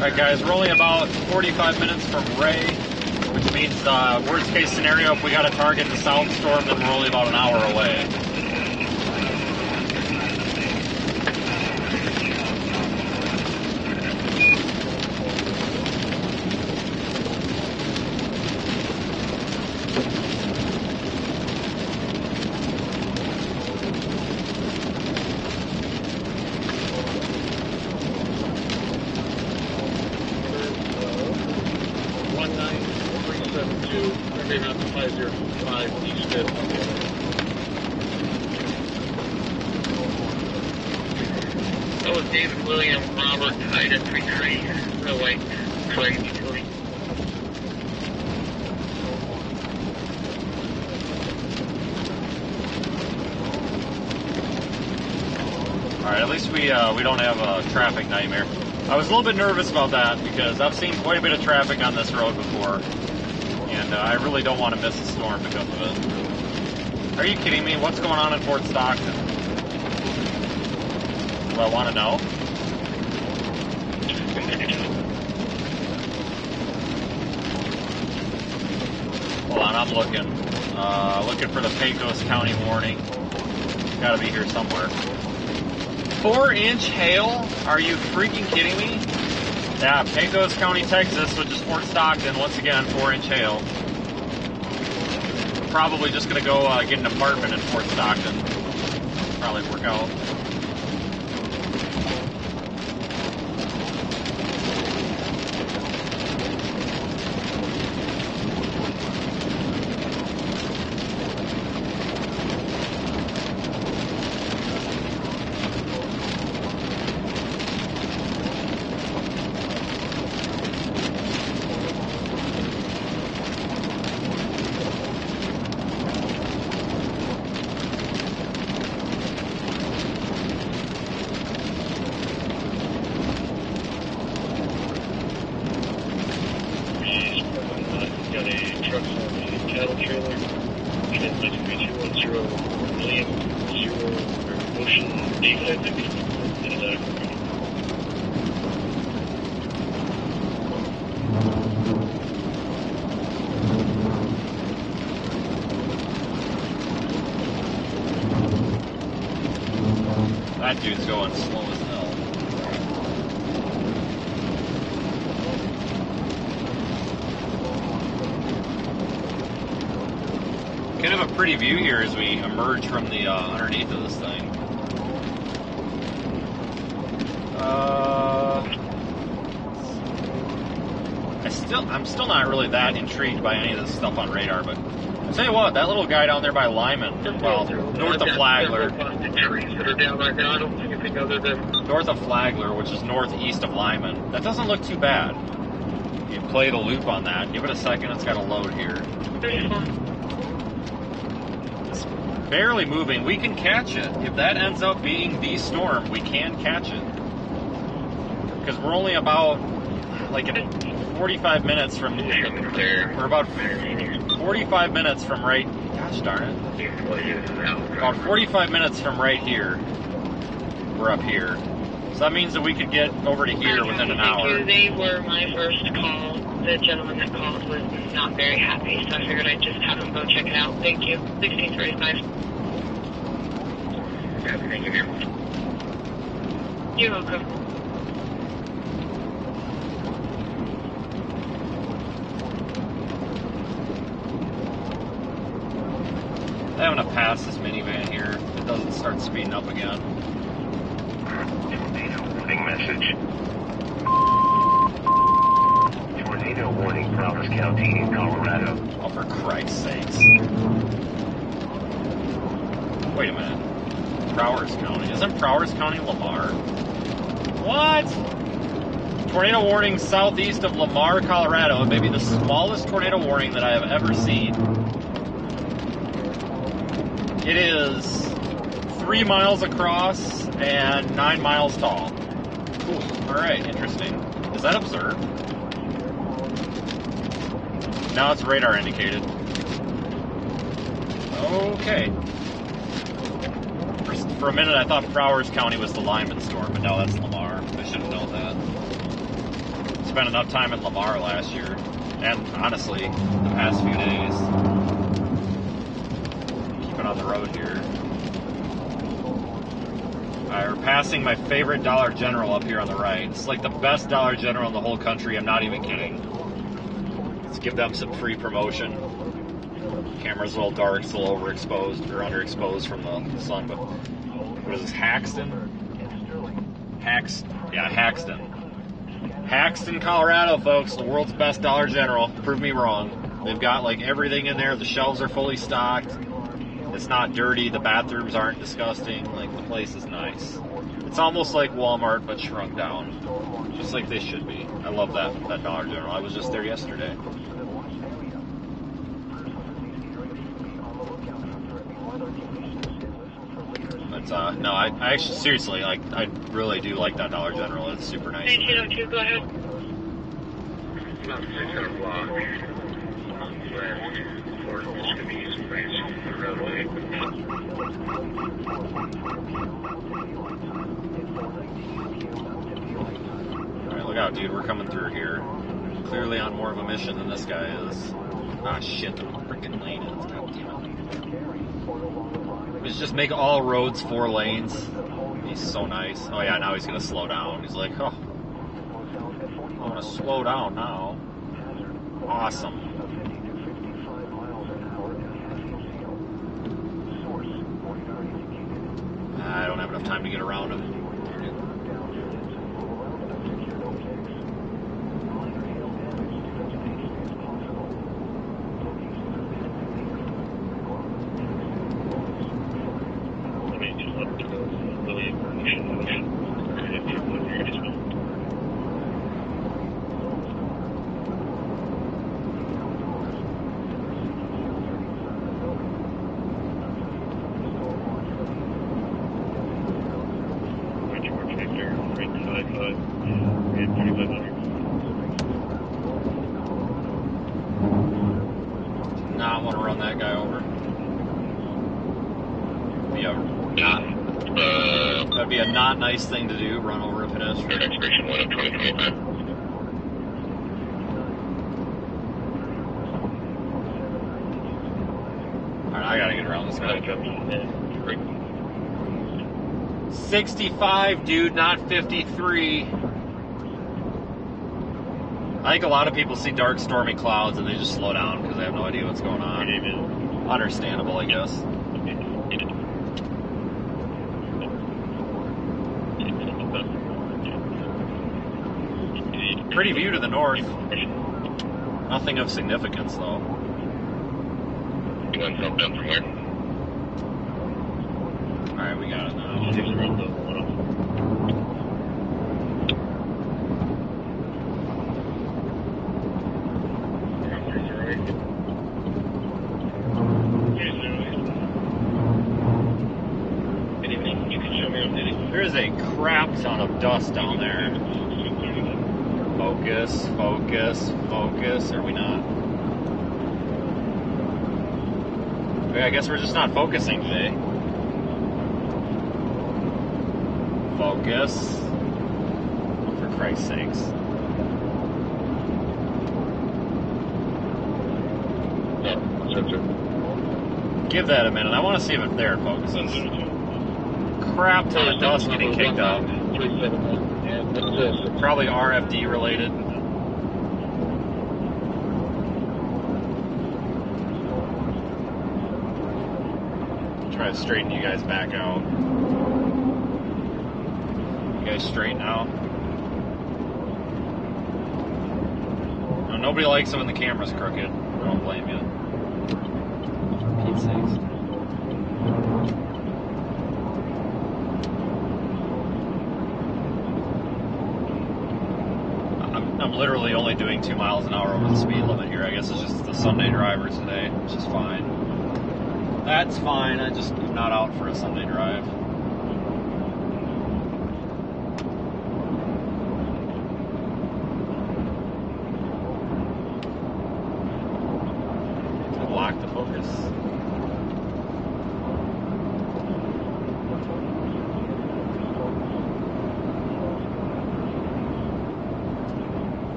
Alright guys, we're only about 45 minutes from Ray, which means worst case scenario, if we got a target in the south storm, then we're only about an hour away. That was David William Robert Ida 33, real white flag utility. Alright, at least we don't have a traffic nightmare. I was a little bit nervous about that because I've seen quite a bit of traffic on this road before, and I really don't want to miss a storm because of it. Are you kidding me? What's going on in Fort Stockton? Do I want to know? Hold on, I'm looking. Looking for the Pecos County warning. It's gotta be here somewhere. 4-inch hail? Are you freaking kidding me? Yeah, Pecos County, Texas, which is Fort Stockton. Once again, 4-inch hail. Probably just gonna go get an apartment in Fort Stockton. Probably work out. That dude's going slow as hell. Kind of a pretty view here as we emerge from the underneath of this thing. I'm still not really that intrigued by any of this stuff on radar, but I'll tell you what, that little guy down there by Lyman, well, north of Flagler. North of Flagler, which is northeast of Lyman. That doesn't look too bad. You play the loop on that. Give it a second, it's got to load here. It's barely moving. We can catch it. If that ends up being the storm, we can catch it. Because we're only about, like, 45 minutes from... We're about 45 minutes from right... Gosh darn it. About 45 minutes from right here. We're up here. So that means that we could get over to here within an hour. They were my first call. The gentleman that called was not very happy, so I figured I'd just have him go check it out. Thank you. 1635. Thank you. You're welcome. I'm gonna pass this minivan here. It doesn't start speeding up again. Tornado warning message. Tornado warning, Prowers County in Colorado. Oh, for Christ's sakes. Wait a minute. Prowers County. Isn't Prowers County Lamar? What? Tornado warning southeast of Lamar, Colorado. It may be the smallest tornado warning that I have ever seen. It is 3 miles across and 9 miles tall. Cool. Alright, interesting. Is that observed? Now it's radar indicated. Okay. For a minute I thought Prowers County was the Lyman storm, but now that's Lamar. I should have known that. spent enough time in Lamar last year, and honestly, the past few days. Keeping on the road here. Alright, we're passing my favorite Dollar General up here on the right. It's like the best Dollar General in the whole country, I'm not even kidding. Let's give them some free promotion. Camera's a little dark, it's a little overexposed, or underexposed from the sun, but what is this, Haxton? Haxton. Haxton, Colorado, folks, the world's best Dollar General. Prove me wrong. They've got like everything in there, the shelves are fully stocked. It's not dirty, the bathrooms aren't disgusting, like the place is nice. It's almost like Walmart but shrunk down. Just like they should be. I love that Dollar General. I was just there yesterday. But no, I actually seriously like I really do like that Dollar General. It's super nice. 1902, go ahead. About 600 blocks west for Mischievous Place, the roadway. Alright, look out, dude. We're coming through here. Clearly on more of a mission than this guy is. Ah, shit. The freaking lane is. God damn it. Let's just make all roads 4 lanes. He's so nice. Oh, yeah, now he's going to slow down. He's like, oh, I'm going to slow down now. Awesome. I don't have enough time to get around him. Not want to run that guy over. That'd be a not nice thing to do, run over a pedestrian. Expiration 1 of 2025. Alright, I gotta get around this guy. 65, dude, not 53. I think a lot of people see dark, stormy clouds and they just slow down because they have no idea what's going on. Understandable, I guess. Pretty view to the north. Nothing of significance, though. You want to down from where? Alright, we got it now. There is a crap ton of dust down there. Focus, focus, focus. Are we not? Okay, I guess we're just not focusing today. Focus. Oh, for Christ's sakes. Give that a minute. I want to see if there it focuses. Crap ton of dust getting kicked up. Probably RFD related. Try to straighten you guys back out. You guys straighten out. No, nobody likes it when the camera's crooked. I don't blame you. Pete's sakes. I'm literally only doing 2 miles an hour over the speed limit here. I guess it's just the Sunday driver today, which is fine. That's fine. I just am not out for a Sunday drive. Lock the focus.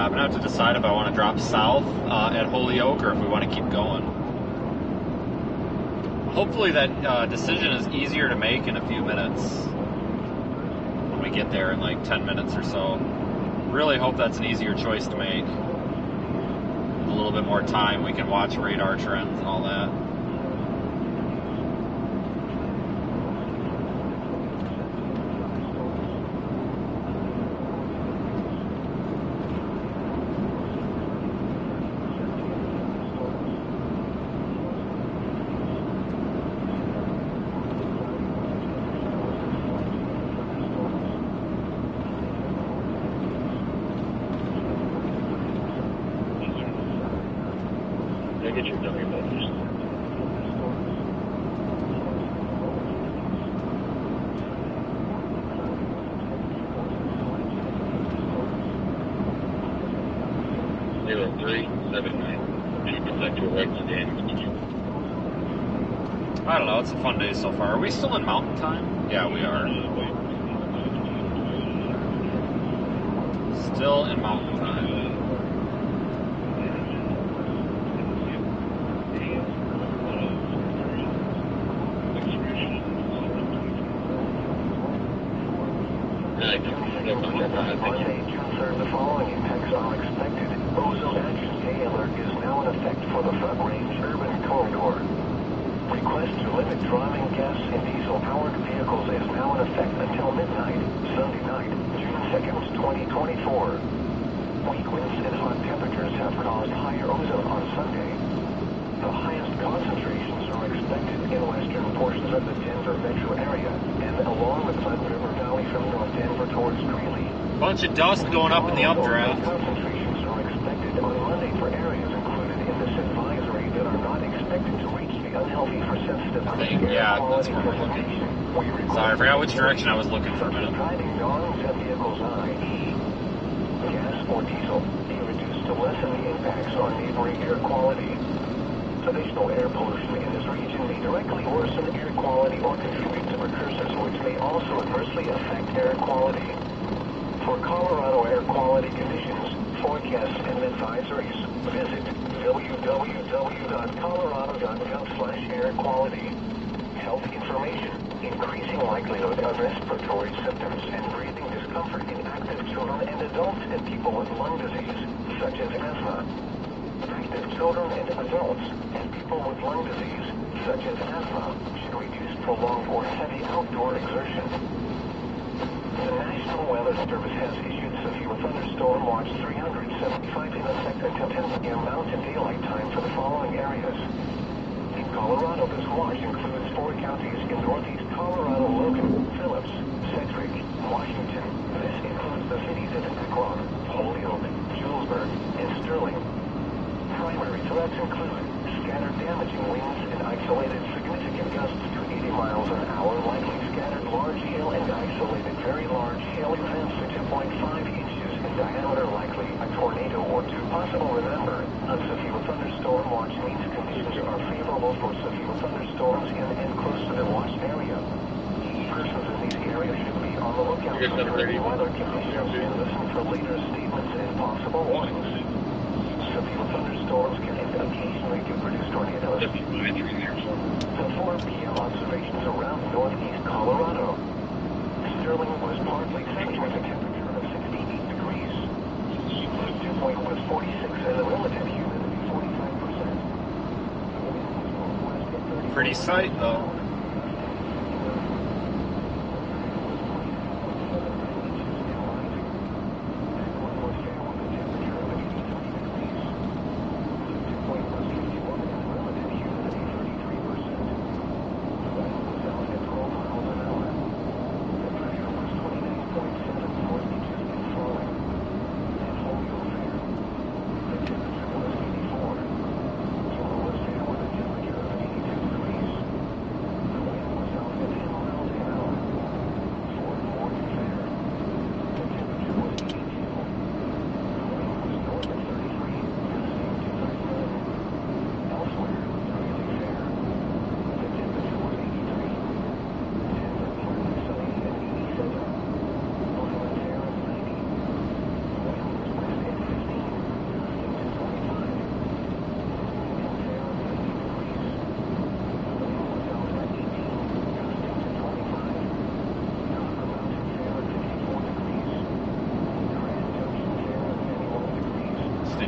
I'm going to have to decide if I want to drop south at Holyoke or if we want to keep going. Hopefully that decision is easier to make in a few minutes when we get there in like 10 minutes or so. Really hope that's an easier choice to make. With a little bit more time, we can watch radar trends and all that. Get your dummy buttons. Zero 379. Should reflect your right stand. I don't know, it's a fun day so far. Are we still in mountain time? Yeah, we are. Still in mountain time. Monday, June 3rd, the following impacts are expected. Ozone Action Day alert is now in effect for the Front Range Urban Corridor. Request to limit driving gas and diesel-powered vehicles is now in effect until midnight, Sunday night, June 2nd, 2024. Weak winds and hot temperatures have caused higher ozone on Sunday. The highest concentrations are expected in western portions of the Denver metro area and along the Platte River Valley from North Denver towards Greeley. Bunch of dust going up in the updraft. Concentrations are expected on Monday for areas included in this advisory that are not expected to reach the unhealthy for sensitive Yeah, that's where we're looking. Sorry, I forgot which direction I was looking for a minute. Driving non-exempt vehicles, i.e. gas or diesel, be reduced to lessen the impacts on neighboring air quality. Additional air pollution in this region may directly worsen air quality or contribute to precursors which may also adversely affect air quality. For Colorado air quality conditions, forecasts, and advisories, visit www.colorado.gov/air quality. Health information, increasing likelihood of respiratory symptoms and breathing discomfort in active children and adults and people with lung disease, such as asthma. Active children and adults and people with lung disease, such as asthma, should reduce prolonged or heavy outdoor exertion. The National Weather Service has issued severe thunderstorm watch 375 in effect until 10 p.m. Mountain Daylight Time for the following areas. In Colorado, this watch includes 4 counties in northeast Colorado: Logan, Phillips, Sedgwick, Washington. This includes the cities of Akron, Holyoke, Julesburg, and Sterling. Primary threats include scattered damaging winds and isolated significant gusts to 80 miles an hour, likely scattered large hail and isolated very large hail events to 2.5 inches in diameter, likely a tornado or 2 possible. Remember, a severe thunderstorm watch means conditions are favorable for severe thunderstorms in and close to the watched area. Persons in these areas should be on the lookout for certain weather conditions and listen for later statements and possible warnings. Severe thunderstorms can occasionally produce tornadoes. The 4 p.m. observations around northeast Colorado. Sterling was partly sunny with a temperature of 68 degrees. Dew point was 46 and the relative humidity 45%. Pretty sight though.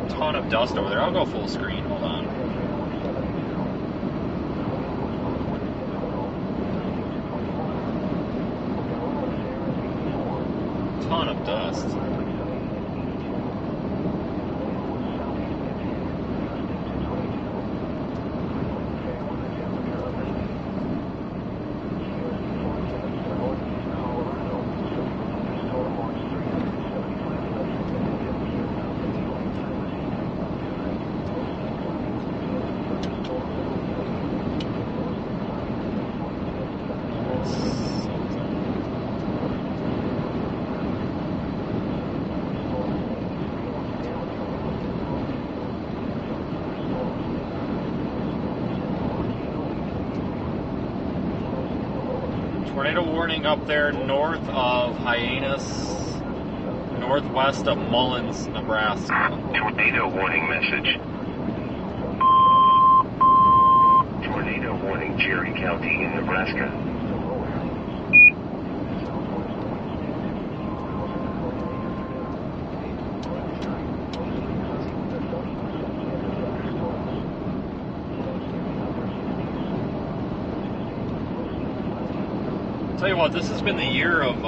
ton of dust over there. I'll go full screen. Hold on. Ton of dust. Tornado warning up there north of Hyannis, northwest of Mullins, Nebraska. Tornado warning message. Tornado warning, Cherry County in Nebraska. Tell you what, this has been the year of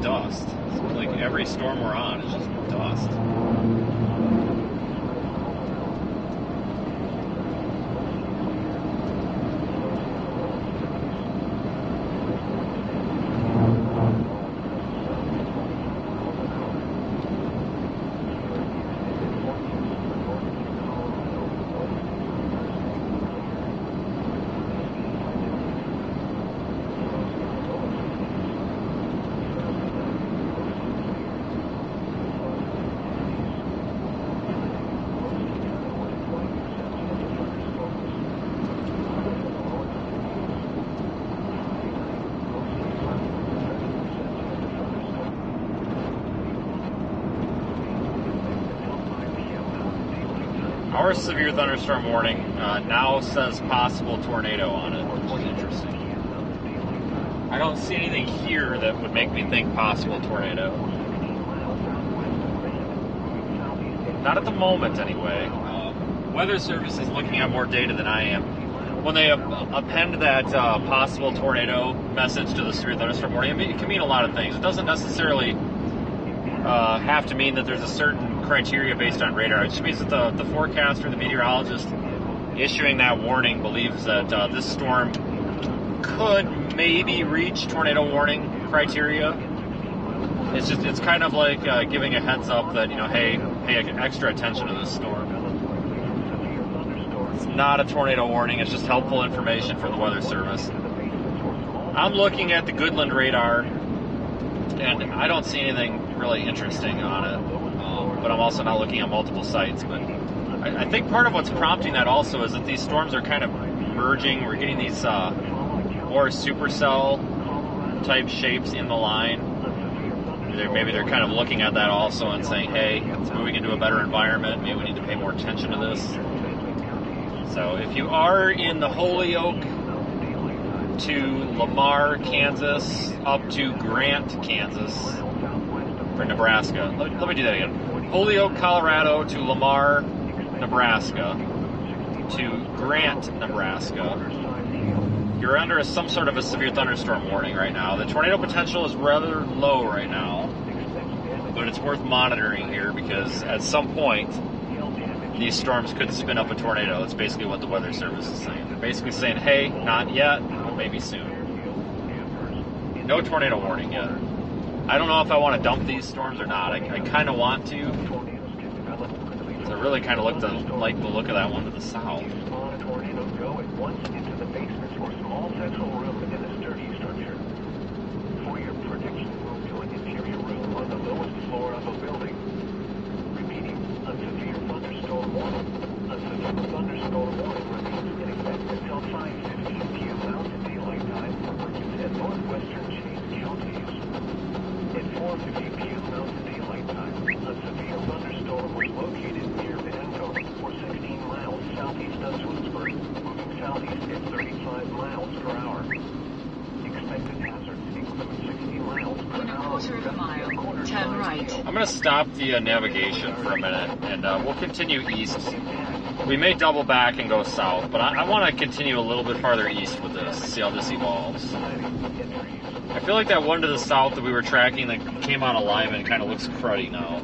dust. It's like every storm we're on is just dust. Our severe thunderstorm warning now says possible tornado on it, which is interesting. I don't see anything here that would make me think possible tornado. Not at the moment, anyway. Weather Service is looking at more data than I am. When they append that possible tornado message to the severe thunderstorm warning, it can mean a lot of things. It doesn't necessarily have to mean that there's a certain criteria based on radar. It just means that the forecaster, the meteorologist issuing that warning believes that this storm could maybe reach tornado warning criteria. It's kind of like giving a heads up that, hey, pay extra attention to this storm. It's not a tornado warning, it's just helpful information for the Weather Service. I'm looking at the Goodland radar, and I don't see anything really interesting on it. But I'm also not looking at multiple sites. But I think part of what's prompting that also is that these storms are kind of merging. We're getting these more supercell type shapes in the line. Maybe they're kind of looking at that also and saying, hey, it's moving into a better environment. Maybe we need to pay more attention to this. So if you are in the Holyoke to Lamar, Kansas, up to Grant, Kansas, or Nebraska. Let me do that again. Holyoke, Colorado to Lamar, Nebraska to Grant, Nebraska. You're under some sort of a severe thunderstorm warning right now. The tornado potential is rather low right now, but it's worth monitoring here because at some point these storms could spin up a tornado. That's basically what the Weather Service is saying. They're basically saying, hey, not yet, but maybe soon. No tornado warning yet. I don't know if I want to dump these storms or not. I kind of want to. I really kind of like the look of that one to the south. Tornadoes go at once into the basement or small central room in a sturdy structure. For your protection, move to an interior room on the lowest floor of a building. Repeating, a severe thunderstorm warning. A severe thunderstorm warning remains in effect until 5:15 p.m. Mountain Daylight Time for Virginia and northwestern Chase counties. At 4:50 p.m. Mountain Daylight Time, a severe thunderstorm was located near Vancouver, or 16 miles southeast of Swinburne, moving southeast at 35 miles per hour. Expected hazards include 60 miles per hour. In a quarter of a mile, turn right. right. I'm going to stop the navigation for a minute, and we'll continue east. We may double back and go south, but I want to continue a little bit farther east with this, see how this evolves. I feel like that one to the south that we were tracking that came out of Lyman kind of looks cruddy now.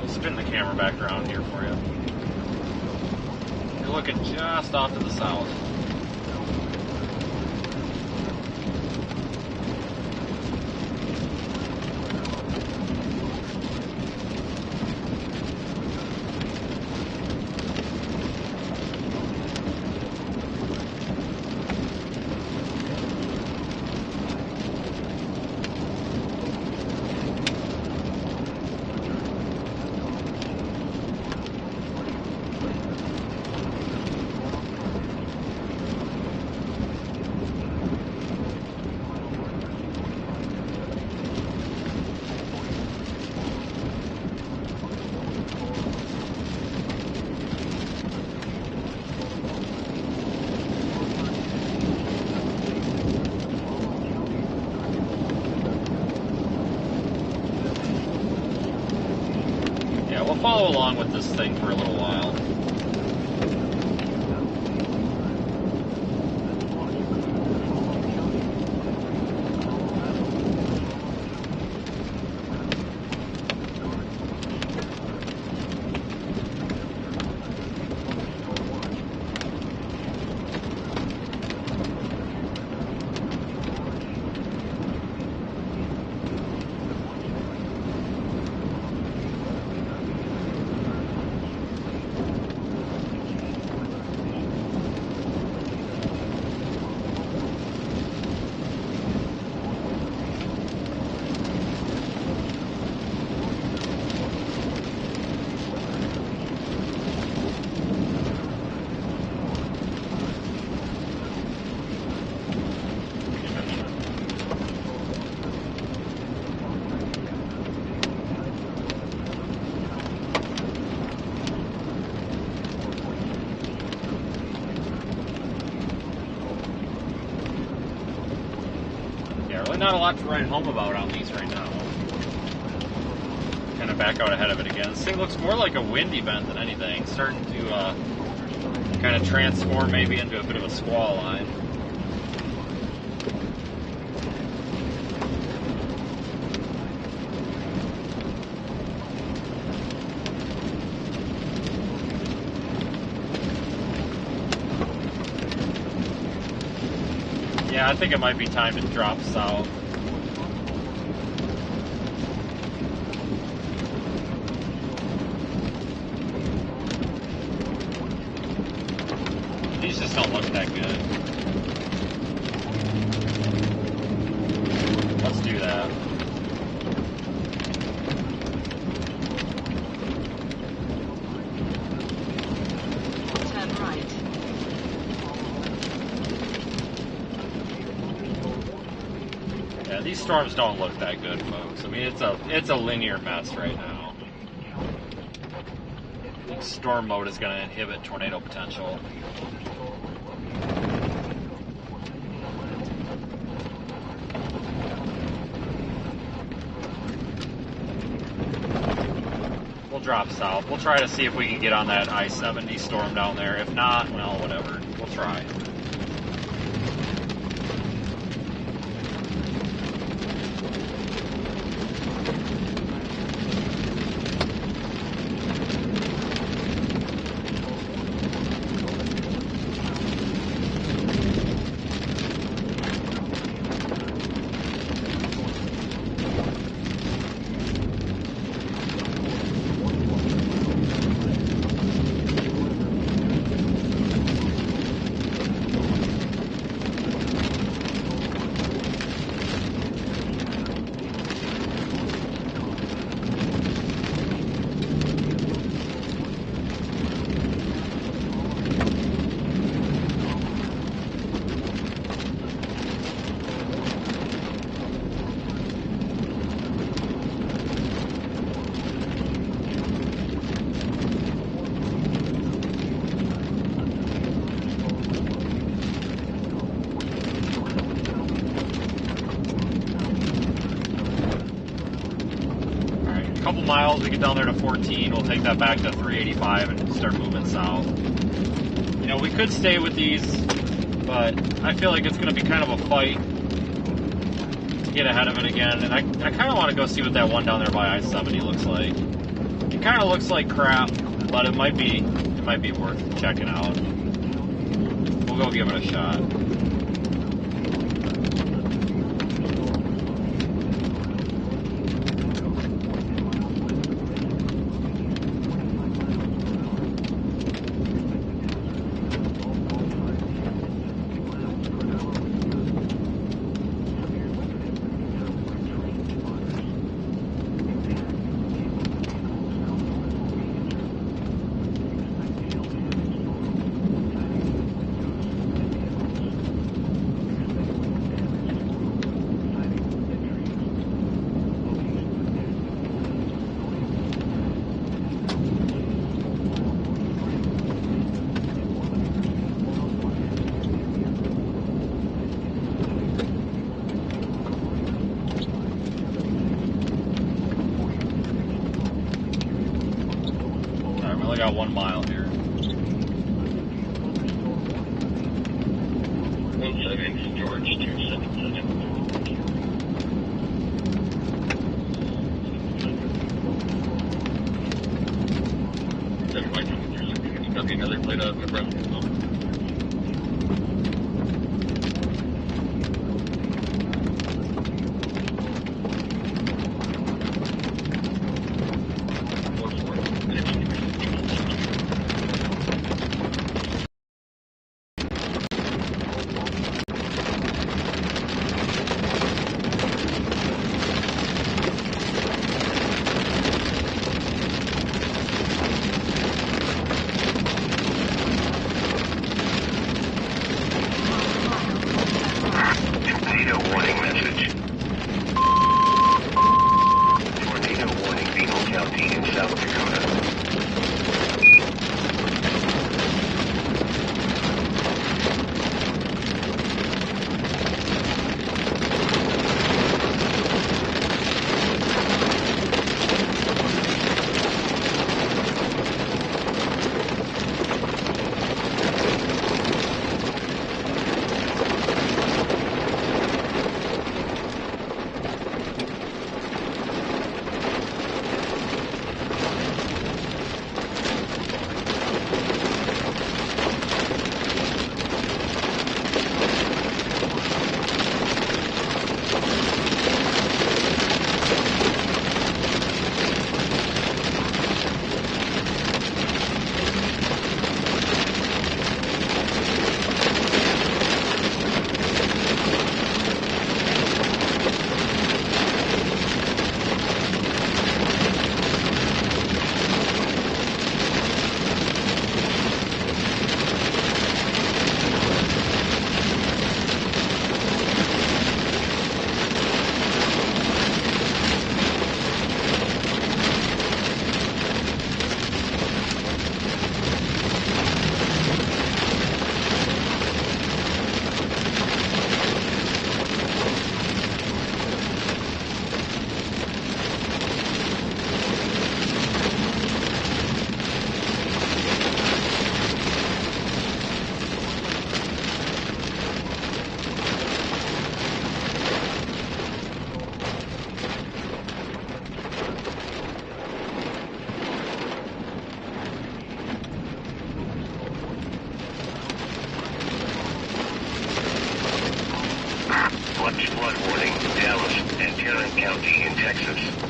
Spin the camera back around here for you. You're looking just off to the south. Follow along with this thing for a little while. Not a lot to write home about on these right now. Kind of back out ahead of it again. This thing looks more like a wind event than anything. It's starting to kind of transform maybe into a bit of a squall line. Yeah, I think it might be time to drop south. These just don't look that good. Yeah, these storms don't look that good, folks. I mean, it's a linear mess right now. Storm mode is going to inhibit tornado potential. We'll drop south. We'll try to see if we can get on that I-70 storm down there. If not, well, whatever. We'll try. Couple miles, we get down there to 14, we'll take that back to 385 and start moving south. You know, we could stay with these, but I feel like it's going to be kind of a fight to get ahead of it again, and I kind of want to go see what that one down there by I-70 looks like. It kind of looks like crap, but it might be worth checking out. We'll go give it a shot. only got 1 mile here. 17 George 277. There'll be another plate of Nebraska. Flood warning, Dallas and Tarrant County in Texas.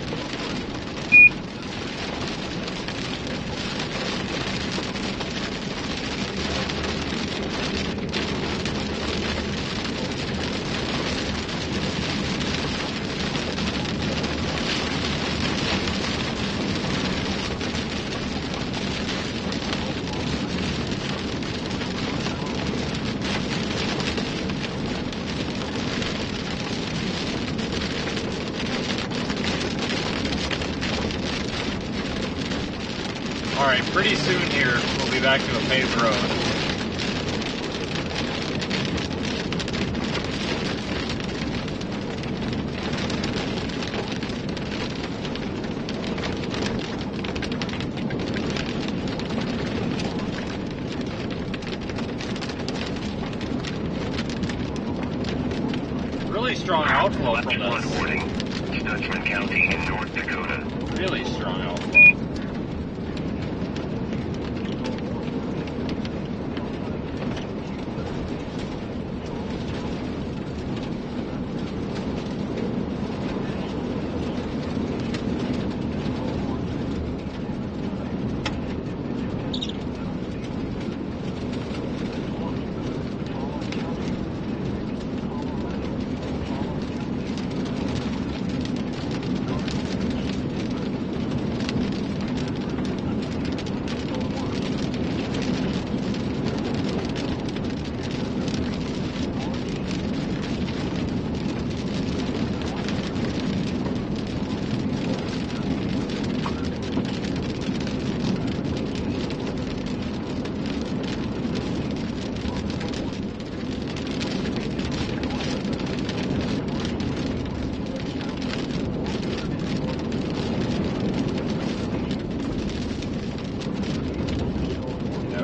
Alright, pretty soon here, we'll be back to a paved road. Really strong outflow from Flood this. warning, Stutsman County in North Dakota. Really strong outflow.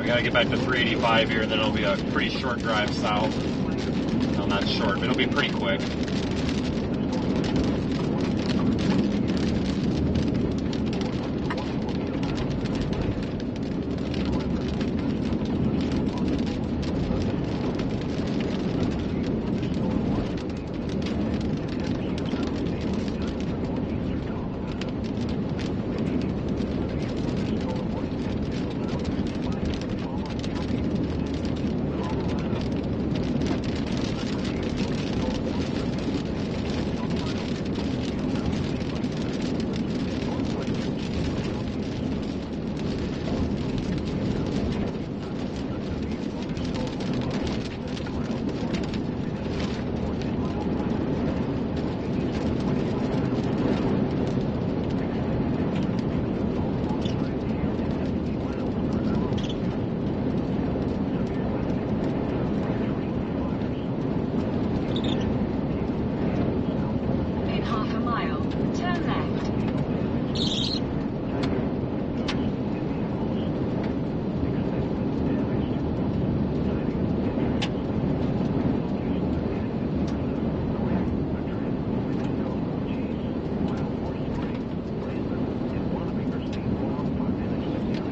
We gotta get back to 385 here, then it'll be a pretty short drive south. Well, not short, but it'll be pretty quick.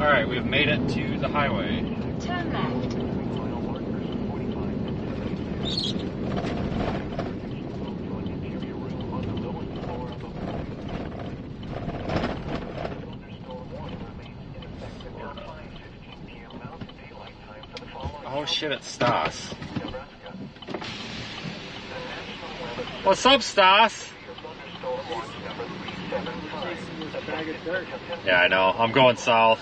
Alright, we've made it to the highway. Turn left. Oh shit, it's Stas. What's up, Stas? Yeah, I know. I'm going south.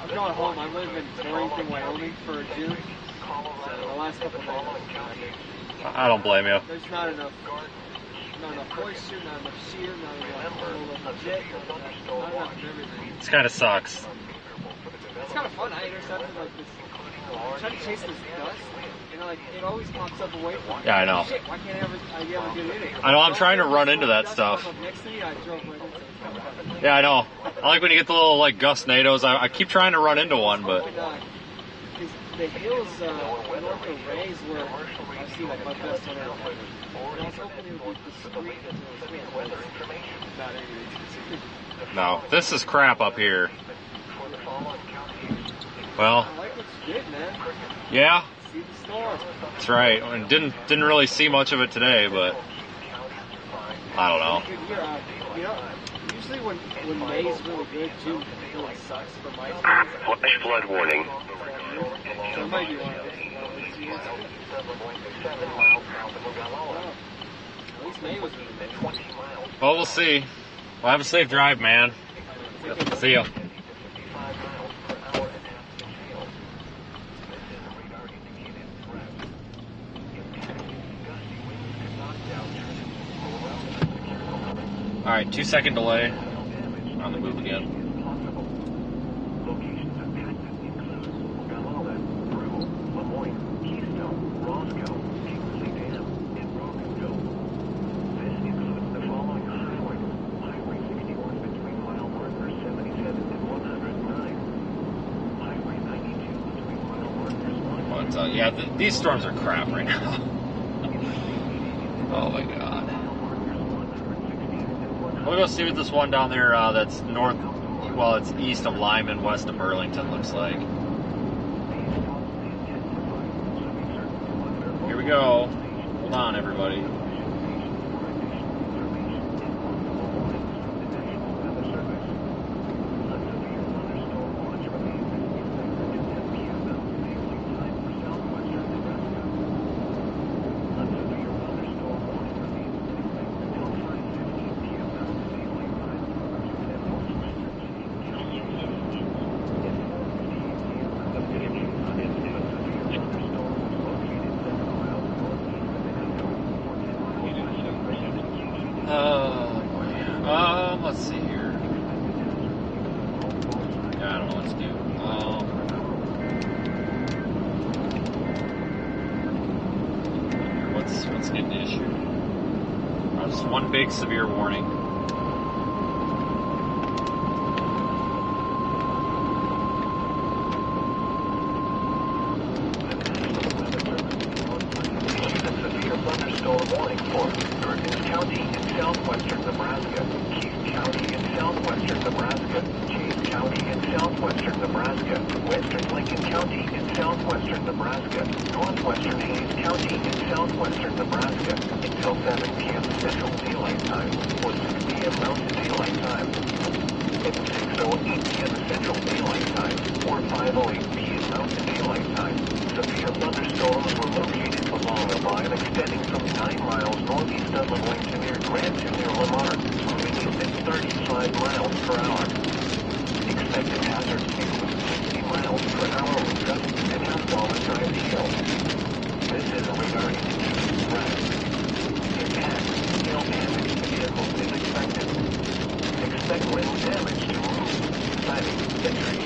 I'm going home. I live in Torrington, Wyoming for June. So the last couple of days. I don't blame you. There's not enough moisture, not enough shear, not enough jet, not enough of everything. This kind of sucks. It's kind of fun. I intercepted like this. I'm trying to chase this dust. You know, like it always pops up away from me. Yeah, I know. Shit, why can't I ever get in it? I know. I'm trying to run into that stuff. Next to me, I drove right into it. Yeah, I know. I like when you get the little like gust-nados. I keep trying to run into one, but the hills north of Ray's where I see like my best one ever. And I was hoping it would be discreet no. This is crap up here. Well, I like what's good, man. yeah. It's See the storm. That's right. I mean, didn't really see much of it today, but I don't know. You know, usually when May's really good, June really sucks for my season. Flash flood warning. So it might be one of those years. At least May was really good. Well, we'll see. Well, have a safe drive, man. See ya. All right, 2-second delay on the move again. But yeah, these storms are crap right now. Oh my god. We'll go see what this one down there that's north, well, it's east of Lyman, west of Burlington looks like. Here we go. Hold on, everybody. Let's see here. Yeah, I don't know what to do. What's getting issued? Just one big severe warning. Severe thunderstorm warning for Perkins County in southwestern Nebraska. County in southwestern Nebraska, Chase County in southwestern Nebraska, western Lincoln County in southwestern Nebraska, northwestern Hayes County in southwestern Nebraska, until 7 p.m. Central Daylight Time, or 6 p.m. Mountain Daylight Time. At 6:08 p.m. Central Daylight Time, or 5:08 p.m. Mountain Daylight Time, severe thunderstorms were located along a line extending from 9 miles northeast of Lemoyne near Grant to near Lamar, moving at 35 miles per hour. Expected hazards include 60 miles per hour with gusts and half-dollar-sized hail. This is regarding threat. Impact, hail damage to vehicles is expected. Expect wind damage to roofs, siding, and trees.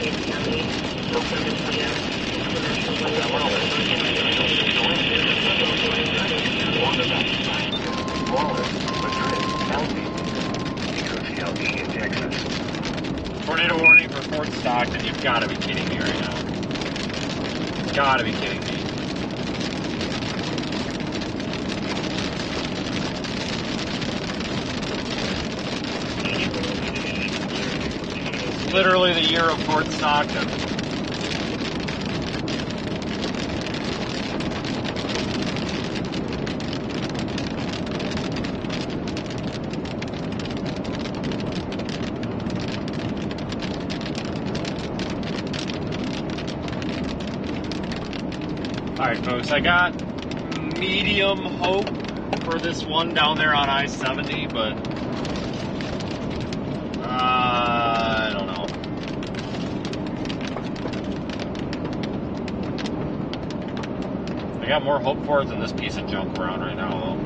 Tornado warning for Fort Stockton. You've got to be kidding me right now. Got to be kidding me. Literally the year of Fort Stockton. Alright folks, I got medium hope for this one down there on I-70, but I don't know. I got more hope for it than this piece of junk we're on right now though.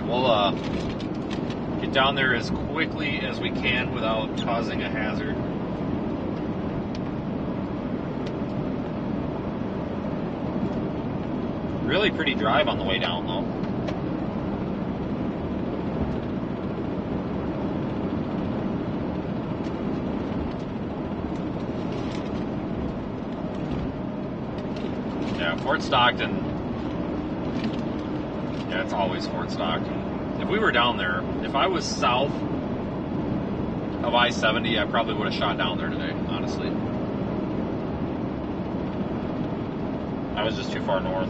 We'll get down there as quickly as we can without causing a hazard. Really pretty drive on the way down though. Yeah, Fort Stockton. Yeah, it's always Fort Stockton. If we were down there, if I was south of I-70, I probably would have shot down there today, honestly. I was just too far north.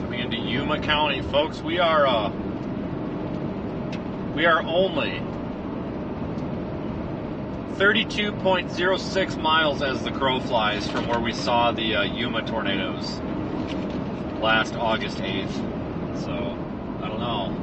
Coming into Yuma County, folks, we are only 32.06 miles as the crow flies from where we saw the Yuma tornadoes last August 8th. So, I don't know.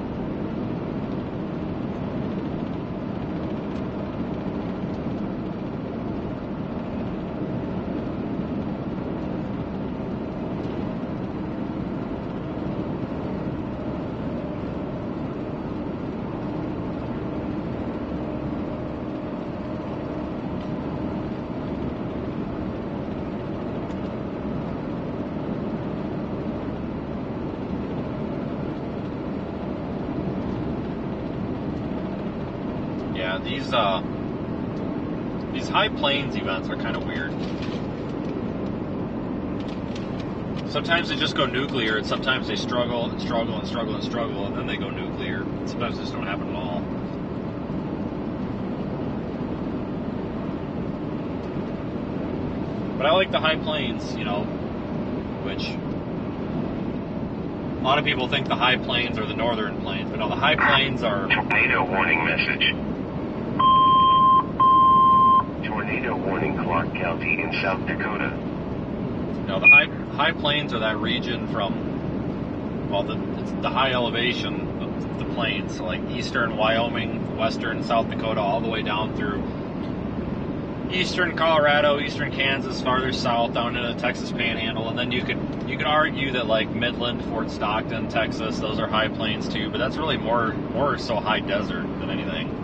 Yeah, these high plains events are kind of weird. Sometimes they just go nuclear, and sometimes they struggle and struggle and struggle and struggle, and then they go nuclear. Sometimes they just don't happen at all. But I like the high plains, you know, which a lot of people think the high plains are the northern plains, but no, the high plains are... Tornado warning message. Tornado warning Clark County in South Dakota. No, the high plains are that region from, well, it's the high elevation of the plains, so like eastern Wyoming, western South Dakota, all the way down through eastern Colorado, eastern Kansas, farther south down into the Texas Panhandle, and then you could argue that like Midland, Fort Stockton, Texas, those are high plains too, but that's really more so high desert than anything.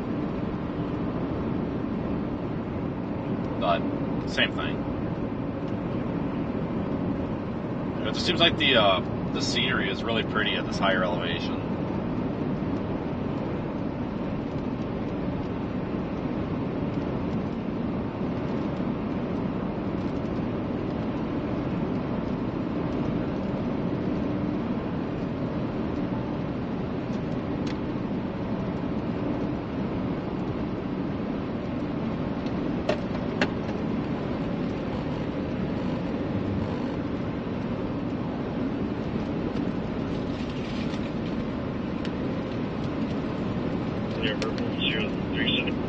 But same thing. It just seems like the scenery is really pretty at this higher elevation. Clear purple 037.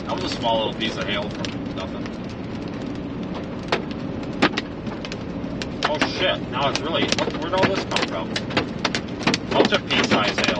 That was a small little piece of hail from nothing. Oh shit, now it's really, where'd all this come from? Bunch of pea-size hail.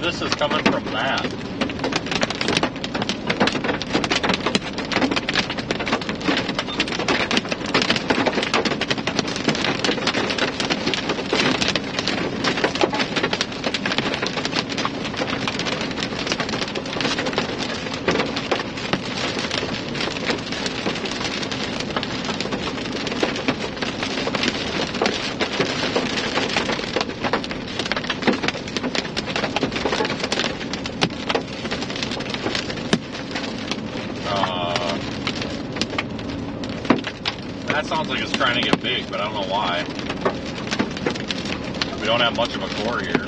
this is coming from that. That sounds like it's trying to get big, but I don't know why. We don't have much of a core here.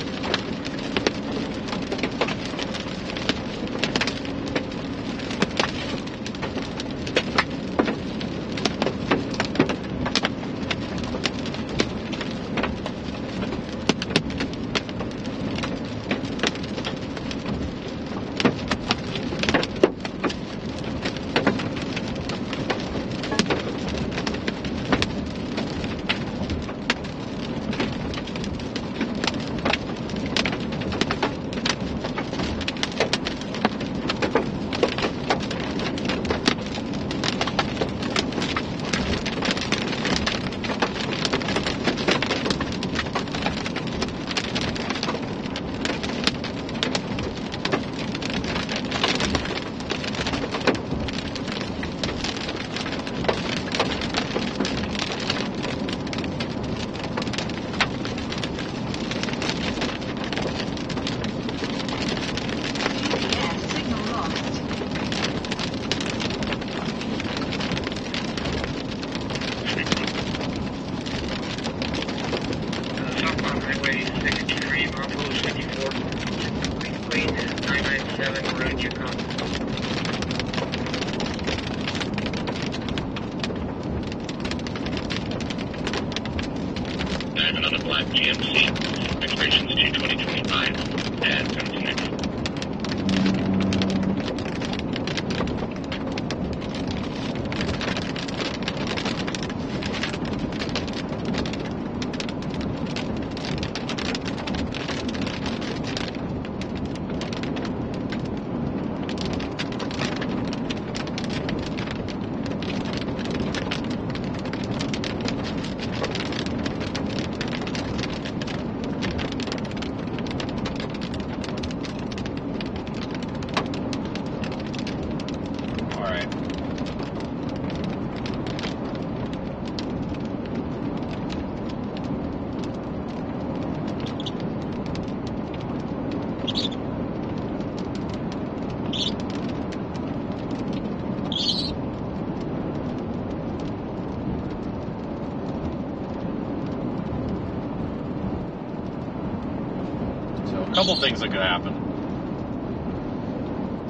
Couple things that could happen.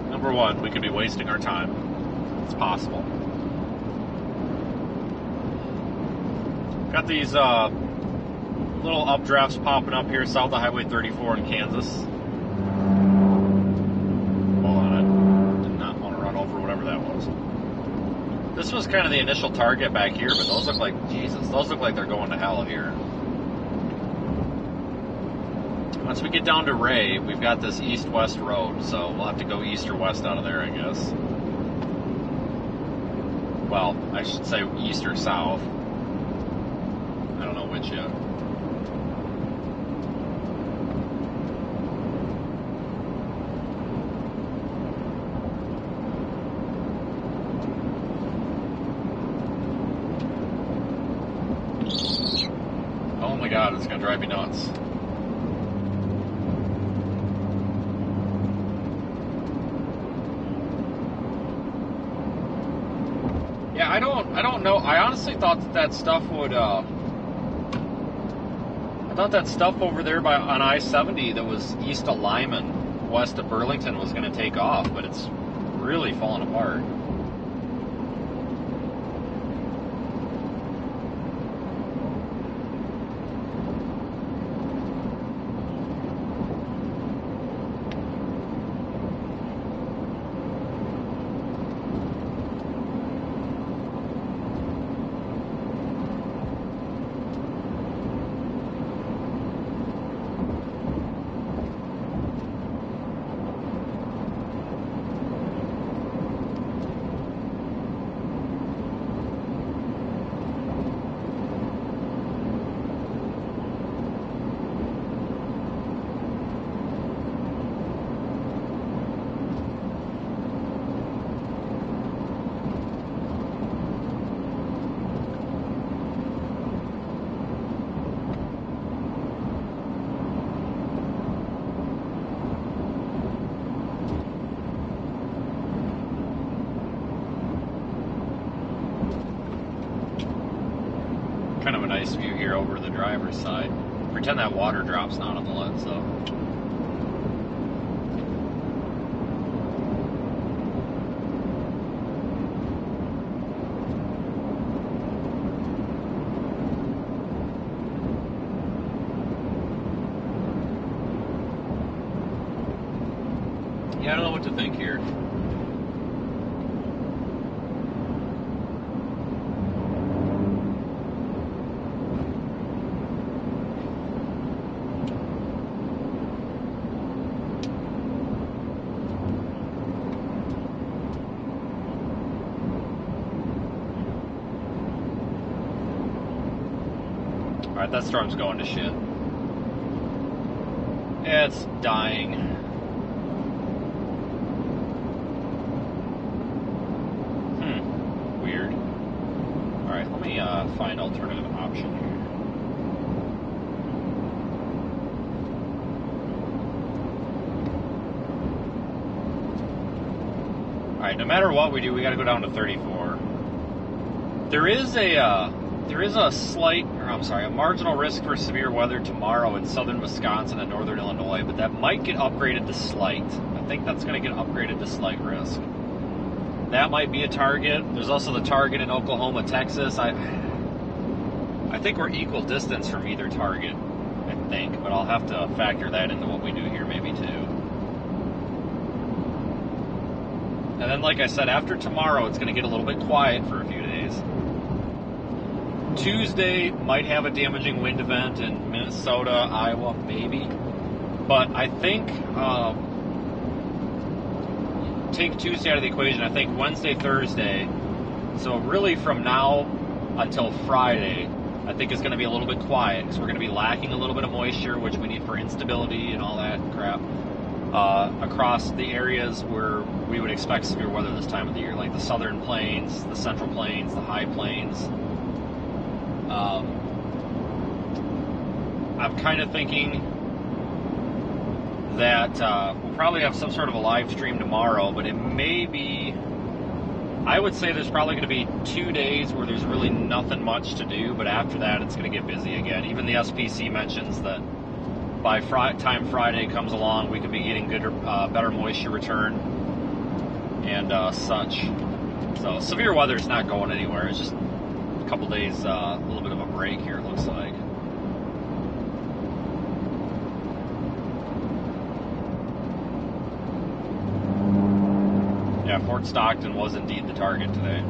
Number one, we could be wasting our time. It's possible. Got these little updrafts popping up here south of Highway 34 in Kansas. Hold on, I did not want to run over whatever that was. This was kind of the initial target back here, but those look like, Jesus, those look like they're going to hell here. Once we get down to Ray, we've got this east-west road, so we'll have to go east or west out of there, I guess. Well, I should say east or south. I don't know which yet. Oh my God, it's going to drive me nuts. Yeah, I don't know. I honestly thought that stuff would, I thought that stuff over there on I-70 that was east of Lyman, west of Burlington was going to take off, but it's really falling apart. over the driver's side. Pretend that water drop's not on the lens, though. Yeah, I don't know what to think here. Alright, that storm's going to shit. It's dying. Weird. Alright, let me find alternative option here. Alright, no matter what we do, we gotta go down to 34. There is a marginal risk for severe weather tomorrow in southern Wisconsin and northern Illinois, but that might get upgraded to slight. I think that's going to get upgraded to slight risk. That might be a target. There's also the target in Oklahoma, Texas. I think we're equal distance from either target, I think, but I'll have to factor that into what we do here maybe too. And then, like I said, after tomorrow, it's going to get a little bit quiet for a few days. Tuesday might have a damaging wind event in Minnesota, Iowa, maybe. But I think, take Tuesday out of the equation, I think Wednesday, Thursday, so really from now until Friday, I think it's going to be a little bit quiet, because we're going to be lacking a little bit of moisture, which we need for instability and all that crap, across the areas where we would expect severe weather this time of the year, like the southern plains, the central plains, the high plains. I'm kind of thinking that we'll probably have some sort of a live stream tomorrow, but it may be, I would say there's probably going to be 2 days where there's really nothing much to do, but after that it's going to get busy again. Even the SPC mentions that by time Friday comes along, we could be getting better moisture return and such. So severe weather is not going anywhere. It's just a couple days, a little bit of a break here, it looks like. Yeah, Fort Stockton was indeed the target today.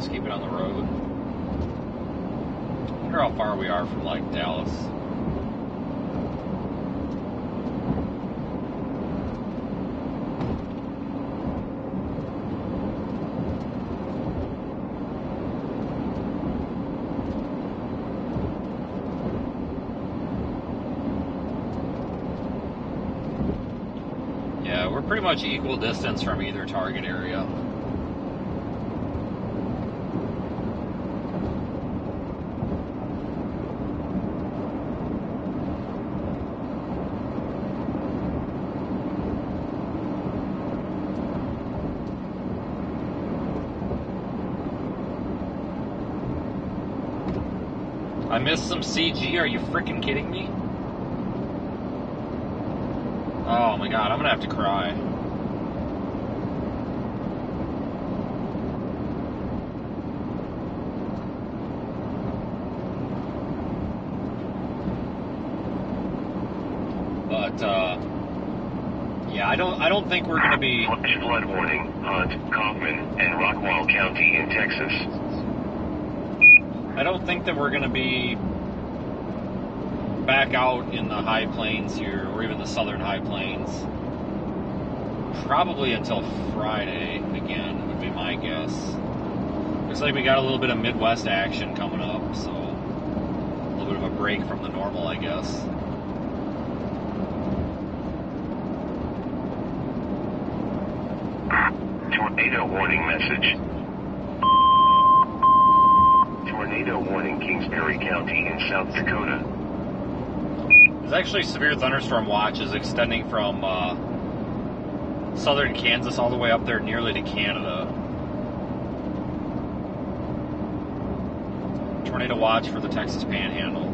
Keep it on the road. I wonder how far we are from, like, Dallas. Yeah, we're pretty much equal distance from either target area. I missed some CG, are you freaking kidding me? Oh my god, I'm gonna have to cry. But, yeah, I don't think we're gonna be... Flood warning, Hunt, Kaufman, and Rockwall County in Texas. I don't think that we're going to be back out in the high plains here, or even the southern high plains, probably until Friday, again, would be my guess. Looks like we got a little bit of Midwest action coming up, so a little bit of a break from the normal, I guess. tornado warning message. Tornado warning, Kingsbury County in South Dakota. There's actually severe thunderstorm watches extending from southern Kansas all the way up there nearly to Canada. Tornado watch for the Texas Panhandle.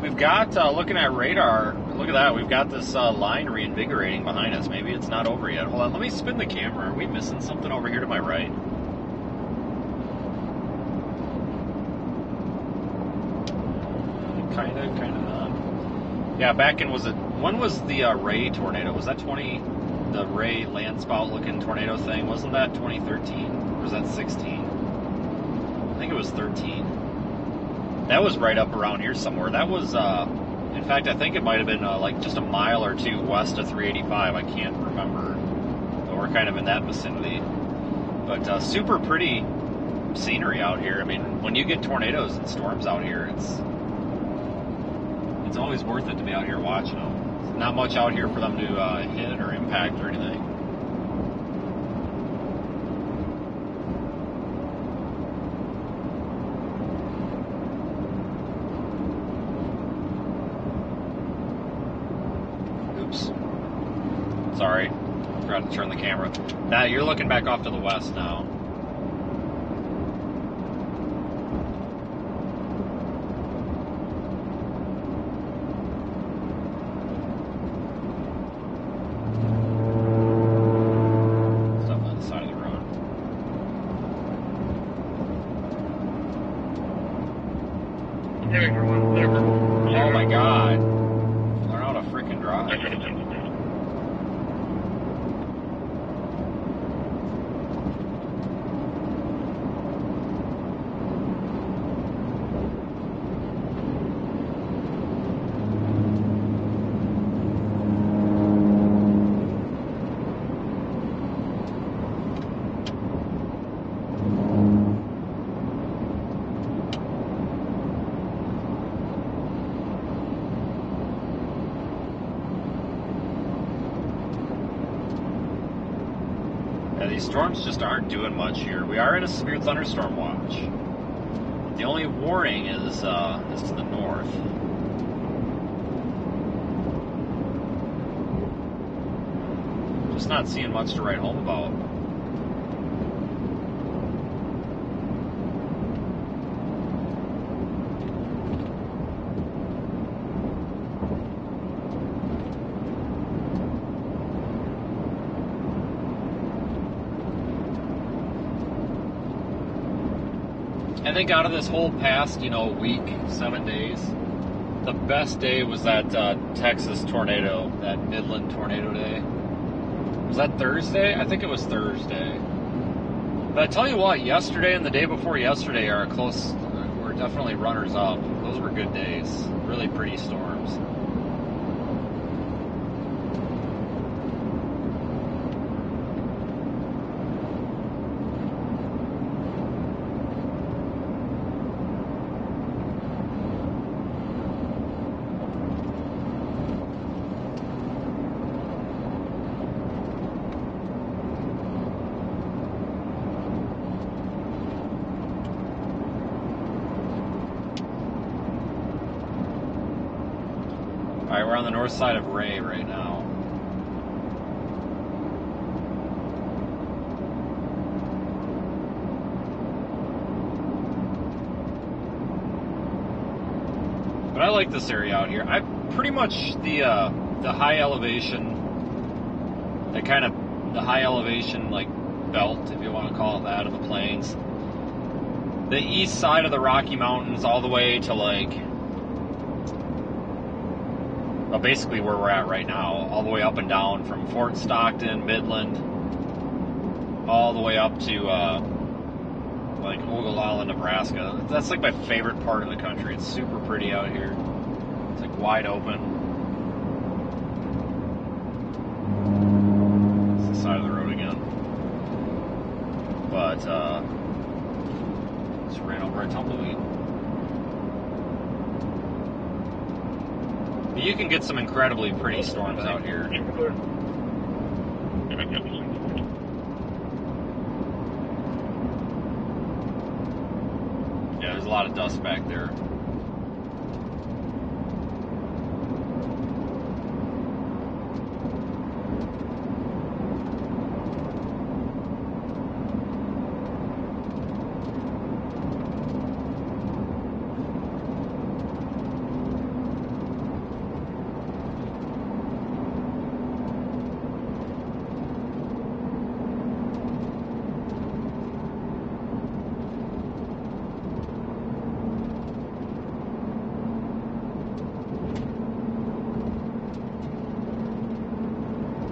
We've got, looking at radar, look at that, we've got this line reinvigorating behind us. Maybe it's not over yet. Hold on, let me spin the camera. Are we missing something over here to my right? Kind of not. Yeah, back in, when was the Ray tornado? Was that the Ray landspout looking tornado thing? Wasn't that 2013? Or was that 16? I think it was 13. That was right up around here somewhere. That was, in fact, I think it might have been like just a mile or two west of 385. I can't remember. But we're kind of in that vicinity. But super pretty scenery out here. I mean, when you get tornadoes and storms out here, it's always worth it to be out here watching them. There's not much out here for them to hit or impact or anything. Oops. Sorry. Forgot to turn the camera. Now you're looking back off to the west now. Oh my god. Learn how to freaking drive. These storms just aren't doing much here. We are in a severe thunderstorm watch. The only warning is to the north. Just not seeing much to write home about. I think out of this whole past, week, 7 days, the best day was that Texas tornado, that Midland tornado day. Was that Thursday? I think it was Thursday. But I tell you what, yesterday and the day before yesterday were definitely runners up. Those were good days. Really pretty storms. Alright, we're on the north side of Ray right now. But I like this area out here. I pretty much the high elevation, the high elevation like belt, if you want to call it that, of the plains. The east side of the Rocky Mountains all the way to basically where we're at right now, all the way up and down from Fort Stockton, Midland, all the way up to Ogallala, Nebraska. That's like my favorite part of the country. It's super pretty out here. It's like wide open. It's the side of the road again. But just ran over a tumbleweed. You can get some incredibly pretty storms out here. Yeah, there's a lot of dust back there.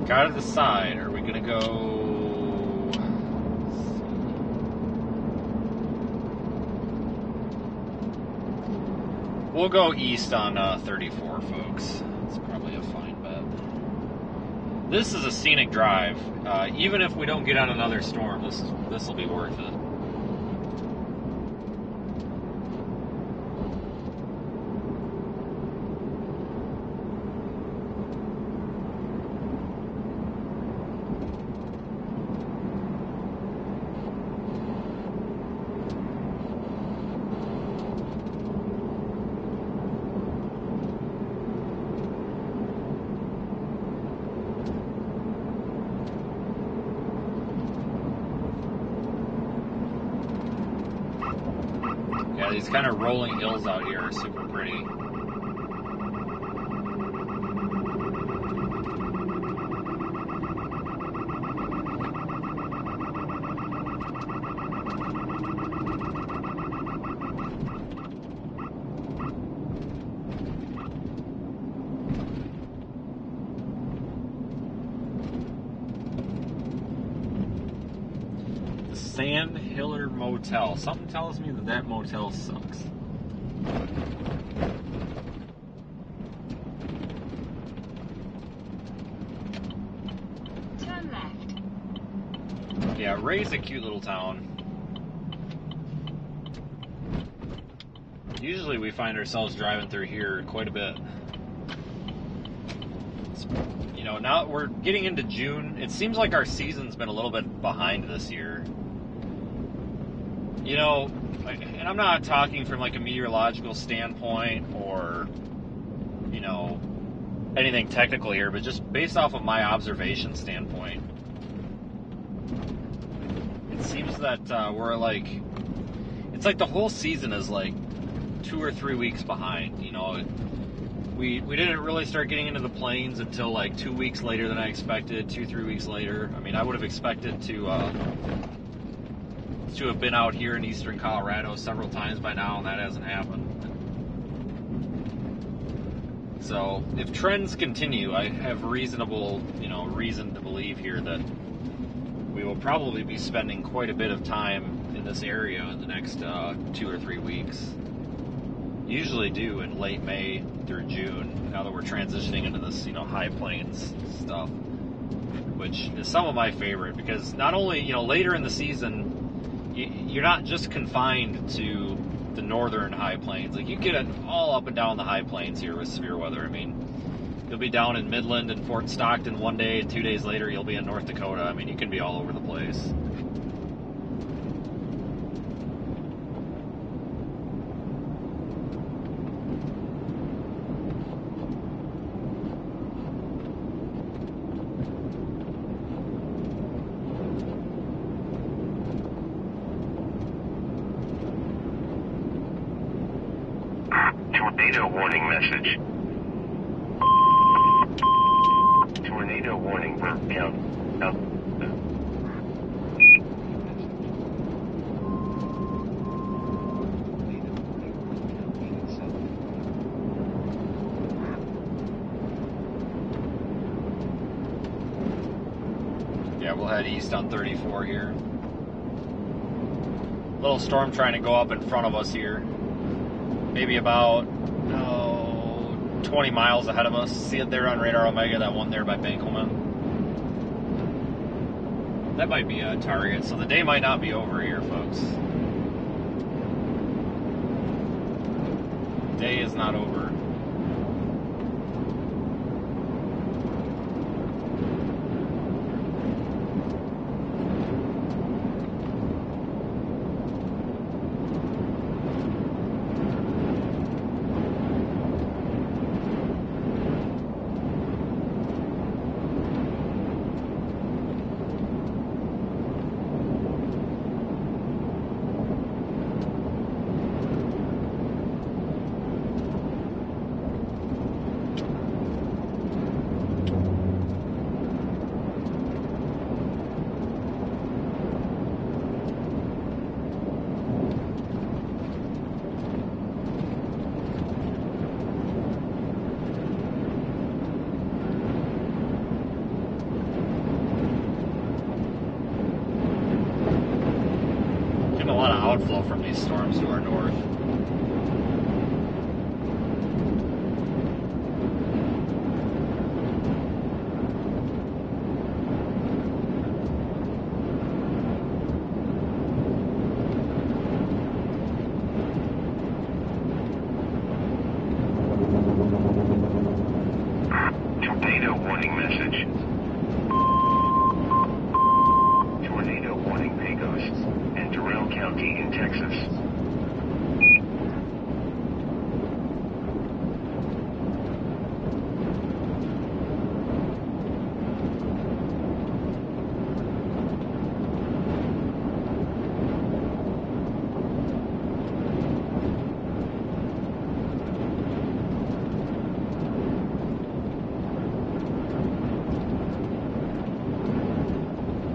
Gotta decide, are we gonna go... We'll go east on 34, folks. It's probably a fine bet. This is a scenic drive. Even if we don't get on another storm, this will be worth it. Yeah, these kind of rolling hills out here are super pretty. Sand Hiller Motel. Something tells me that motel sucks. Turn left. Yeah, Ray's a cute little town. Usually we find ourselves driving through here quite a bit. You know, now that we're getting into June, it seems like our season's been a little bit behind this year. You know, and I'm not talking from like a meteorological standpoint or, you know, anything technical here, but just based off of my observation standpoint. It seems that we're like, it's like the whole season is like 2 or 3 weeks behind, you know. We didn't really start getting into the plains until like 2 weeks later than I expected, 2-3 weeks later. I mean, I would have expected to have been out here in eastern Colorado several times by now, and that hasn't happened. So if trends continue, I have reason to believe here that we will probably be spending quite a bit of time in this area in the next 2 or 3 weeks. Usually do in late May through June, now that we're transitioning into this, high plains stuff, which is some of my favorite, because not only, later in the season, you're not just confined to the northern high plains. Like, you get it all up and down the high plains here with severe weather. I mean, you'll be down in Midland and Fort Stockton one day, and 2 days later you'll be in North Dakota. I mean, you can be all over the place. Tornado warning message. Tornado warning for out. Yeah, we'll head east on 34 here. Little storm trying to go up in front of us here. Maybe about 20 miles ahead of us. See it there on Radar Omega, that one there by Bankelman. That might be a target, so the day might not be over here, folks. Day is not over. cloud flow from these storms to our north. Tornado warning message. Tornado warning Pecos and Durrell County in Texas.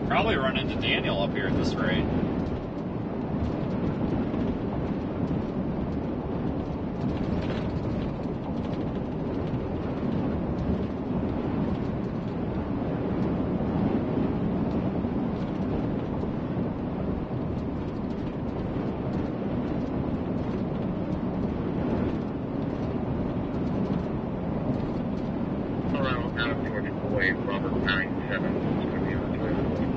Probably run into Daniel up here at this rate. Around out of Georgia Boy, Robert 97. It's going to be on Georgia Boy.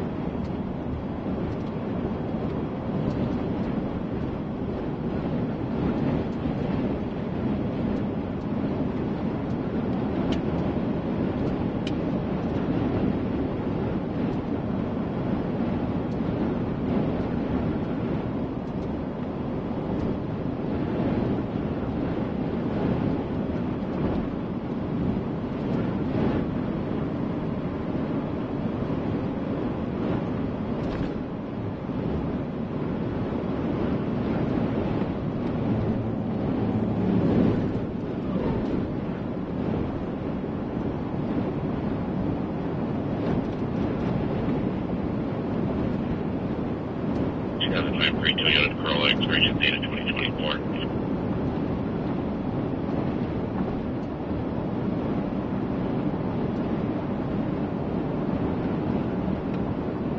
Toyota Corolla Experience Data 2024.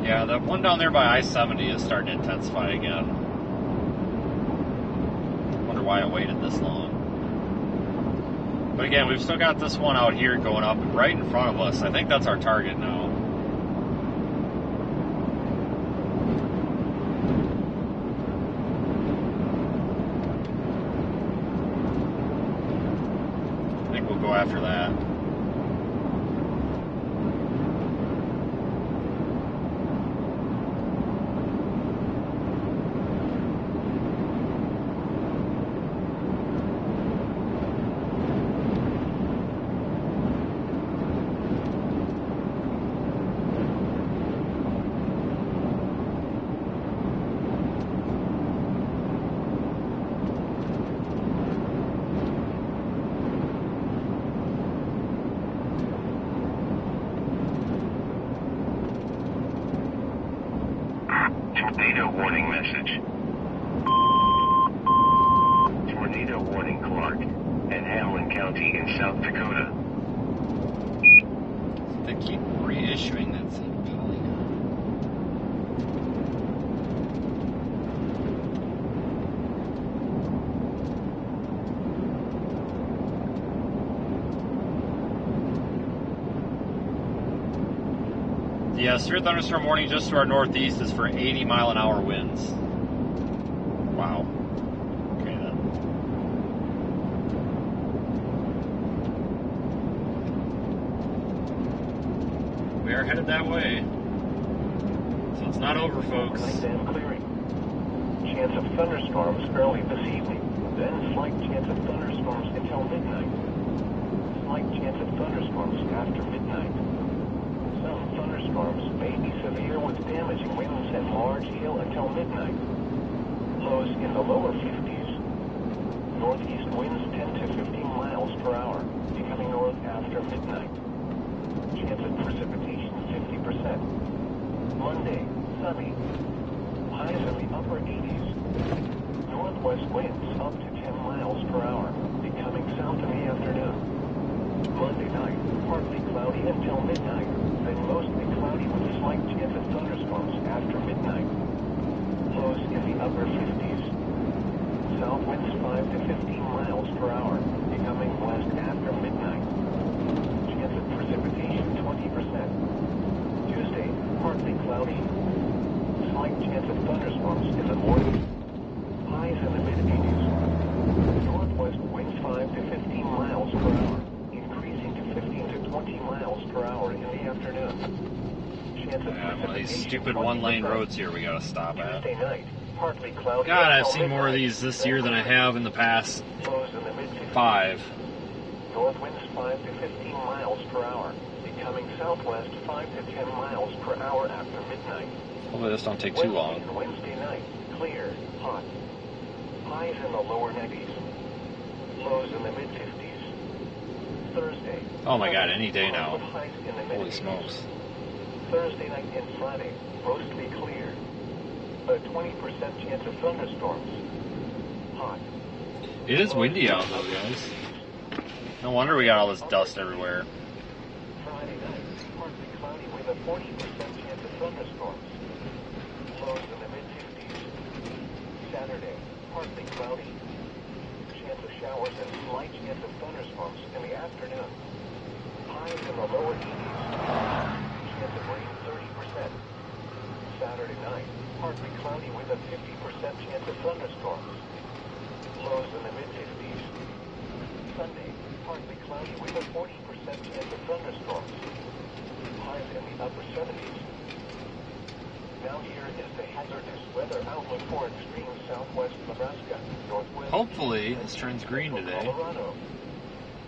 Yeah, that one down there by I-70 is starting to intensify again. Wonder why I waited this long. But again, we've still got this one out here going up right in front of us. I think that's our target now. I think we'll go after that. Tornado warning message. Tornado warning Clark and Hamlin County in South Dakota. They keep reissuing that same polygon. Yeah, severe thunderstorm warning just to our northeast is for 80-mile-an-hour winds. Wow. Okay then. We are headed that way. So it's not over, folks. Night and clearing. Chance of thunderstorms early this evening. Then slight chance of thunderstorms until midnight. Slight chance of thunderstorms after midnight. Some thunderstorms may be severe with damaging winds and large hail until midnight. Lows in the lower 50s. Northeast winds 10 to 15 miles per hour, becoming north after midnight. Chance of precipitation 50%. Monday, sunny. Highs in the upper 80s. Northwest winds up to 10 miles per hour, becoming south in the afternoon. Monday night, partly cloudy until midnight, then mostly cloudy with a slight chance of thunderstorms after midnight. Lows in the upper 50s. Chance of thunderstorms in the morning. Highs in the mid-80s. Northwest winds 5 to 15 miles per hour, increasing to 15 to 20 miles per hour in the afternoon. Chance of One of these stupid one-lane roads here we gotta stop at. Tuesday night, partly cloudy. God, I've seen more of these this year than I have in the past Lows in the mid-50s. 5. North winds 5 to 15 miles per hour, becoming southwest 5 to 10 miles per hour after midnight. Hopefully this don't take too long. Wednesday night, clear, hot. Highs in the lower 90s. Lows in the mid-50s. Thursday. Oh my God, any day now. Highs in the Holy mid-80s. smokes. Thursday night and Friday, mostly clear. A 20% chance of thunderstorms. Hot. It is windy out though, guys. No wonder we got all this dust everywhere. Friday night, partly cloudy with a 40% chance of thunderstorms. Lows in the mid-50s. Saturday, partly cloudy. Chance of showers and slight chance of thunderstorms in the afternoon. Highs in the lower 80s. Chance of rain 30%. Saturday night, partly cloudy with a 50% chance of thunderstorms. Lows in the mid-50s. Sunday, partly cloudy with a 40% chance of thunderstorms. Highs in the upper 70s. Now here is the hazardous weather outlook for extreme southwest Nebraska, northwest. Hopefully this turns green today. Colorado.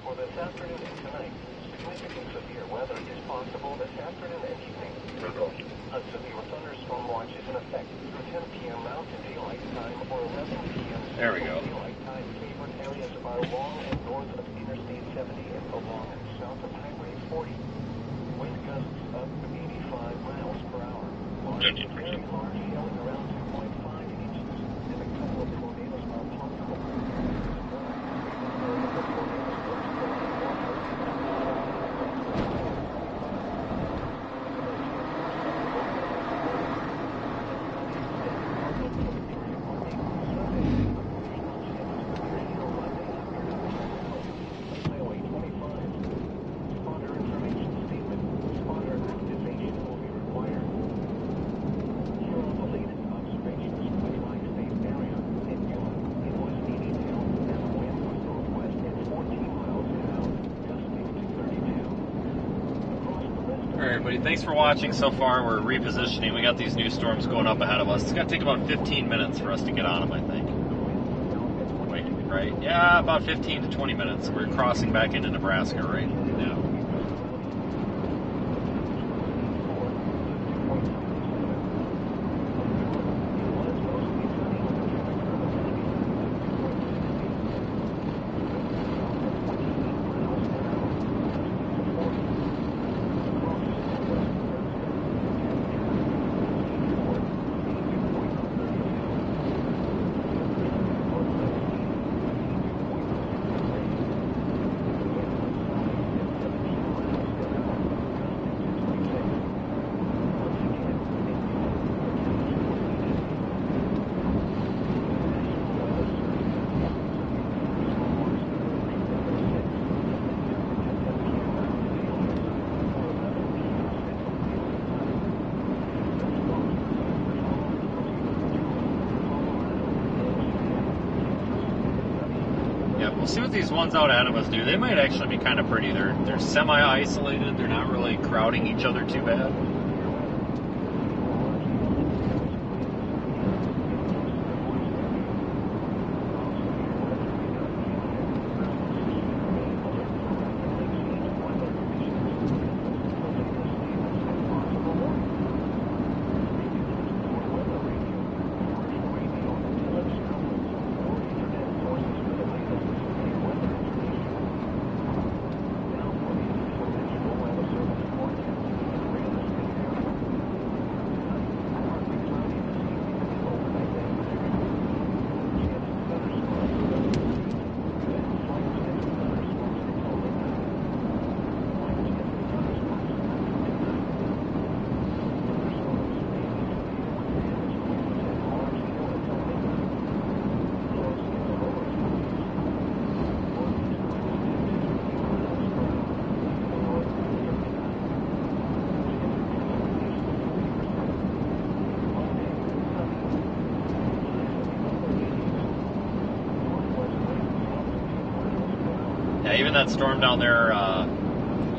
For this afternoon and tonight, significant severe weather is possible this afternoon and evening. A severe thunderstorm watch is in effect through 10 p.m. Mountain Daylight Time or 11 p.m. There we go. Daylight Time. Favored areas are along and north of Interstate 70 and along and south of Highway 40. Wind gusts up to 85 miles per hour. Large to very large, hailing around 2.5 inches, and a couple of tornadoes are possible. Highway 25. Spotter information statement. Spotter activation will be required. Here are the latest observations for the tri-state area. In Yuma, it was 80 pounds and the wind was northwest at 14 miles an hour, gusting to 32. Across the rest of Alright everybody, thanks for watching so far. We're repositioning. We got these new storms going up ahead of us. It's gonna take about 15 minutes for us to get on them, I think. Wait, right? Yeah, about 15 to 20 minutes. We're crossing back into Nebraska right now. We'll see what these ones out ahead of us do. They might actually be kind of pretty. They're semi-isolated. They're not really crowding each other too bad. that storm down there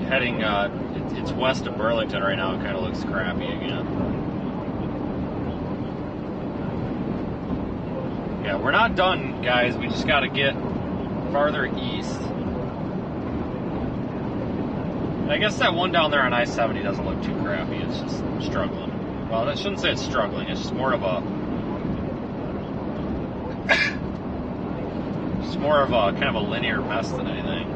heading, it's west of Burlington right now. It kind of looks crappy again. Yeah, we're not done, guys. We just got to get farther east. I guess that one down there on I-70 doesn't look too crappy. It's just struggling. Well, I shouldn't say it's struggling. It's just more of a... it's more of a kind of a linear mess than anything.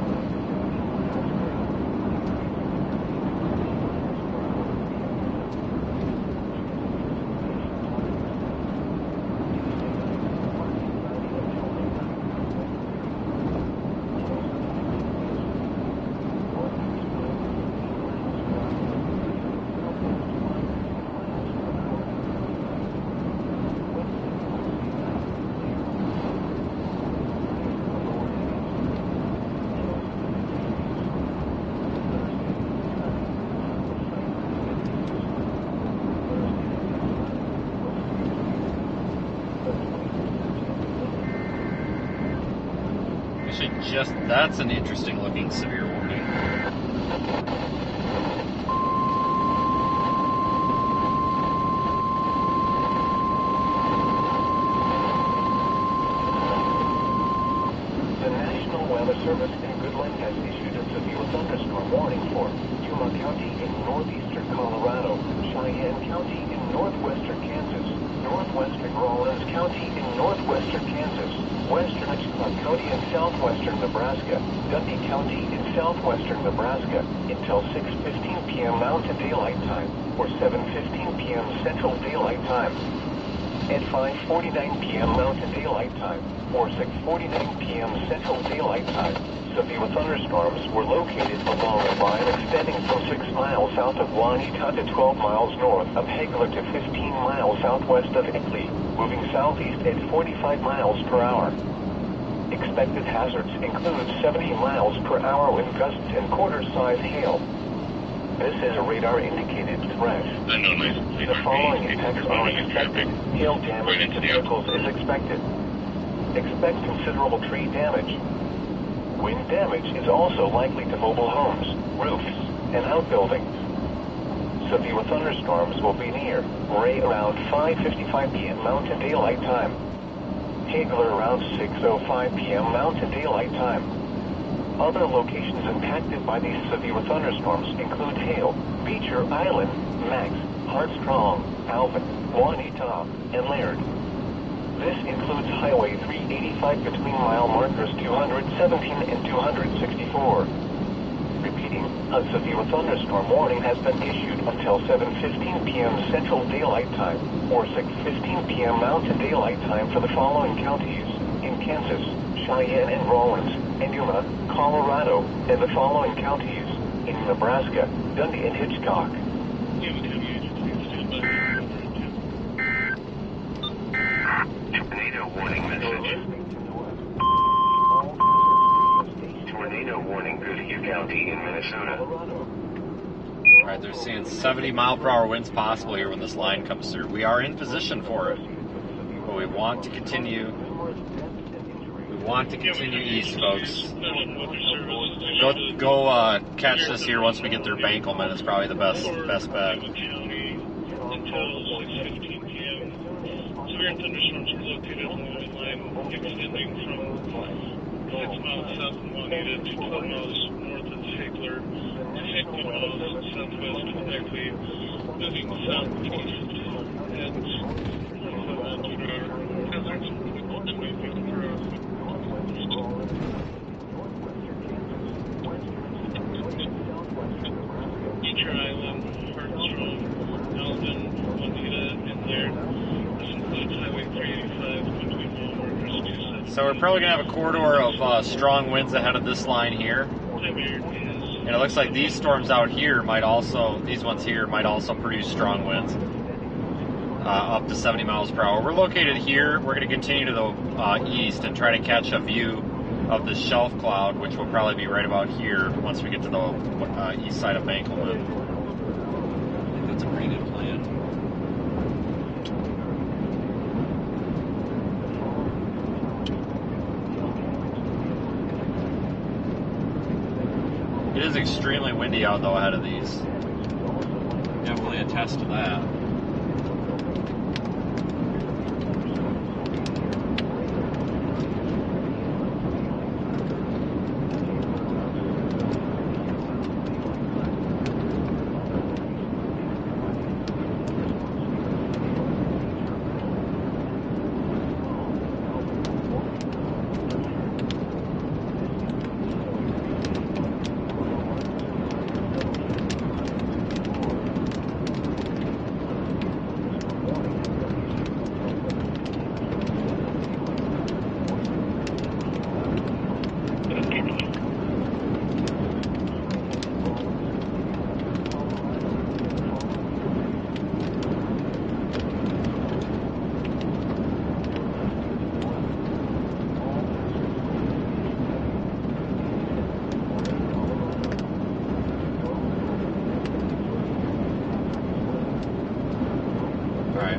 That's an interesting looking severe warning. The National Weather Service in Goodland has issued a severe thunderstorm warning for Yuma County in northeastern Colorado, Cheyenne County in northwestern Kansas, northwestern Rawlins County in northwestern Kansas, western Echelon County in southwestern Nebraska, Dundee County in southwestern Nebraska, until 6:15 p.m. Mountain Daylight Time, or 7:15 p.m. Central Daylight Time. At 5:49 p.m. Mountain Daylight Time, or 6:49 p.m. Central Daylight Time, severe thunderstorms were located along a line extending from 6 miles south of Juanita to 12 miles north of Hagler to 15 miles southwest of Italy, moving southeast at 45 miles per hour. Expected hazards include 70 miles per hour wind gusts and quarter-size hail. This is a radar-indicated threat. The following impacts are expected. Hail damage to vehicles is expected. Expect considerable tree damage. Wind damage is also likely to mobile homes, roofs, and outbuildings. Severe thunderstorms will be near Ray around 5:55 p.m. Mountain Daylight Time. Hagler around 6:05 p.m. Mountain Daylight Time. Other locations impacted by these severe thunderstorms include Hale, Beecher Island, Max, Hartstrong, Alvin, Juanita, and Laird. This includes Highway 385 between mile markers 217 and 264. Repeating, a severe thunderstorm warning has been issued until 7:15 p.m. Central Daylight Time, or 6:15 p.m. Mountain Daylight Time for the following counties in Kansas, Cheyenne and Rawlins, and Yuma, Colorado, and the following counties in Nebraska, Dundee and Hitchcock. Tornado warning message. Tornado warning Goodhue County in Minnesota. Alright, they're seeing 70 mile per hour winds possible here when this line comes through. We are in position for it, but we want to continue. We want to continue east, folks. Go catch this here once we get through Bankelman. It's probably the best bet. Severe thunderstorms are located along the line extending from 6 miles south of Juanita to 12 miles north of Hagler to 15 miles southwest of Eckley, moving southeast and hazards Beecher Island, Hartstrong, Alvin, Juanita, and Laird. So we're probably going to have a corridor of strong winds ahead of this line here. And it looks like these storms out here these ones here might also produce strong winds up to 70 miles per hour. We're located here. We're going to continue to the east and try to catch a view of the shelf cloud, which will probably be right about here once we get to the east side of Bankelman. I think that's a pretty good plan. windy out though ahead of these. Definitely attest to that.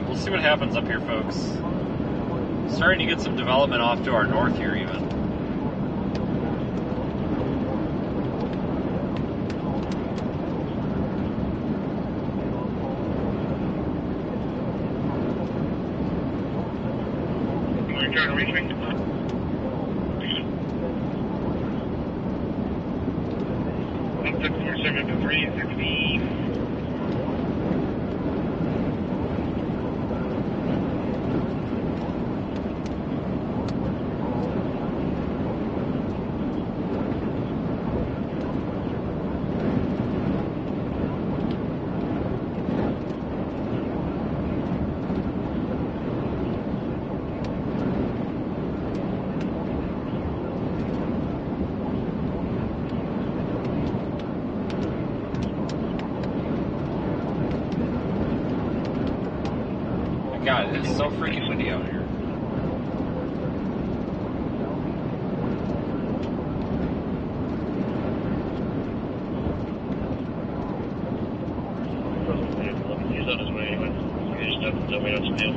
We'll see what happens up here, folks. Starting to get some development off to our north here, even. Are you trying to reach me? Up to 473, 16. God, it is so freaking windy out here. He's on his way anyway. He's not tell me what to do.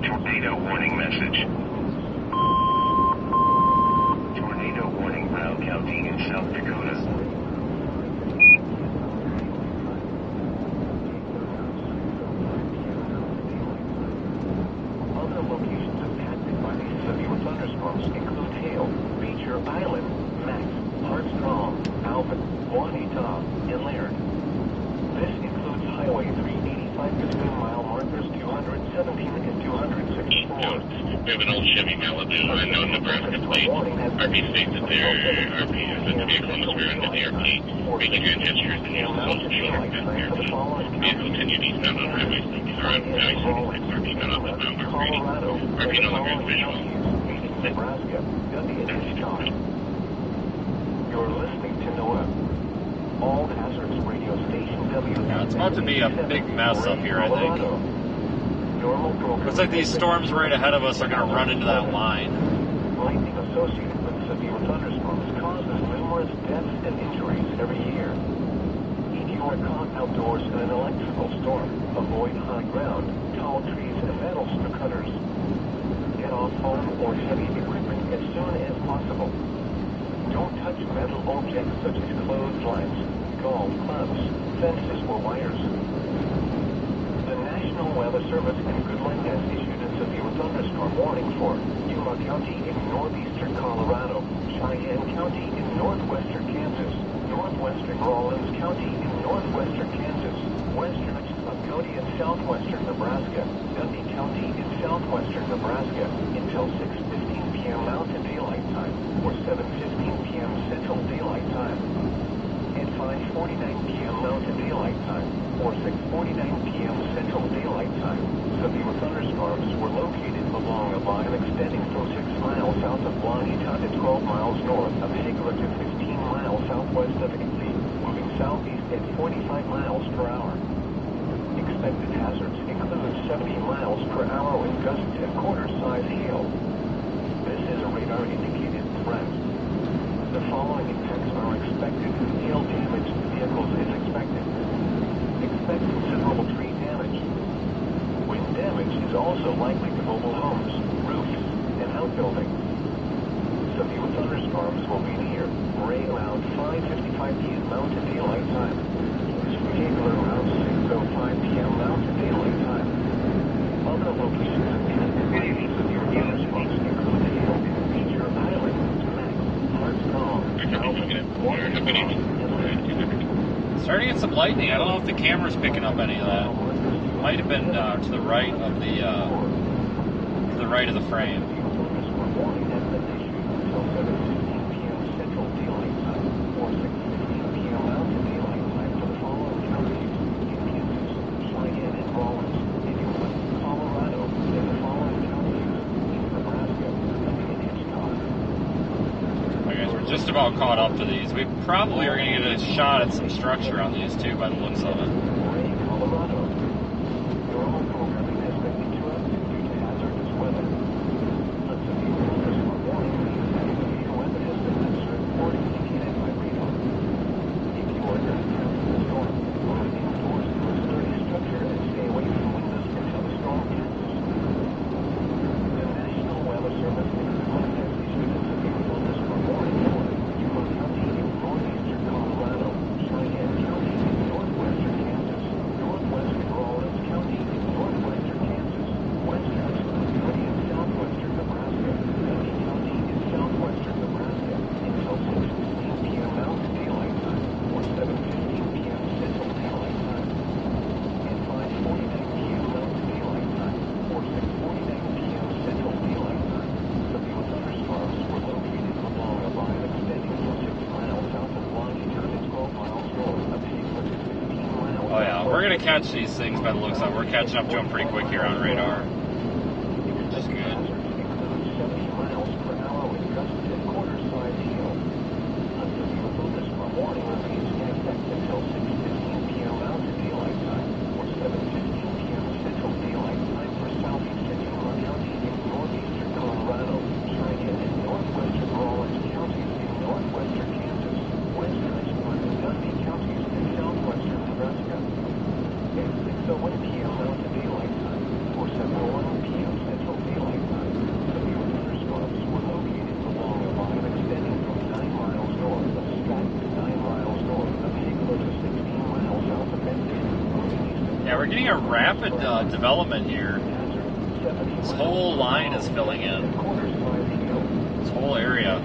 Tornado warning message. Tornado warning, Brown County in South Dakota. Other locations impacted by these severe thunderstorms include Hale, Beecher Island, Max, Hartstrom, Alvin, Juanita, and Laird. This includes Highway 385 between mile markers 217 and 264. We have an old Chevy Malibu, unknown Nebraska plate. RP states that the vehicle must be under the RP, making grand gestures and uses both shoulder and rear. Vehicle continued eastbound on Highway 76, RP got off at bound mark reading. RP no longer is visual. Nebraska, WNSC. You're listening to NOAA. All hazards radio station WNSC. Yeah, it's about to be a big mess up here, I think. Looks like these storms right ahead of us are going to run into that line. Lightning associated with severe thunderstorms causes numerous deaths and injuries every year. If you are caught outdoors in an electrical storm, avoid high ground, tall trees, and metal cutters. Get off farm or heavy equipment as soon as possible. Don't touch metal objects such as clotheslines, golf clubs, fences, or wires. The National Weather Service in Goodland has issued a severe thunderstorm warning for Yuma County in northeastern Colorado, Cheyenne County in northwestern Kansas, northwestern Rawlins County in northwestern Kansas, western Wichita County in southwestern Nebraska, Dundee County in southwestern Nebraska until 6:15 p.m. Mountain Daylight Time or 7:15 p.m. Central Daylight Time. At 5:49 p.m. Mountain Daylight Time or 6:49 p.m. Central Daylight Time, severe thunderstorms were located along a line extending from 6 miles south of Juanita to 12 miles north of Hagar to 15 miles southwest of Ely, moving southeast at 45 miles per hour. Expected hazards include 70 miles per hour with gusts and quarter-size hail. This is a radar-indicated threat. The following impacts are expected. Hail damage to vehicles is expected. Expect considerable tree damage. Wind damage is also likely to outbuilding. Severe thunderstorms will be near. Rain around 5:55 p.m. Mountain Daylight Time. Particular around 6:05 p.m. Mountain Daylight Time. Other locations impacted by these severe thunderstorms include hail, Feature Island, Mac, Hartsdale, Starting to get some lightning. I don't know if the camera's picking up any of that. Might have been to the right of the frame. Just about caught up to these. We probably are going to get a shot at some structure on these too by the looks of it. We're going to catch these things by the looks of it. We're catching up to them pretty quick here on radar. Which is good. Yeah, we're getting a rapid development here. This whole line is filling in. This whole area.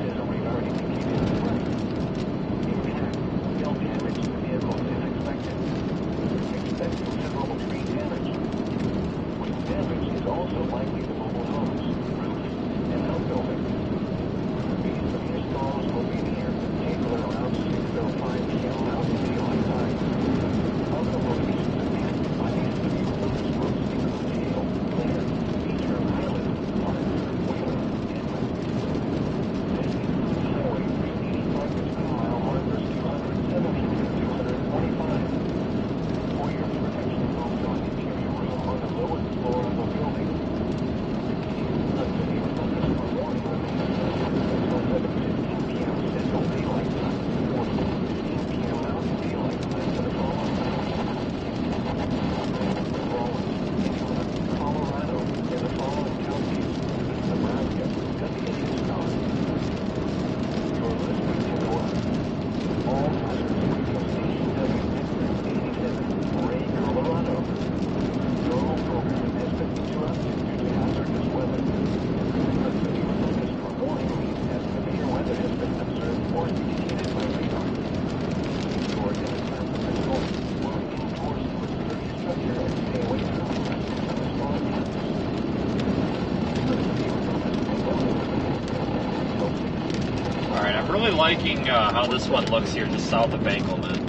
I'm really liking how this one looks here just south of Bankelman.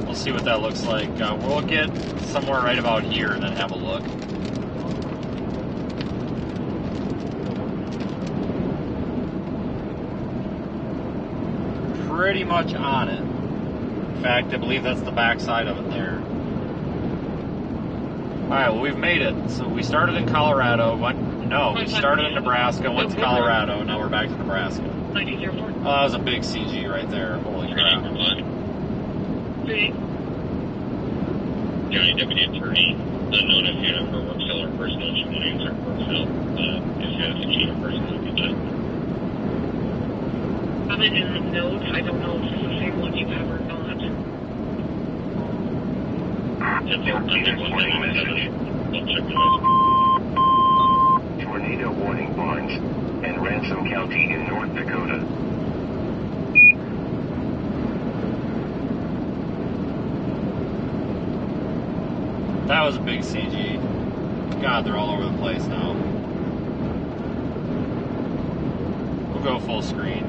We'll see what that looks like. We'll get somewhere right about here and then have a look. Pretty much on it. In fact, I believe that's the back side of it there. Alright, well, we've made it. So we started in Colorado. We started in Nebraska, went to Colorado, now we're back to Nebraska. 9004. Oh, that was a big CG right there. Holy crap. County Deputy Attorney unknown if you're for work cell or personal. If you want to answer work cell, if it's a chief person, I'll do that. Have it in the notes. I don't know if it's the same one you have or not. Warning message. I'll check the Tornado warning Barnes and Ransom County in North Dakota. That was a big CG. God, they're all over the place now. We'll go full screen.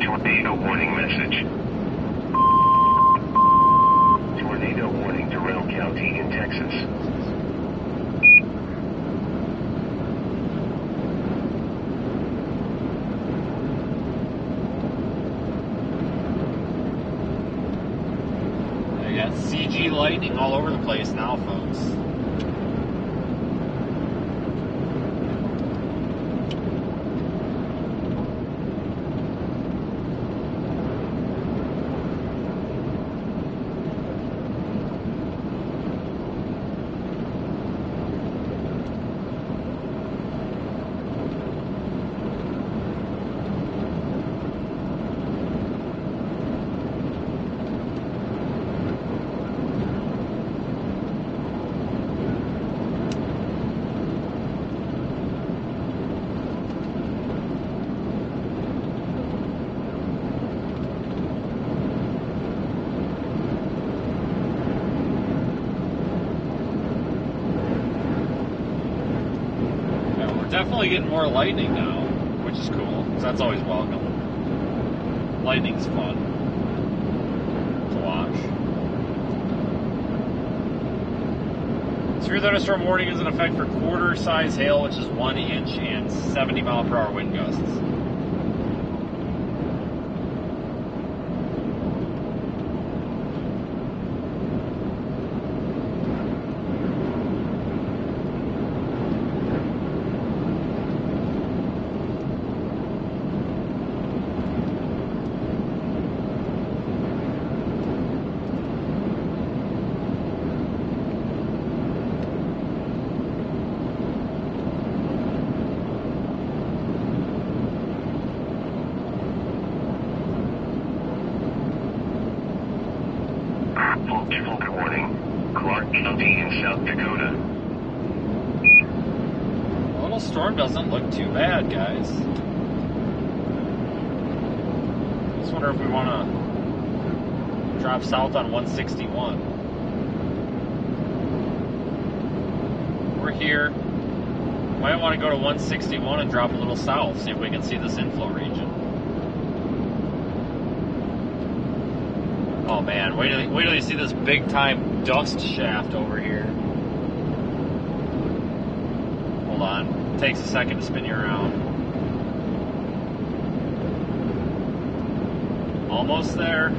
Tornado warning message. Tornado warning Durrell County in Texas. I got CG lightning all over the place now, folks. Definitely getting more lightning now, which is cool, because that's always welcome. Lightning's fun to watch. Severe thunderstorm warning is in effect for quarter-size hail, which is 1 inch, and 70-mile-per-hour wind gusts. Full warning. Clark County in South Dakota. A little storm doesn't look too bad, guys. Just wonder if we want to drop south on 161. We're here. Might want to go to 161 and drop a little south, see if we can see this inflow region. Oh man, wait till you see this big time dust shaft over here. Hold on, it takes a second to spin you around. Almost there.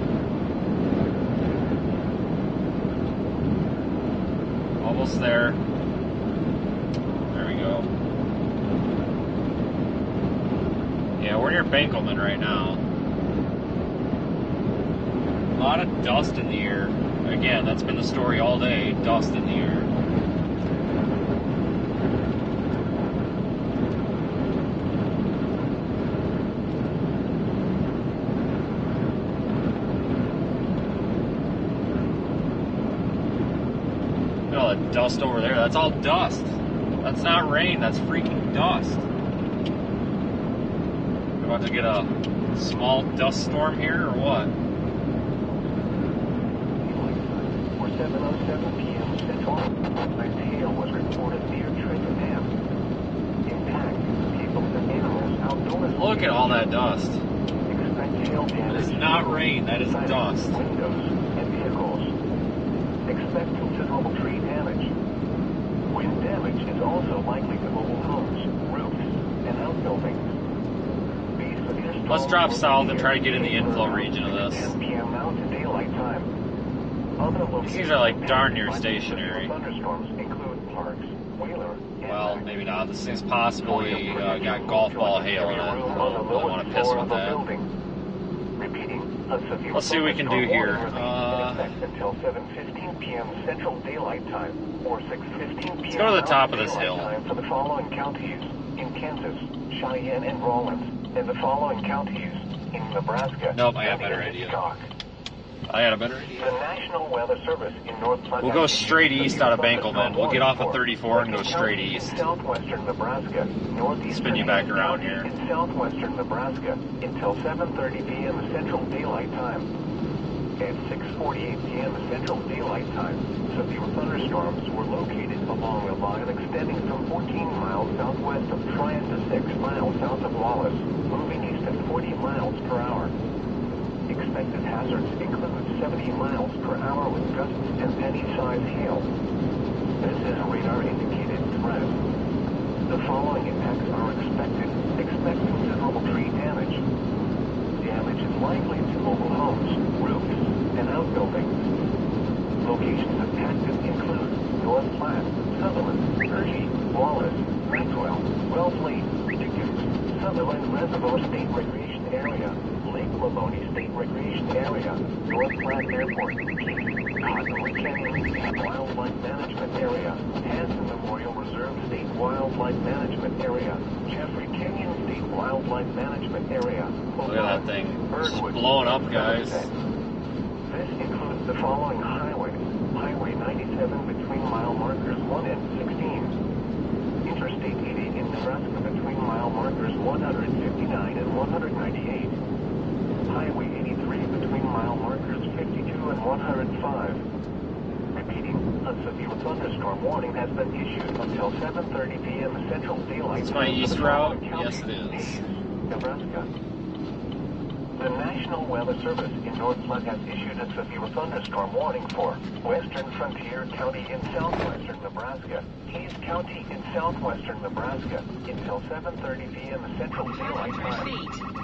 Almost there. There we go. Yeah, we're near Benkelman right now. A lot of dust in the air. Again, that's been the story all day. Dust in the air. Look at all that dust over there. That's all dust. That's not rain. That's freaking dust. We're about to get a small dust storm here, or what? 7:07 p.m. Central. A hail was reported near Trenton. Impact people and animals outdoors. Look at all that dust. Expect hail damage. That is not rain. That is dust. Windows and vehicles. Expect considerable tree damage. Wind damage is also likely to mobile homes, roofs, and outbuildings. Let's drop south and try to get in the inflow region of this. 10 p.m. Mountain Daylight Time. These are like darn near stationary. Thunderstorms include Parks, Wheeler, Well, maybe not. This thing's possibly got golf ball hail in it. I don't really want to piss with that. Let's see what we can do here. Until 7:15 p.m. Central Daylight Time or 6:15 p.m. Let's go to the top of this hill. Time for the following counties in Kansas, Cheyenne, and Rawlins, and the following counties in Nebraska. Nope, I got a better idea. I had a better idea. The National Weather Service in North Platte. We'll go straight east out of Bankelman. We'll get off of 34 and go straight east. Southwestern Nebraska, northeast. Spin you back around here. In southwestern Nebraska until 7:30 p.m. Central Daylight Time. At 6:48 p.m. Central Daylight Time, severe thunderstorms were located along a line extending from 14 miles southwest of Tryon to 6 miles south of Wallace, moving east at 40 miles per hour. Expected hazards include 70 miles per hour with gusts and penny-sized hail. This is a radar-indicated threat. The following impacts are expected. Expect considerable tree damage. Damage is likely to mobile homes, roofs, and outbuildings. Locations impacted include North Platte, Sutherland, Hershey, Wallace, Maxwell, Wellesley, Dickens, Sutherland Reservoir State Recreation Area, Lake Lamoni State Recreation Area, North Platte Airport, Cottonwood Canyon State Wildlife Management Area, Hanson Memorial Reserve State Wildlife Management Area, Jeffrey Canyon State Wildlife Management Area. Look at that thing. It's blowing up, guys. This includes the following highways. Highway 97 between mile markers 1 and 16. Interstate 80 in Nebraska between mile markers 159 and 198. Highway 83 between mile markers 52 and 105. Repeating, a severe thunderstorm warning has been issued until 7:30 p.m. Central Daylight Time. It's my east route? Yes, it is. Nebraska. The National Weather Service in North Platte has issued a severe thunderstorm warning for Western Frontier County in southwestern Nebraska, Hayes County in southwestern Nebraska until 7:30 p.m. Central Daylight Time.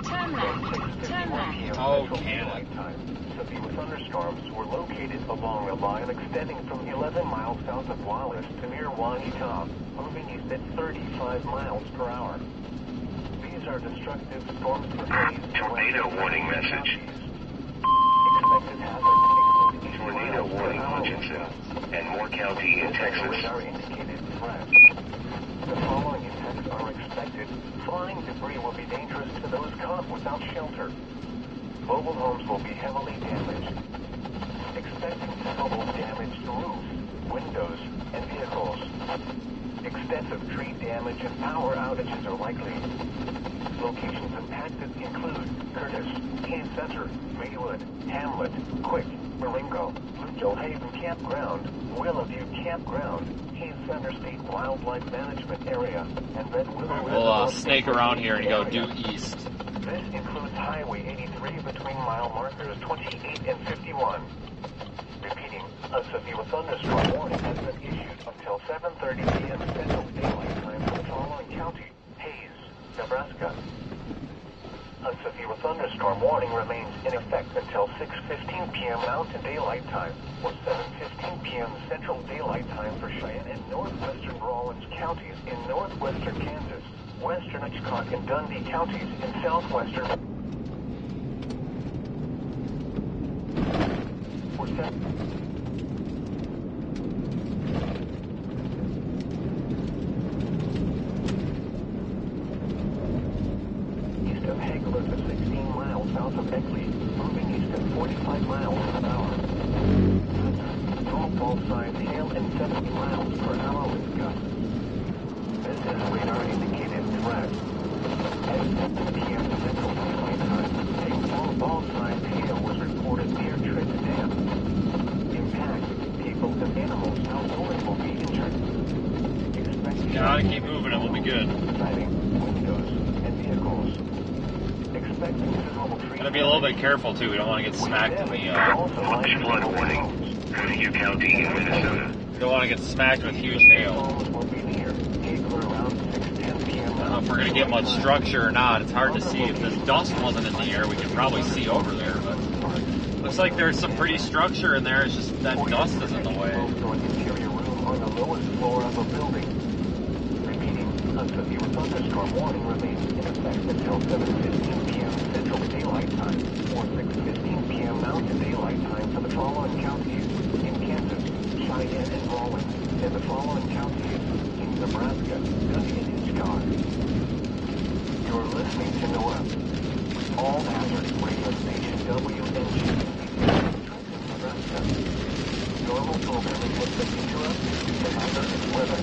Turn left. Turn left. Oh, Daylight Time. Severe thunderstorms were located along a line extending from 11 miles south of Wallace to near Wanita, moving east at 35 miles per hour. These are destructive storms for Hayes. Tornado warning message. Expected hazards include Tornado warning Hutchinson and Moore County in Texas. Radar-indicated threat. The following impacts are expected. Flying debris will be dangerous to those caught without shelter. Mobile homes will be heavily damaged. Expect considerable damage to roofs, windows, and vehicles. Extensive tree damage and power outages are likely. Locations impacted include Curtis, Hayes Center, Maywood, Hamlet, Quick, Marengo, Bluegill Haven Campground, Willowview Campground, Hayes Center State Wildlife Management Area, and Red Willow. We'll snake around here and go due east. This includes Highway 83 between mile markers 28 and 51. Repeating, a severe thunderstorm warning has been issued until 7:30 p.m. Central Daylight Time for the following county: Hayes, Nebraska. A severe thunderstorm warning remains in effect until 6:15 p.m. Mountain Daylight Time or 7:15 p.m. Central Daylight Time for Cheyenne and northwestern Rawlins counties in northwestern Kansas, western Hitchcock and Dundee counties in southwestern. Or east of Hagler to 16 miles south of Beckley, moving east at 45 miles per hour. Ball-sized hail and 70 miles per hour with gusts. This is radar-indicated threat. At 7 p.m. Central Daylight Time, a ball-sized hail was reported near Trent Dam. Impact, people and animals outdoors will be injured. Gotta keep moving, it will be good. Windows and vehicles. Expect considerable trees. Gotta be a little bit careful too, we don't want to get smacked in the, Flash flood warning. Hoodie County in Minnesota. we don't want to get smacked with huge hail. Will be near. Around 6:10 p.m. I don't know if we're going to get much structure or not. It's hard to see. If this dust wasn't in the air, we could probably see over there, but looks like there's some pretty structure in there. It's just that dust is in the way. To an interior room on the lowest floor of a building. Repeating, a severe thunderstorm warning remains in effect until 7:15 p.m. Central Central Daylight Time, or 6:15 p.m. Mountain Daylight Time for the following counties in Kansas, Cheyenne, and Rawlins, and the following counties in Nebraska, Dundee and Hitchcock. You're listening to NOAA. All hazards radio station WNG, Nebraska. Normal programming has been interrupted due to hazardous weather.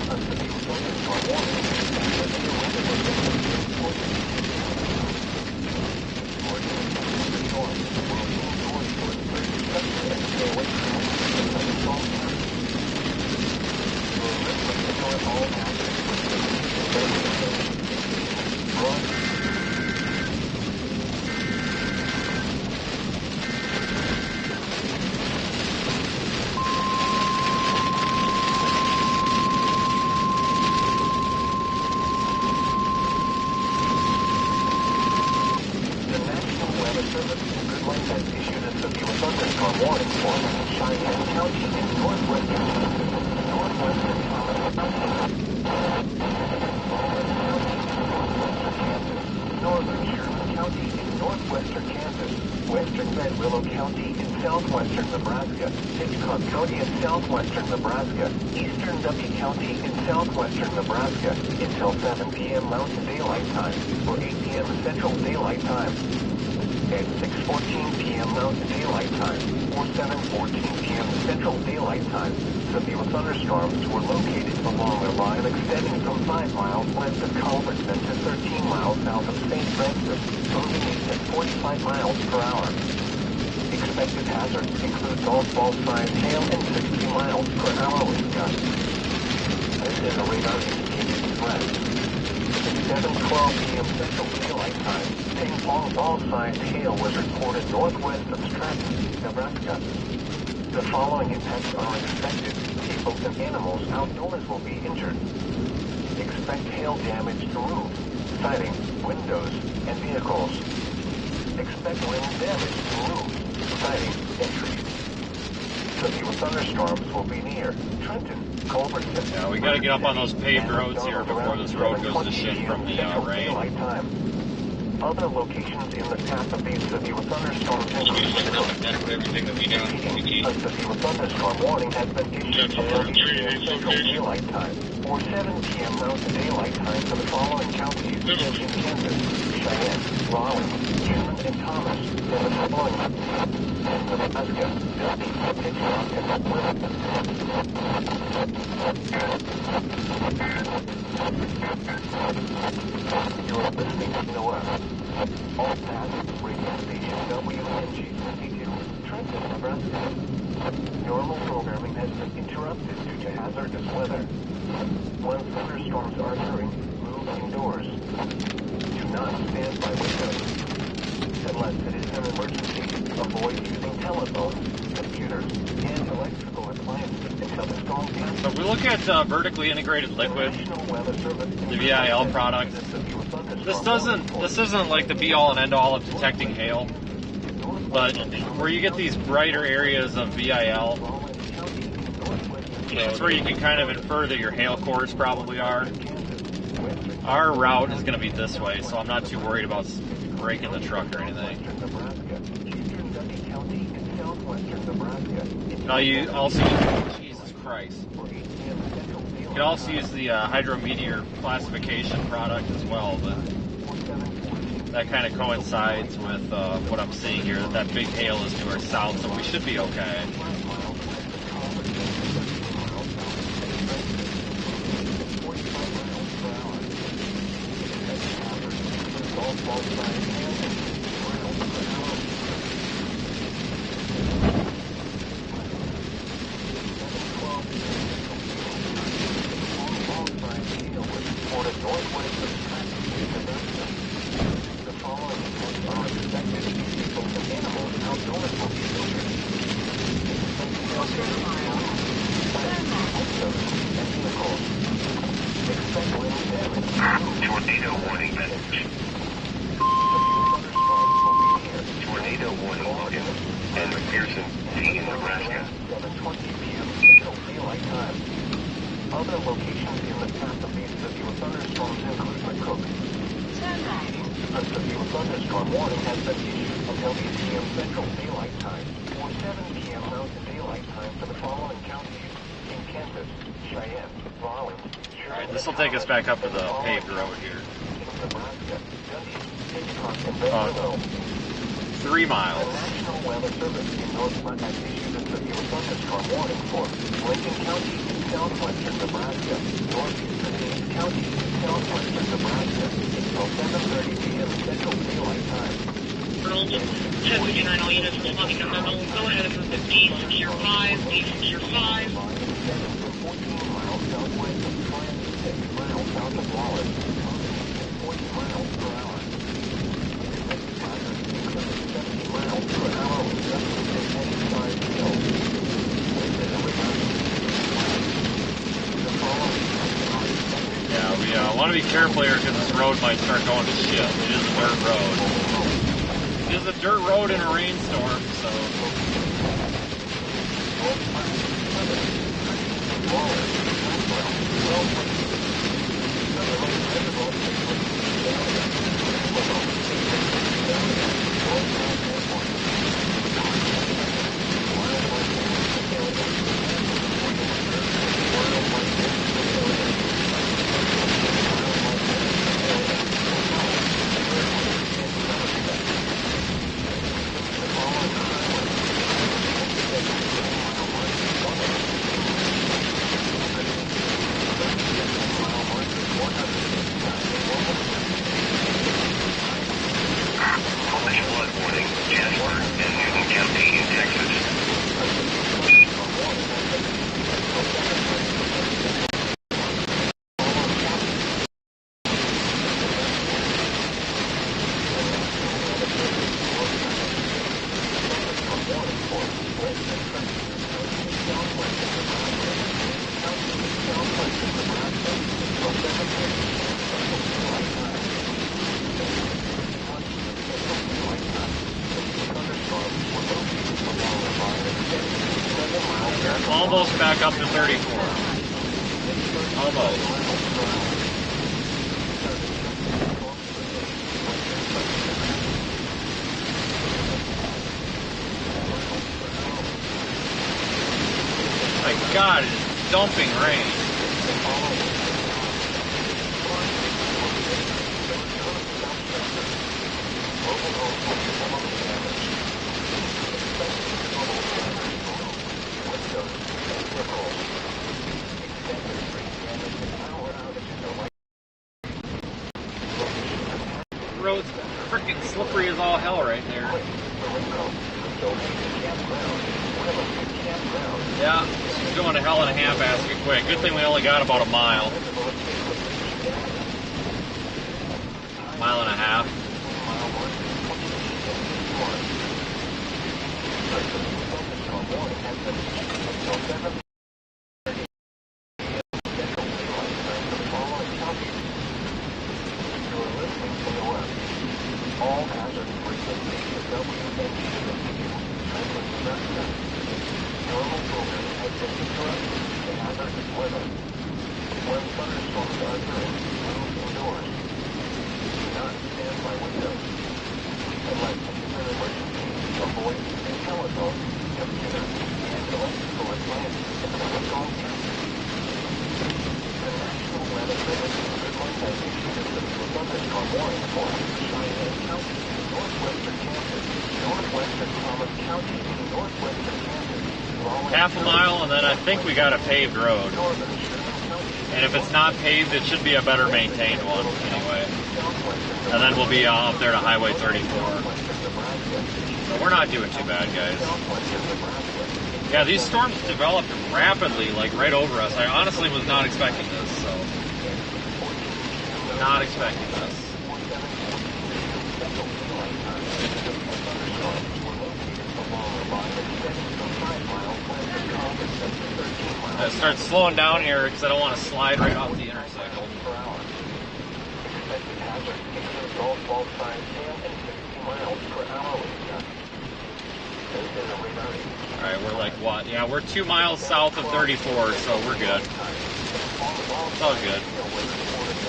A severe thunderstorm warning and severe weather has been issued for the storm will move north towards the structure and stay away from the thunderstorm. You're listening to NOAA. All hazards radio station Nebraska until 7 p.m. Mountain Daylight Time or 8 p.m. Central Daylight Time. At 6:14 p.m. Mountain Daylight Time or 7:14 p.m. Central Daylight Time, severe thunderstorms were located along a line extending from 5 miles west of Culbertson to 13 miles south of St. Francis, moving east at 45 miles per hour. Expected hazards include golf ball-sized hail and 60 miles per hour wind gusts. This is a radar-indicated threat. At 7:12 p.m. Central Daylight Time, ping-pong ball-sized hail was reported northwest of Stratton, Nebraska. The following impacts are expected. People and animals outdoors will be injured. Expect hail damage to roofs, siding, windows, and vehicles. Expect wind damage to roofs, siding, and trees. Severe thunderstorms will be near Trenton, Culbertson. Yeah, we got to get up on those paved roads here before this road goes to shit from the rain. Other locations in the path of these severe thunderstorms include a severe thunderstorm warning has been issued for Central Daylight Time or 7 p.m. Mountain Daylight Time for the following counties in Kansas, Cheyenne, Rawlins, Sherman, and Thomas, and the following Nebraska, Dundee, Hitchcock, and You're listening to NOAA. All hazards radio station WNG 52, Trenton, Nebraska. Normal programming has been interrupted due to hazardous weather. When thunderstorms are occurring, move indoors. Do not stand by windows. Unless it is an emergency, avoid using telephones, computers, and electrical appliances until the storm passes. So if we look at vertically integrated liquid, the VIL product, this isn't like the be-all and end-all of detecting hail, but where you get these brighter areas of VIL, that's where you can kind of infer that your hail cores probably are. Our route is going to be this way, so I'm not too worried about breaking the truck or anything. Now you also, Jesus Christ. You can also use the hydrometeor classification product as well, but that kind of coincides with what I'm seeing here, that big hail is to our south, so we should be okay. Tornado warning message. Tornado warning Logan and McPherson, T in Nebraska. 7:20 p.m. Central Daylight Time. Other locations in the path of these severe thunderstorms include McCook, Turn right. A severe thunderstorm warning has been issued until 8 p.m. Central Daylight Time or 7 p.m. Mountain Daylight Time for the following counties in Kansas, Cheyenne, Rawlins, Alright, this will take us back up to the paved road here. Nebraska, Gundy, Hitchcock, and Bentonville. 3 The miles. National Weather Service in Northwest has issued a severe thunderstorm warning for Lincoln County, southwestern Nebraska, northeastern Hays County, southwestern Nebraska, until 7:30 p.m. Central Daylight Time. Arnold, 1059, all units responding to Arnold. Go ahead and move to D secure 5, D secure 5. 14 miles southwest of Tryon, 6 miles south of Wallace, 40 miles per hour. Expected hazards include 70 miles per hour with gusts of 25 hills. Winds at every The following Yeah, we want to be careful here because this road might start going to shit. It is a dirt road. It is a dirt road in a rainstorm, so... Almost back up to 34. Almost. My God, it's dumping rain. The road's freaking slippery as all hell right there. Yeah, she's going to hell in a handbasket quick. Good thing we only got about a mile. Mile and a half. All hazard frequencies of normal programming has been interrupted to hazardous weather. When thunderstorms are occurring, move indoors. Do not stand by windows. Unless this is an emergency, avoid using telephone, computer, and electrical appliances in thunderstorm country. The National Weather Service in Goodland has issued a severe thunderstorm warning for Cheyenne County, northwestern Kansas, northwestern Thomas County, northwestern Kansas. Half a mile, and then I think we got a paved road. And if it's not paved, it should be a better maintained one anyway. And then we'll be up there to Highway 34. So we're not doing too bad, guys. Yeah, these storms developed rapidly, like right over us. I honestly was not expecting this, so... Not expecting this. I start slowing down here because I don't want to slide right off the intersection. Alright, we're like what? Yeah, we're 2 miles south of 34, so we're good. It's all good.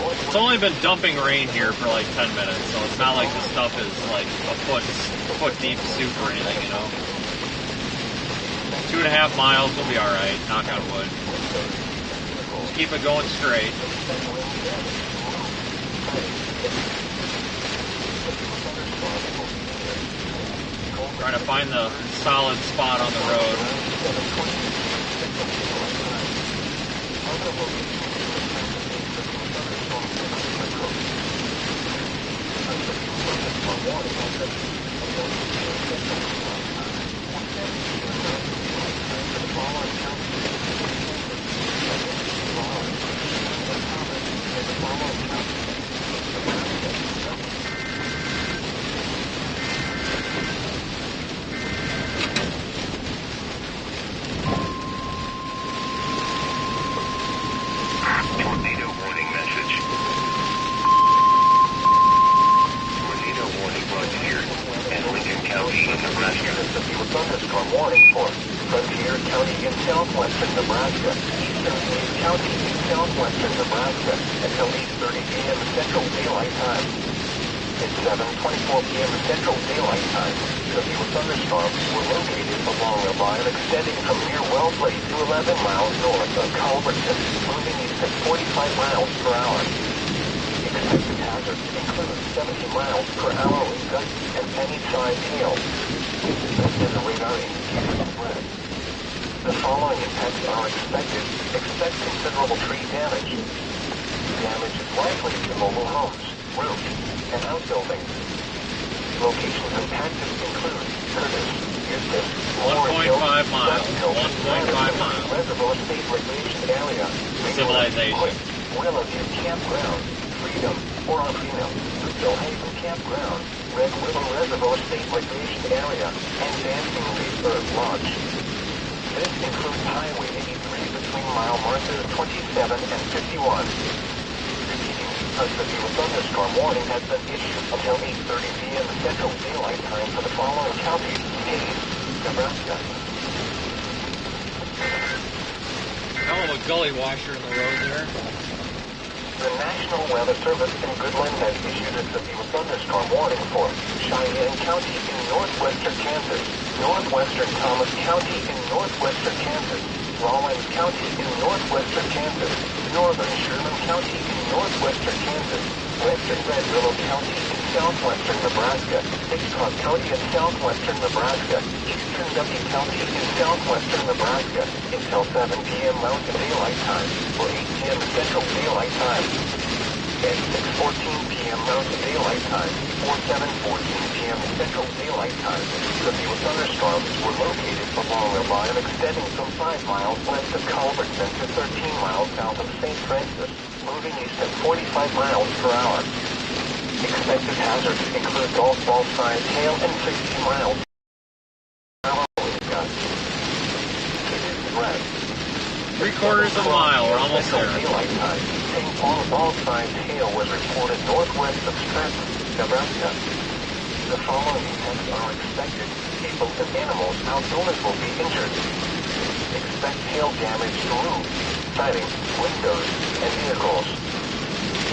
It's only been dumping rain here for like 10 minutes, so it's not like the stuff is like a foot deep soup or anything, you know. 2.5 miles will be alright, knock on wood. Just keep it going straight. Trying to find the solid spot on the road. Tornado warning message. Tornado warning Frontier and Lincoln County in Nebraska. Thunderstorm warning for Frontier County in southwestern Nebraska, Eastern Wayne County in southwestern Nebraska until 8:30 p.m. Central Daylight Time. At 7:24 p.m. Central Daylight Time, severe thunderstorms were located along a line extending from near Waelti to 11 miles north of Culbertson, moving east at 45 miles per hour. Expected hazards include 70 miles per hour wind gusts and any-sized hail. And the radar indicates red. The following impacts are expected. Expect considerable tree damage. Damage is likely to mobile homes, roofs, and outbuildings. Locations impacted include Curtis, Eustis, 1.5 miles. 1.5 miles. Reservoir State Recreation Area, Civilization. Waelti Campground, Freedom, Orofino, Haven Campground, Red Willow Reservoir State Recreation Area, and Dancing Reedbird Lodge. This includes Highway 83 between mile markers 27 and 51. A severe thunderstorm warning has been issued until 8:30 p.m. Central Daylight Time for the following counties: Maine, Nebraska. Hell of a gully washer in the road there. The National Weather Service in Goodland has issued a severe thunderstorm warning for Cheyenne County in northwestern Kansas, northwestern Thomas County in northwestern Kansas, Rawlins County in northwestern Kansas, northern Sherman County in northwestern Kansas, western Red Willow County in southwestern Nebraska, Hitchcock County in southwestern Nebraska, eastern W County in southwestern Nebraska, until 7 p.m. Mountain Daylight Time, or 8 p.m. Central Daylight Time, and 6:14 p.m. Mountain Daylight Time, or 7:14 p.m. Central Daylight Time. Severe thunderstorms were located along a line extending from 5 miles west of Culbertson to 13 miles south of St. Francis, moving east at 45 miles per hour. Expected hazards include golf ball-sized hail and 60 miles per hour wind gusts. It is red. 3/4 of a mile, we're almost there. Daylight time. St. Paul ball-sized hail was reported northwest of Stratton, Nebraska. The following events are expected. People and animals outdoors will be injured. Expect hail damage to roofs, siding, windows, and vehicles.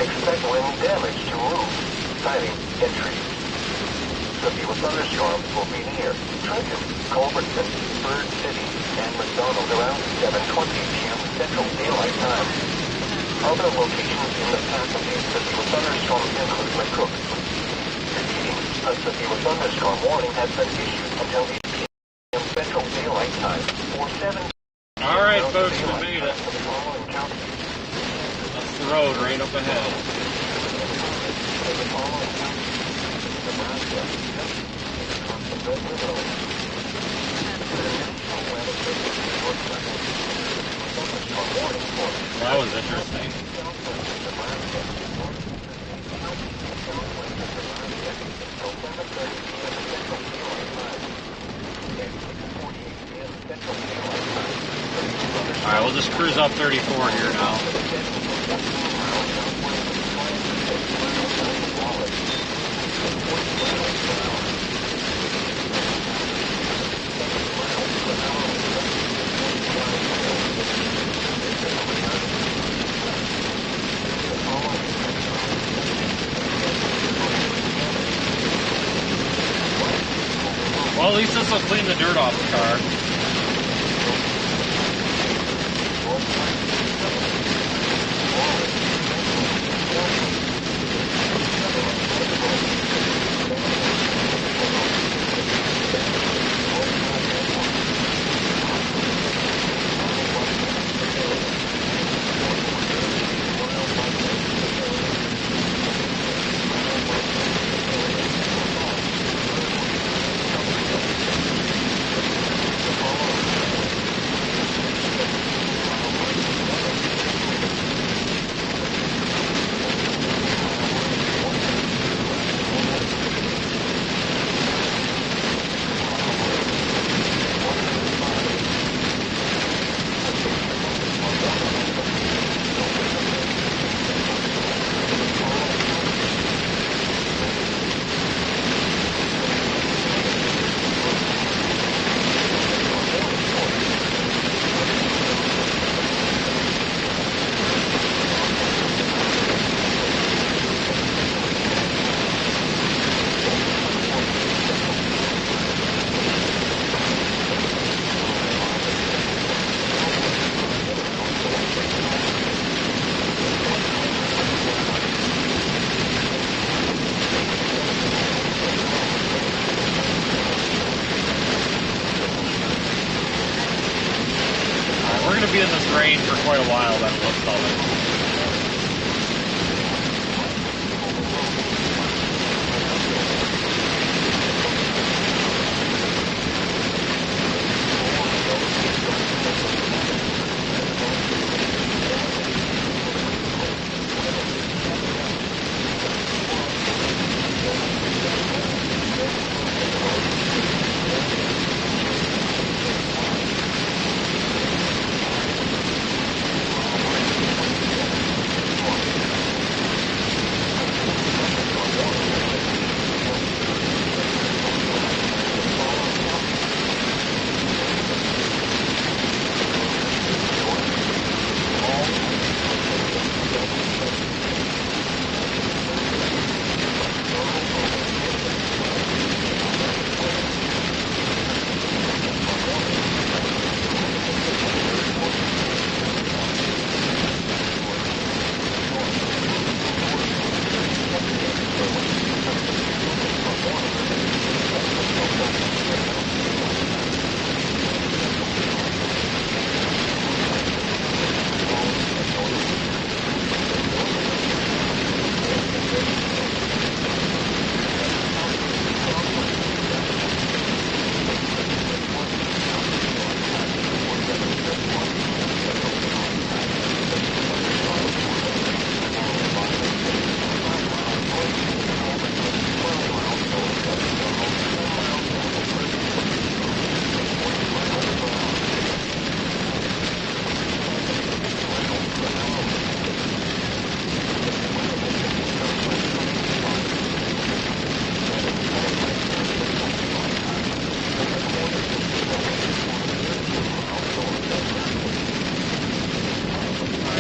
Expect wind damage to roofs, siding, and trees. Severe thunderstorms will be near Trenton, Culbertson, Bird City, and McDonald around 7:20 p.m. Central Daylight Time. Other locations in the path of these severe thunderstorms include McCook. Repeating, a severe thunderstorm warning has been issued until 8 p.m. Central Daylight Time, or 7 All right, folks, we made it. for the following counties. That's the road right up ahead. Well, that was interesting. All right, we'll just cruise up 34 here now. clean the dirt off the car. We're going to be in this rain for quite a while, that looks like.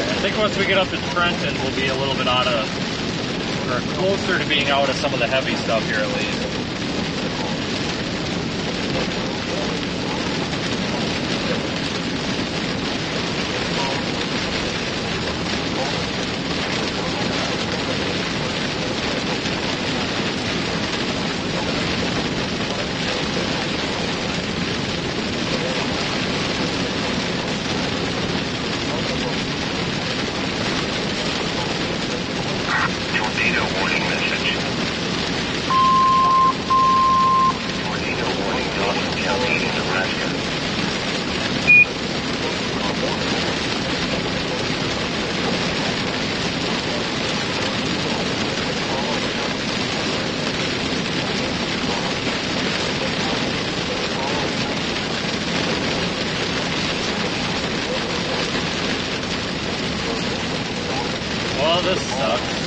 I think once we get up to Trenton, we'll be a little bit out of, or closer to being out of some of the heavy stuff here at least. Well, this sucks.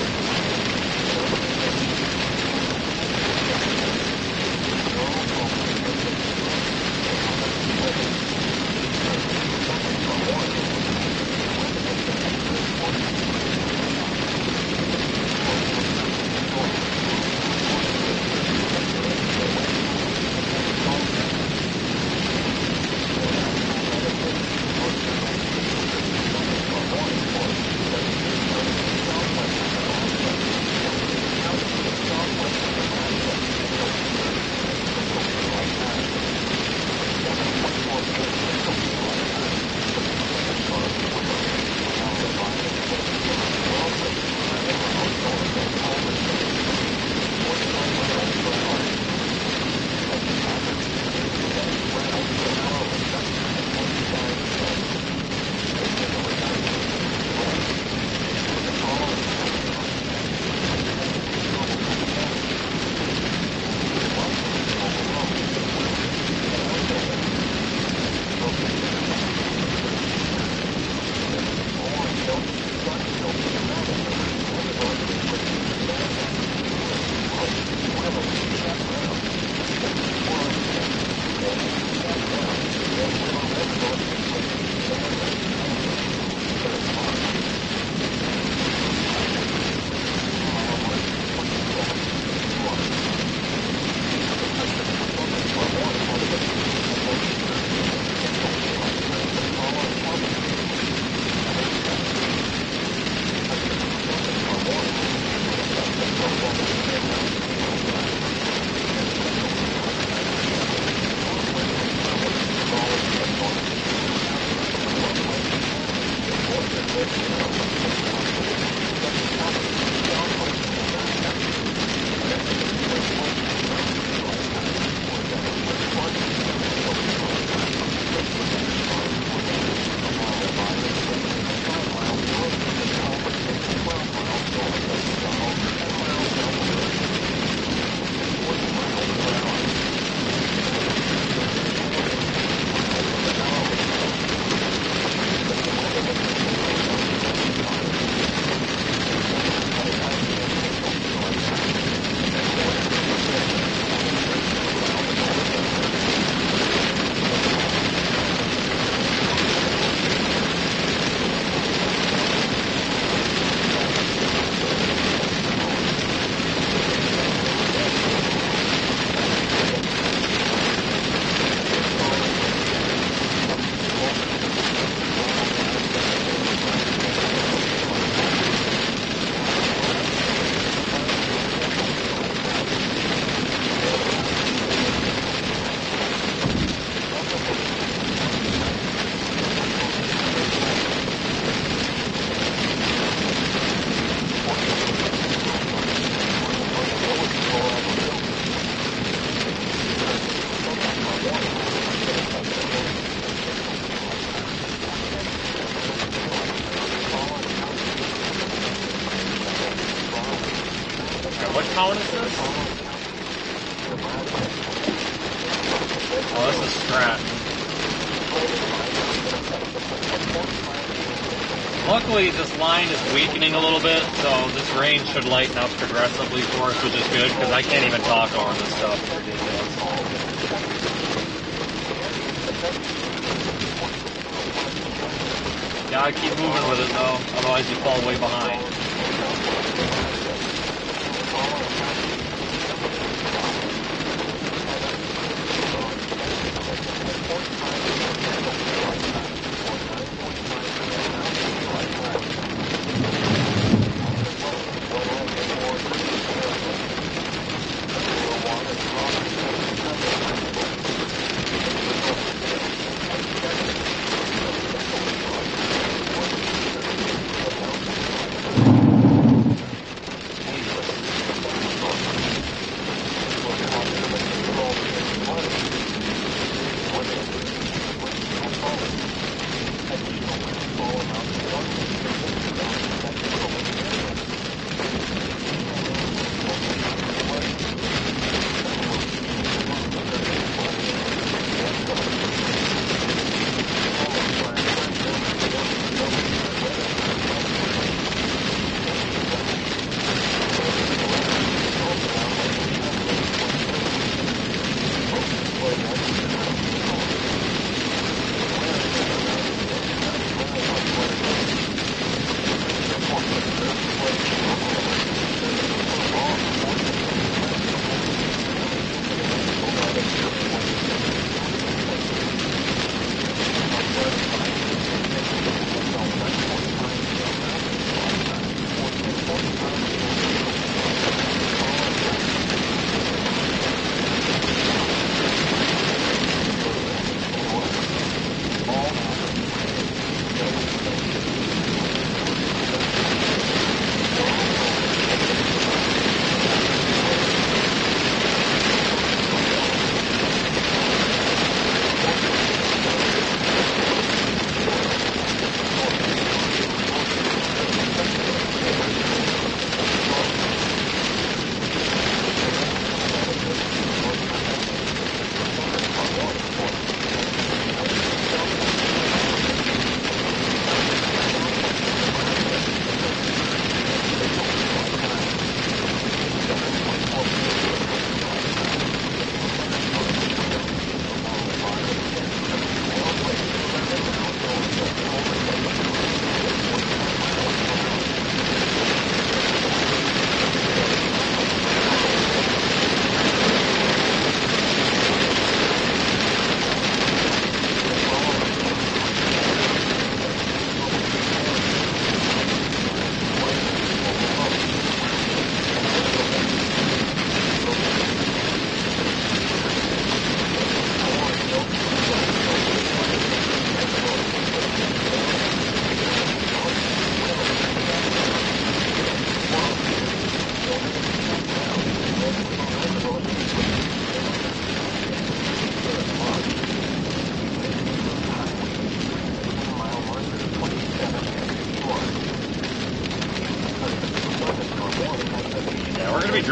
What town is this? Oh, this is Strat. Luckily, this line is weakening a little bit, so this rain should lighten up progressively for us, which is good, because I can't even talk over this stuff. It's ridiculous. Yeah, I keep moving with it, though, otherwise you fall way behind.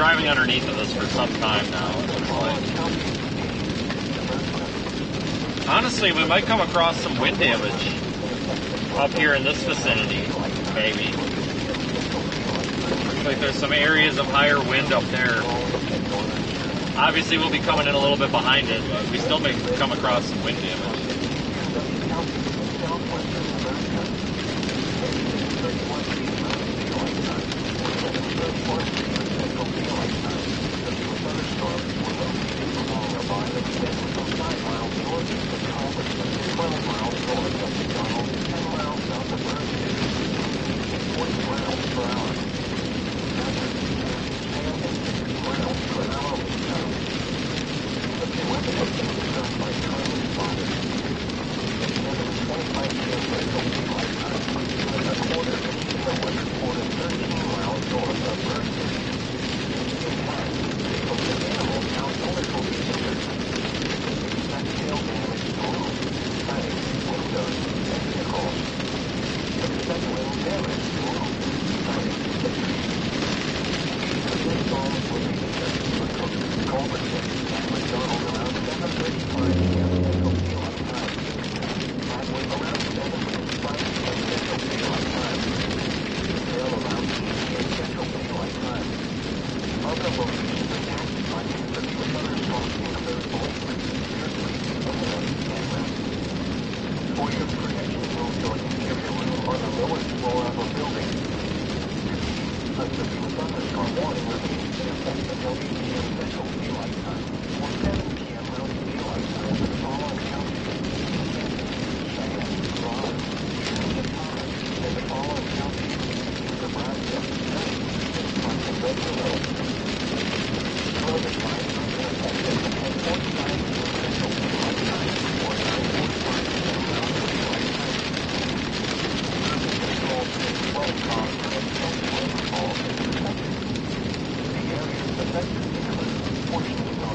driving underneath of this for some time now, it looks like. Honestly, we might come across some wind damage up here in this vicinity, maybe. Looks like there's some areas of higher wind up there. Obviously, we'll be coming in a little bit behind it, but we still may come across some wind damage.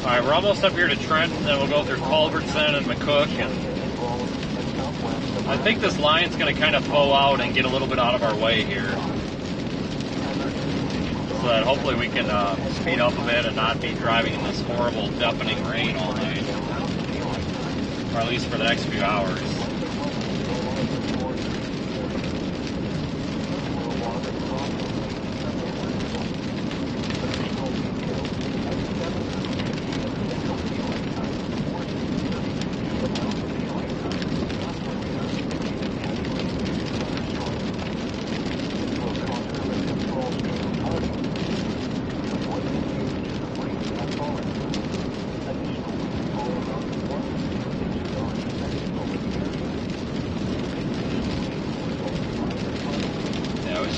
Alright, we're almost up here to Trent, and then we'll go through Culbertson and McCook, and I think this line's going to kind of bow out and get a little bit out of our way here, so that hopefully we can speed up a bit and not be driving in this horrible, deafening rain all night, or at least for the next few hours.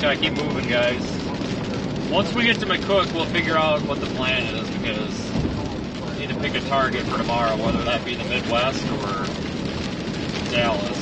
Gotta keep moving, guys. Once we get to McCook, we'll figure out what the plan is, because we need to pick a target for tomorrow, whether that be the Midwest or Dallas.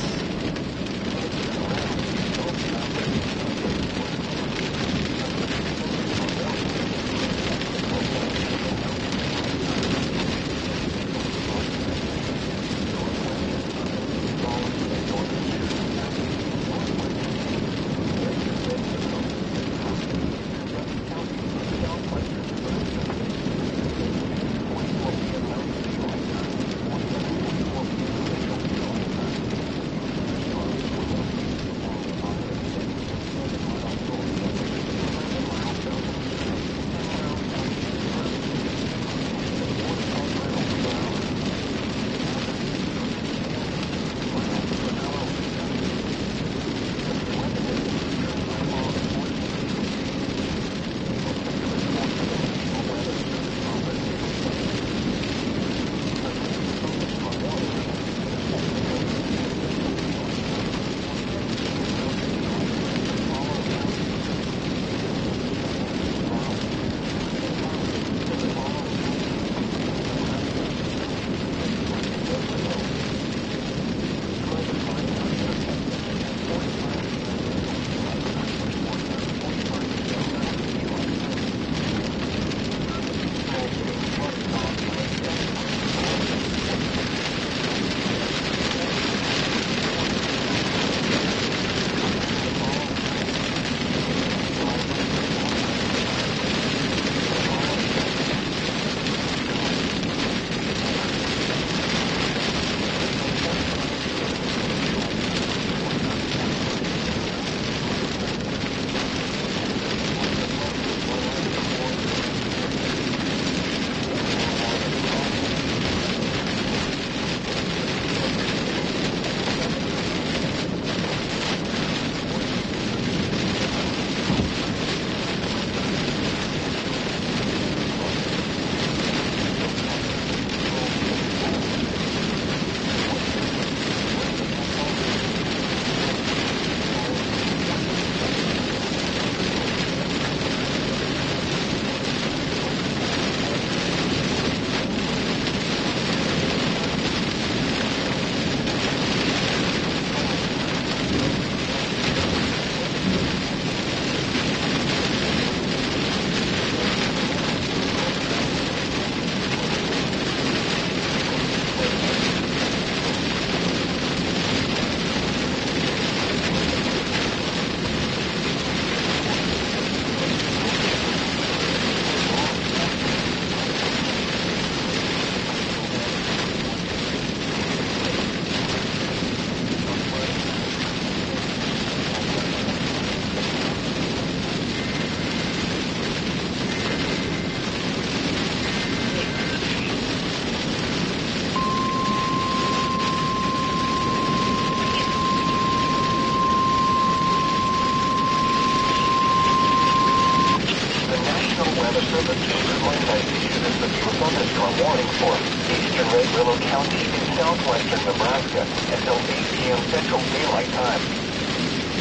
has issued a severe thunderstorm warning for eastern Red Willow County in southwestern Nebraska until 8 p.m. Central Daylight Time.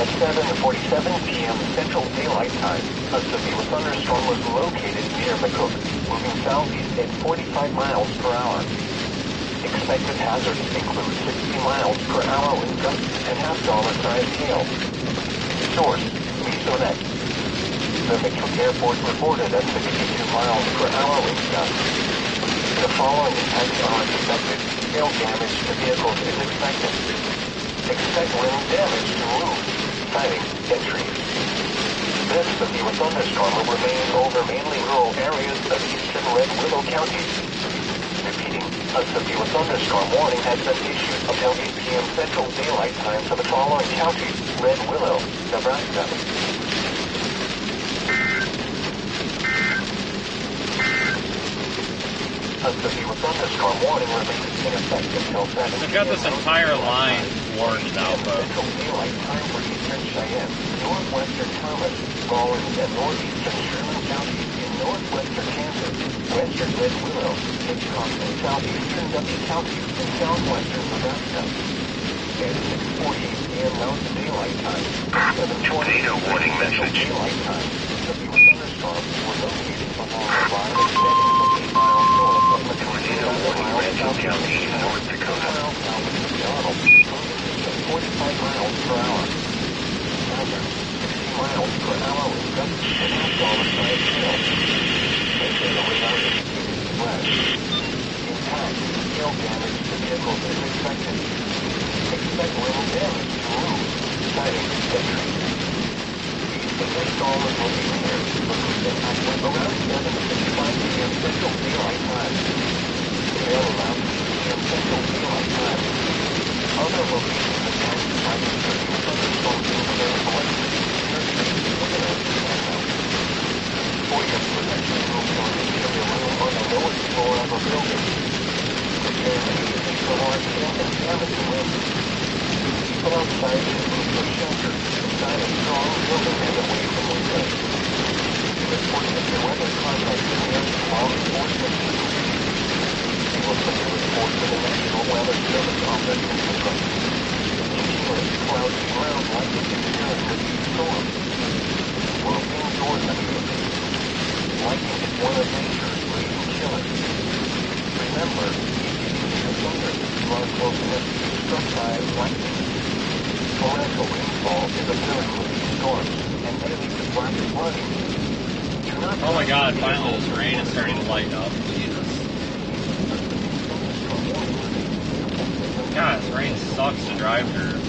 At 7:47 p.m. Central Daylight Time, a severe thunderstorm was located near McCook, moving southeast at 45 miles per hour. Expected hazards include 60 miles per hour wind gusts and half-dollar-sized hail. Source, Mesonet. The McCook Airport reported a 62 miles per hour wind gust. The following impacts are expected. Hail damage to vehicles is expected. Expect wind damage to roofs, siding, and trees. This severe thunderstorm will remain over mainly rural areas of eastern Red Willow County. Repeating, a severe thunderstorm warning has been issued until 8 p.m. Central Daylight Time for the following counties: Red Willow, Nebraska. A severe thunderstorm warning remains in effect until 7 They've got this entire line warned now, folks. Central Daylight Time for eastern Cheyenne, northwestern Thomas, Rawlins, and northeastern Sherman counties in northwestern Kansas, western Red Willow, Hitchcock, and southeastern W counties in southwestern Nebraska. At 6:40 p.m. Mountain Daylight Time, 7:20 tornado warning message. Daylight Time. Severe thunderstorms were located along the line extending from 8 miles north of the tornado warning Rancho County, North Dakota. 45 miles per hour. Hazard, 60 miles per hour with gusts and half-dollar-sized hail. Making a remote west. Impact, hail damage to vehicles is expected. Expect wind damage to roofs, siding, and trees. The thunderstorms will be near the whose impact was around 7:55 p.m. Central Daylight Time. Hail around 8 p.m. Central Daylight Time. Other locations impacted by the severe thunderstorms include electricity, for your protection, move on to your room on the lowest floor of a building. Prepare immediately for large hail and damage wind. People outside should move for shelter inside a strong building and away from windows. Report if your weather contacts area to law enforcement agencies. They will send a report to the National Weather Service Office in Central. Continuous cloudy ground likely to occur with these storms. Will indoors immediately. Lightning is one of nature's leading killers. Remember, your thunder you are close enough to be struck by lightning. Torrential rainfall is occurring with these storms, and may lead to flash flooding. Oh my god, finally this rain is starting to lighten up. Jesus. God, this rain sucks to drive through.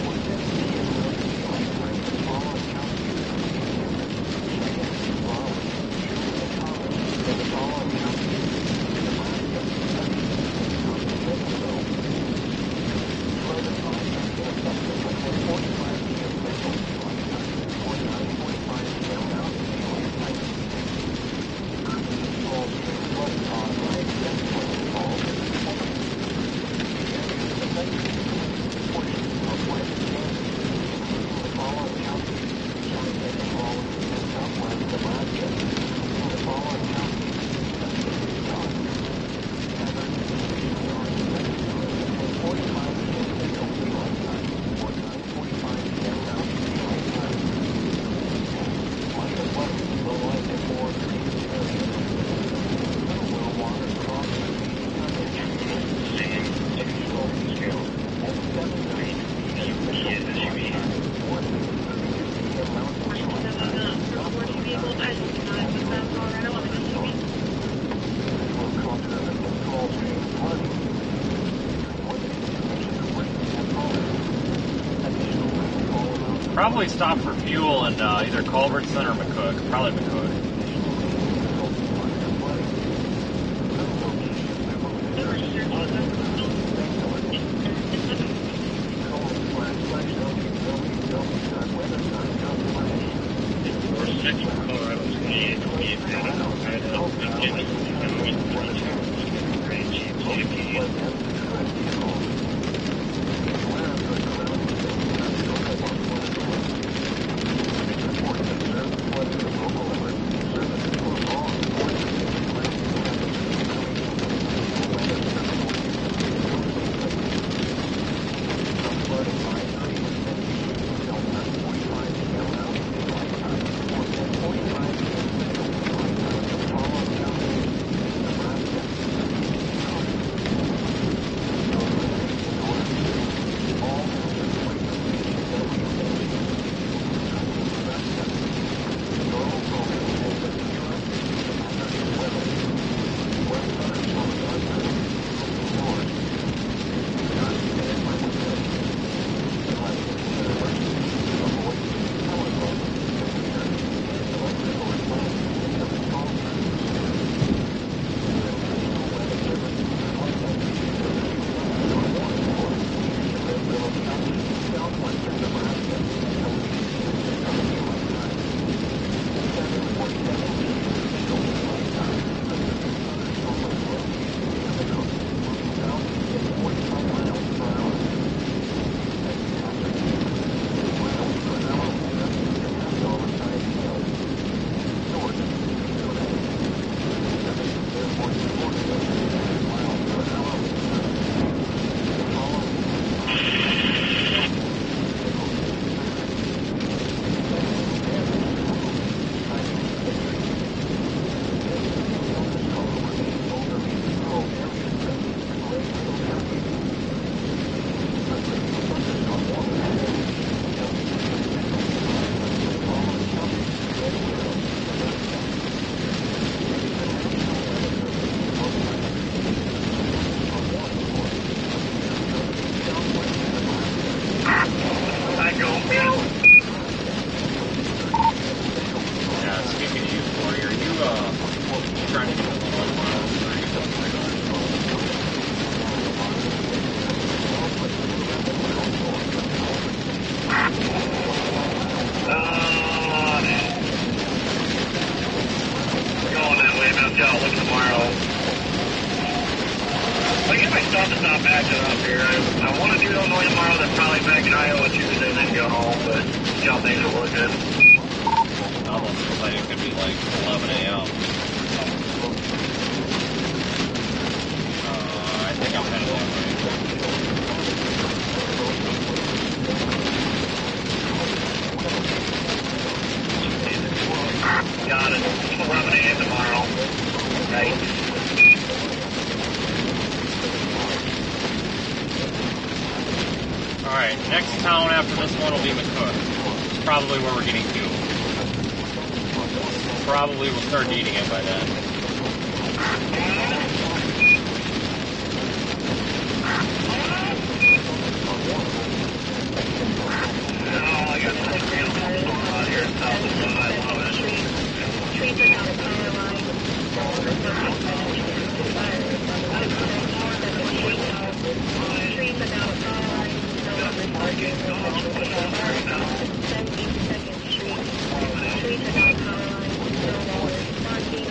Probably stop for fuel in either Culbertson or McCook. Probably McCook. going tomorrow, then probably back in Iowa Tuesday, then go home, but y'all things are looking. Almost looks like it could be like 11 a.m. I think I'm headed that way. Got it. 11 a.m. tomorrow. Okay. Alright, next town after this one will be McCook. Probably where we're getting to. Probably we'll start needing it by then. I got some real going on here south of Trees are down the power line. Trees are down the power line. No longer target. 72nd Street. Trees are down the power line. No longer responding.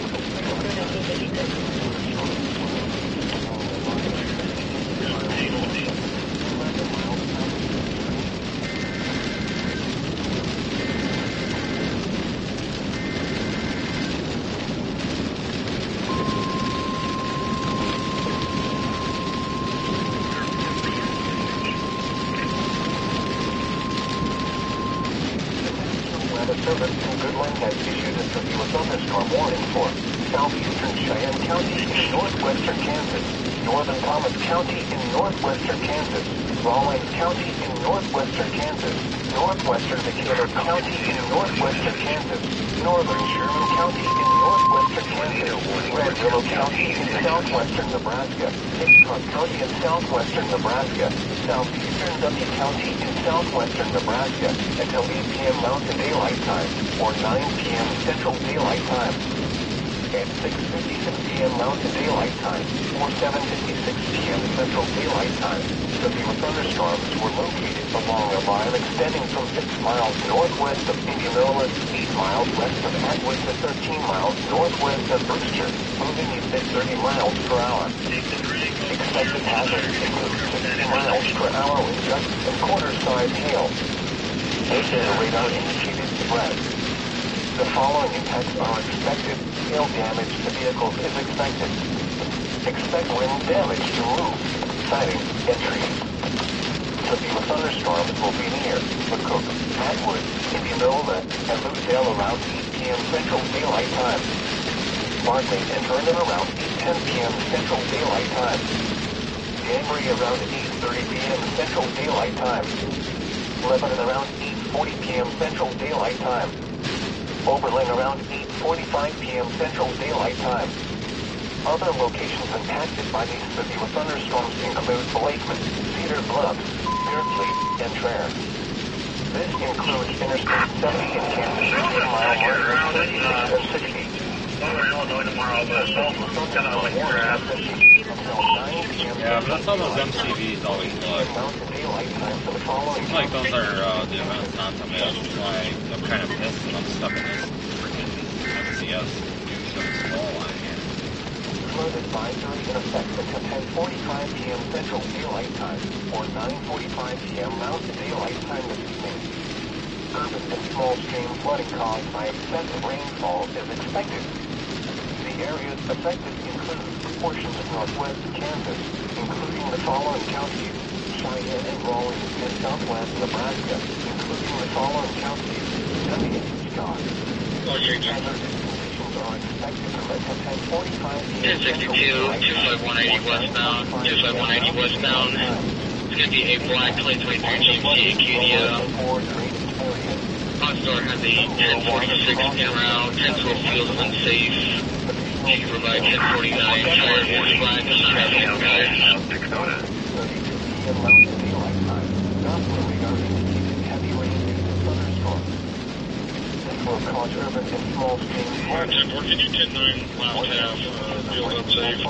Weather Service in Goodland has issued a severe thunderstorm warning for southeastern Cheyenne County in northwestern Kansas, northern Thomas County in northwestern Kansas, Rawlins County in northwestern Kansas, northwestern Decatur County in northwestern Kansas, northern Sherman County in northwestern Kansas, Red Willow County in southwestern Nebraska, Hitchcock County in southwestern Nebraska, southeastern Duffy County in southwestern Nebraska until 8 p.m. Mountain Daylight Time or 9 p.m. Central Daylight Time. At 6:56 p.m. Mountain Daylight Time or 7:56 p.m. Central Daylight Time, severe thunderstorms were located along a line extending from 6 miles northwest of Indianola, 8 miles west of Atwood to 13 miles northwest of Berkshire, moving at 30 miles per hour. Expected hazards include 60 miles per hour with gusts and quarter-size hail. This is a radar-indicated spread. The following impacts are expected. Hail damage to vehicles is expected. Expect wind damage to roofs, siding, and trees. Severe thunderstorms will be near McCook, Atwood, Indianola, and Lucedale around 8 p.m. Central Daylight Time. Bartley and Vernon around 8:10 p.m. Central Daylight Time. Danbury around 8:30 p.m. Central Daylight Time. Lebanon around 8:40 p.m. Central Daylight Time. Oberlin around 8:45 p.m. Central Daylight Time. Other locations impacted by these severe thunderstorms include Blakeman, Cedar Bluffs, Beardsley, and Traer. This includes Interstate 70 in Kansas, 10-mile marker, 36 and 60. Northern Illinois tomorrow, but both kind of like crap. Yeah, but that's how those MCVs always look. Seems like those are the events not to miss. Like, I'm kind of pissed that I'm stuck in this freaking MCS small line here. Flood advisory in effect until 10:45 p.m. Central Daylight Time or 9:45 p.m. Mountain Daylight Time this evening. Urban and small stream flooding caused by excessive rainfall is expected. The areas affected include portions of northwest Kansas, including the following counties: Cheyenne and Rawlins, and southwest Nebraska, including the following counties: Dundee and Scott. Conditions are expected until 10:45 p.m. 1062, 25180 westbound, 25180 westbound. It's going to be a black 2023 GMC Acadia. OnStar has a 1046 in route, 1012 feels unsafe. She can provide 1049, tire 45, does not have any guidance. Urban and small streams. Can you 10-9 last half, feels unsafe?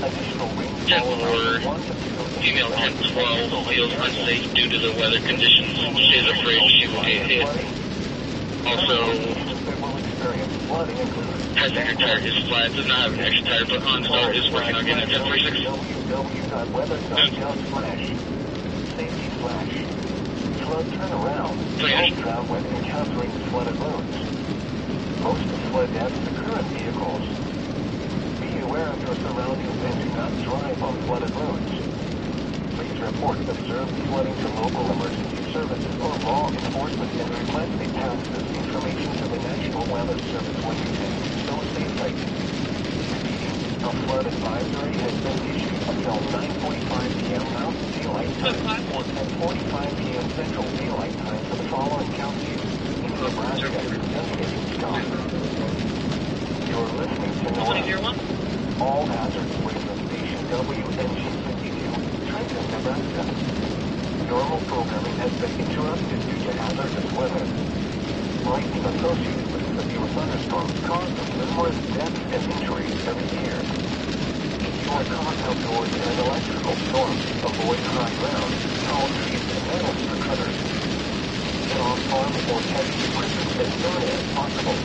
10-4, female 1012 feels unsafe due to the weather conditions. She is afraid she will get hit. Also, passenger tire is flat, does not have an extra tire, but OnStar is working on getting a 1046. turn around, don't drive when encountering flooded roads. Most flood deaths occur in vehicles. Be aware of your surroundings and do not drive on flooded roads. Please report observed flooding to local emergency services or law enforcement and request they pass this information to the National Weather Service when you can so safely. A flood advisory has been issued until 9:45 p.m. Mountain Daylight Time or 10:45 p.m. Central Daylight Time for the following counties in Nebraska and Wisconsin. You're listening to NOAA. All hazards radio station WNG52, Trenton, Nebraska. Normal programming has been interrupted due to hazardous weather. Lightning associated with severe thunderstorms causes numerous deaths and injuries every year. If you are caught outdoors in an electrical storm, avoid high ground, tall trees, and metal structures. Get off farm or heavy equipment as soon as possible.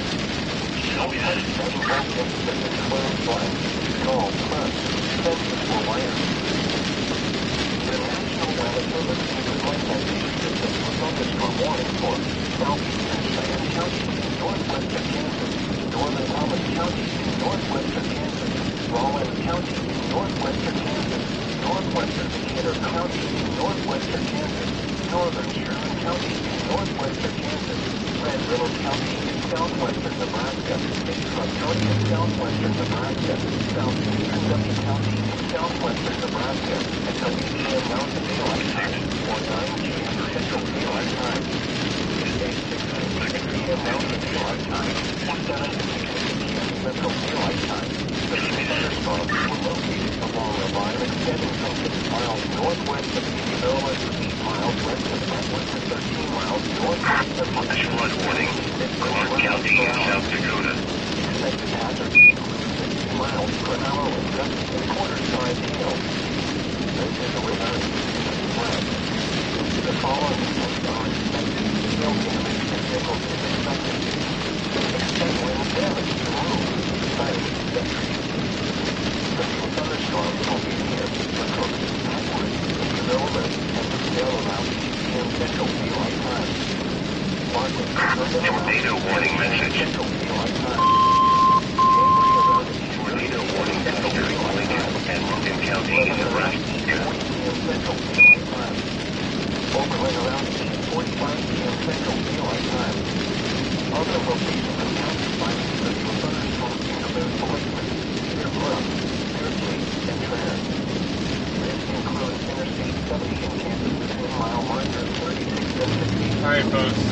Don't touch metal objects that can close lines, call plugs, fences, or wires. The National Weather Service issues a thunderstorm warning for southeastern Cheyenne County, northwestern Kansas, northern Thomas County, northwestern Kansas, Rawlins County, northwestern Kansas, northwestern Decatur County, northwestern Kansas, northern Sherman County, northwestern Kansas, Red River County, southwestern Nebraska, Big Truck County, southwestern Nebraska, southeastern W County, southwestern Nebraska, at 8 p.m. Mountain Daylight Time, or 9 p.m. Central Daylight Time. 6 p.m. Mountain Daylight Time, or 7 p.m. Central Daylight Time. The thunderstorms were located along a line extending from 6 miles northwest of Indianola to 8 miles west of Brentwood to 13 miles northwest of Flash flood warning, Clark County in South Dakota. Expected hazards include 60 miles per hour with gusts and quarter-size hail. This is a return to the flood. The following events are expected. Hail damage to vehicles is expected. Expect wind damage to roofs, siding, and trees. Severe thunderstorms will be near Cook, Brentwood, Indianola, and Riverdale around 8 p.m. Central Daylight Time. Tornado warning message. Central Daylight Time. Tornado warning message for Lincoln and Logan County in Nebraska. Central Daylight Time. Overland around 8:45 p.m. Central Daylight Time. Other locations impacted by severe thunderstorms include Blakeman, Cedar Bluff, Fairfield, and Traer. This includes Interstate 70 in Kansas between mile markers 36 and 60. Alright folks,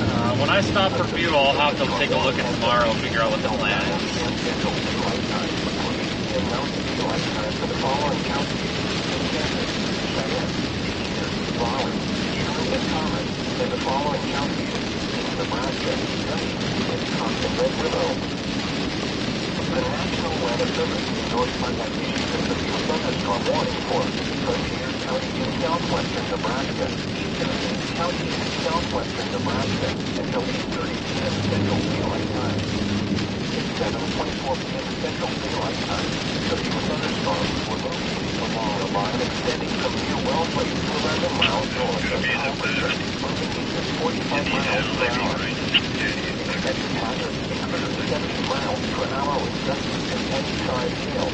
when I stop for fuel, I'll have to take a look at tomorrow and figure out what the plan is. Central Daylight Time, or 8 p.m. Mountain Daylight Time for the following counties in Kansas, Cheyenne, Decatur, Rawlins, Sherman, and Thomas, and the following counties in Nebraska, Wisconsin, Red River. The National Weather Service endorsed by that issued a severe thunderstorm warning for Frontier County in southwestern Nebraska, Eastern County in southwestern Nebraska, until 8:30 p.m. Central Daylight Time. At 7:24 p.m. Central Daylight Time, severe thunderstorms were located along a line extending from near Waelti to 11 miles north of Albuquerque, moving east at 45 miles per hour. Expected hazards include 70 miles per hour with gusts and heavy-sized hail.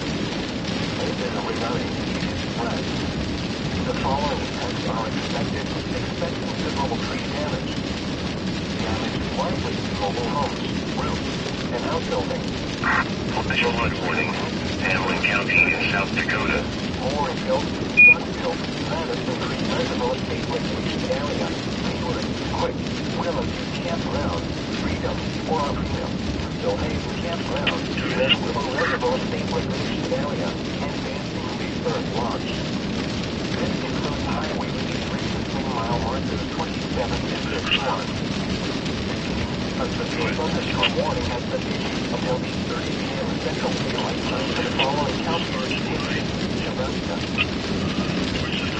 This is a regarding spread. The following events are expected. Expect considerable tree damage. Damage is likely to mobile homes, roofs, and outbuildings. Flash flood warning, Hamlin County in South Dakota. Warrenville, Sunville, Madison Creek Reservoir State Recreation Area, Hayward, Quick, Willoughby Campground, Freedom, or Freedom, Stillhaven Campground, Red Willow Reservoir State Recreation Area, and Dancing Reserve Lodge. This includes Highway 83 between mile markers 27 and 51. A severe thunderstorm warning has been issued until 8:30 p.m. Central Daylight Time for the following counties in Nebraska.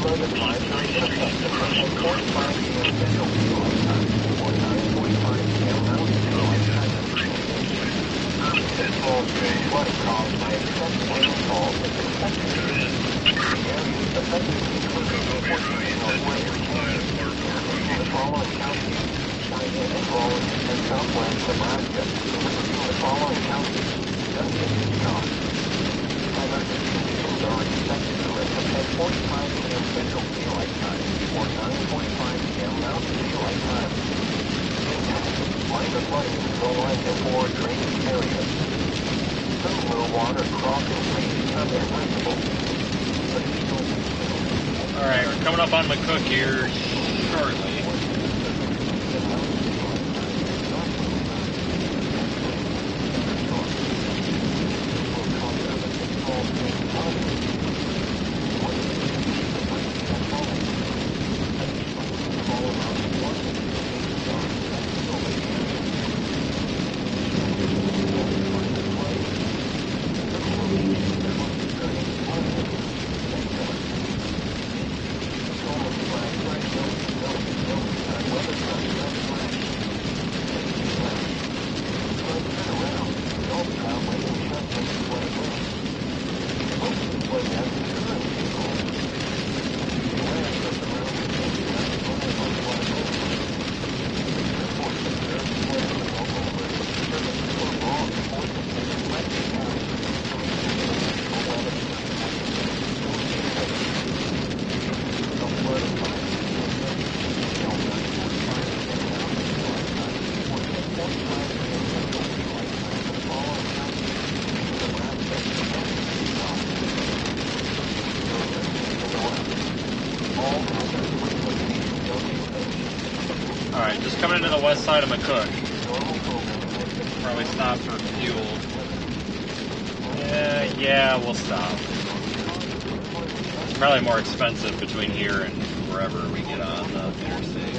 Flood advisory in effect from 10:45 p.m. Central Daylight Time or 9:45 p.m. Mountain Daylight Time. This small stream flooding caused by excessive rainfall is expected to be areas affected include the northwestern Kansas, including the following counties. Mountain Daylight Time. Minor flooding in the line and or drainage areas. Some low water crossing range unreversible. Alright, we're coming up on McCook here shortly. Alright, just coming into the west side of McCook. Probably stop for fuel. Yeah, we'll stop. It's probably more expensive between here and wherever we get on the interstate.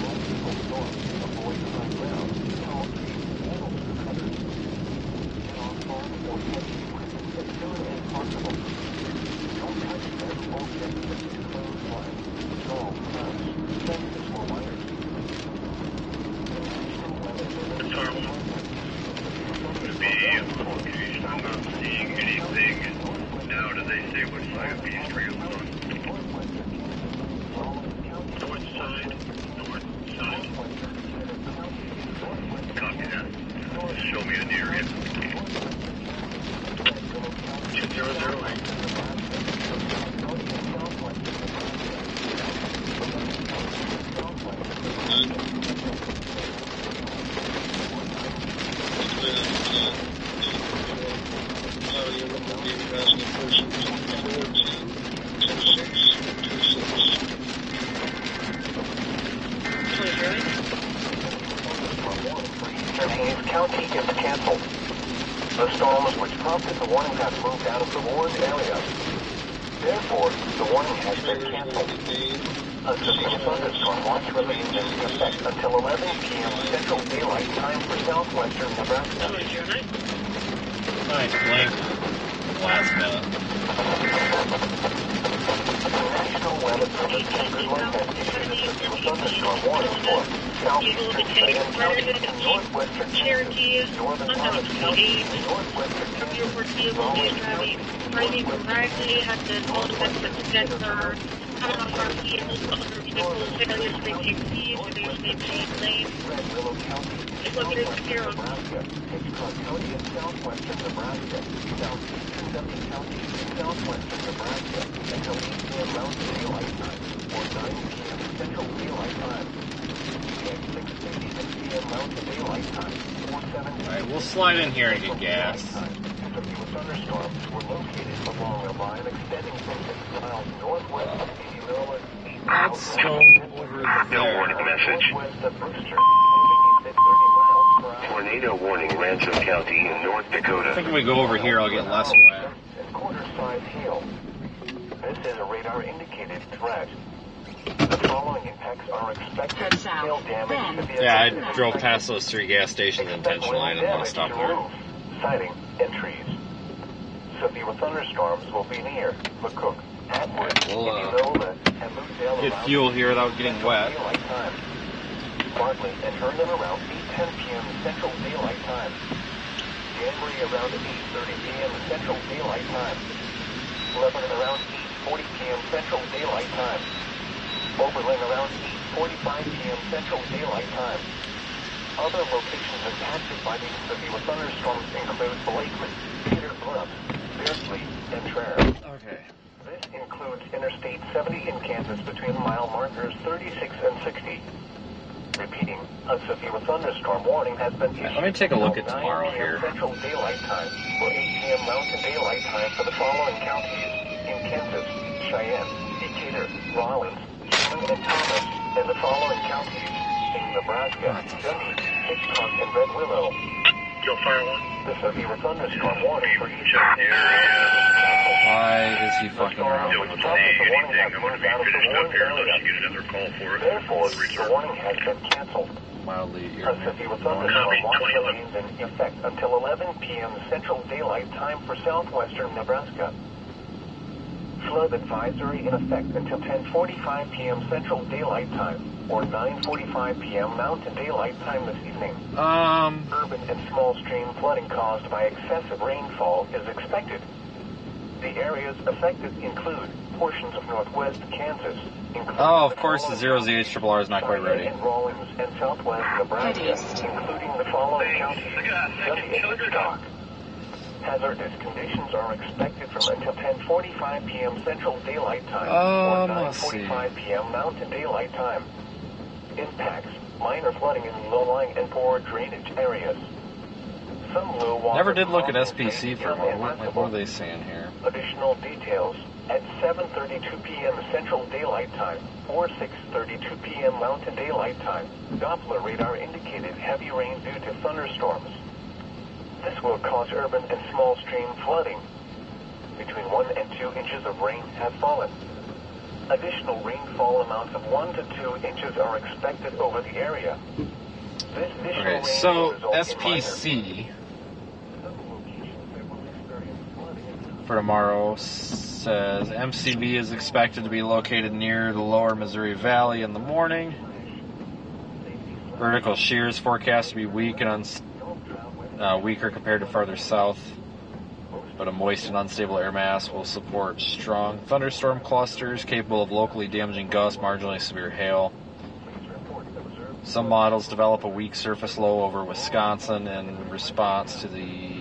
I'm not seeing anything. Now, do they say what side of the street it's on? North side. North side. Copy that. Show me an area. 2008. County is canceled. The storms which prompted the warning have moved out of the warned area. Therefore, the warning has been canceled. A severe thunderstorm watch remains in effect until 11 p.m. Central Daylight Time for southwestern Nebraska. Nice blink. Last minute. The National Weather Service has issued a severe thunderstorm warning for southeastern Cheyenne County and northwestern Kansas, northern Orange County, northwestern Kansas, Raleigh County, driving correctly, has been all the sensors are coming off our vehicles, other vehicles, failures to maintain speed, failures to maintain lane. It's located here on Hitchcock County in southwestern Nebraska, southeastern Dundee County in southwestern Nebraska, until 8 p.m. Mountain Daylight Time, or 9 p.m. Central Daylight Time. At 6:56 p.m. Mountain Daylight Time, or 7 p.m. Alright, we'll slide in here and get gas. Severe thunderstorms were located along a line extending from 6 miles northwest of 80 Miller. Let's go over No there. warning message. Northwest of Brewster, moving east at 30 miles per hour. Tornado warning, Ransom County in North I Dakota. think if we go over here, I'll get less wet. And quarter-size hail. This is a radar-indicated threat. The following impacts are expected. Head south. Hail damage to be Yeah, I drove past those three gas stations intentionally. I didn't want to stop there. Siding and trees. Severe thunderstorms will be near McCook, Atwood, We'll, Indianola, and Lucedale get around fuel here without getting Central wet. Daylight Time. Bartley and Herndon around 8:10 p.m. Central Daylight Time. Danbury around 8:30 p.m. Central Daylight Time. Lebanon around 8:40 p.m. Central Daylight Time. Oberlin around 8:45 p.m. Central Daylight Time. Other locations impacted by these severe thunderstorms include Blakely, Cedar Bluff, Beardsley, and Traer. Okay. This includes Interstate 70 in Kansas between mile markers 36 and 60. Repeating, a severe thunderstorm warning has been issued. Let me take a look at until 9 tomorrow p.m. here. Central Daylight Time or 8 p.m. Mountain Daylight Time for the following counties in Kansas, Cheyenne, Decatur, Rawlins, Kingman, and Thomas, and the following counties in Nebraska, Dunn, Hitchcock, and Red Willow. Kill Fire 1. The severe thunderstorm warning for each of these Why is he fucking around with that? I'm going to be finished up here unless you get another call for it. Therefore, the warning has been canceled. Mildly A severe thunderstorm warning remains in effect until 11 p.m. Central Daylight Time for southwestern Nebraska. Flood advisory in effect until 10:45 p.m. Central Daylight Time or 9:45 p.m. Mountain Daylight Time this evening. Urban and small stream flooding caused by excessive rainfall is expected. The areas affected include portions of northwest Kansas, including Oh, of course, the 0ZHRRR is not quite ready. and Rawlins and southwest Nebraska, including the following counties: Dunn and Hitchcock. Hazardous conditions are expected from until 10:45 p.m. Central Daylight Time or let's see. 9:45 p.m. Mountain Daylight Time. Impacts: minor flooding in low-lying and poor drainage areas. Some low water. Never did look at SPC for a moment. Like, what are they saying here? Additional details at 7:32 p.m. Central Daylight Time or 6:32 p.m. Mountain Daylight Time. Doppler radar indicated heavy rain due to thunderstorms. This will cause urban and small stream flooding. Between 1 and 2 inches of rain have fallen. Additional rainfall amounts of 1 to 2 inches are expected over the area. This additional Okay, rain so will result in SPC for tomorrow says MCV is expected to be located near the lower Missouri Valley in the morning. Vertical shears forecast to be weak and weaker compared to farther south, but a moist and unstable air mass will support strong thunderstorm clusters capable of locally damaging gusts, marginally severe hail. Some models develop a weak surface low over Wisconsin in response to the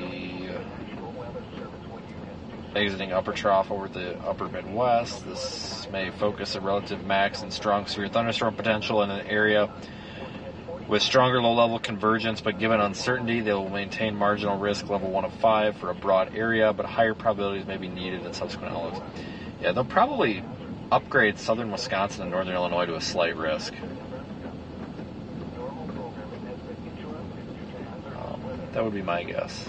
exiting upper trough over the upper Midwest. This may focus a relative max and strong severe thunderstorm potential in an area with stronger low-level convergence, but given uncertainty, they will maintain marginal risk level 1 of 5 for a broad area, but higher probabilities may be needed in subsequent outlooks. Yeah, they'll probably upgrade southern Wisconsin and northern Illinois to a slight risk. That would be my guess.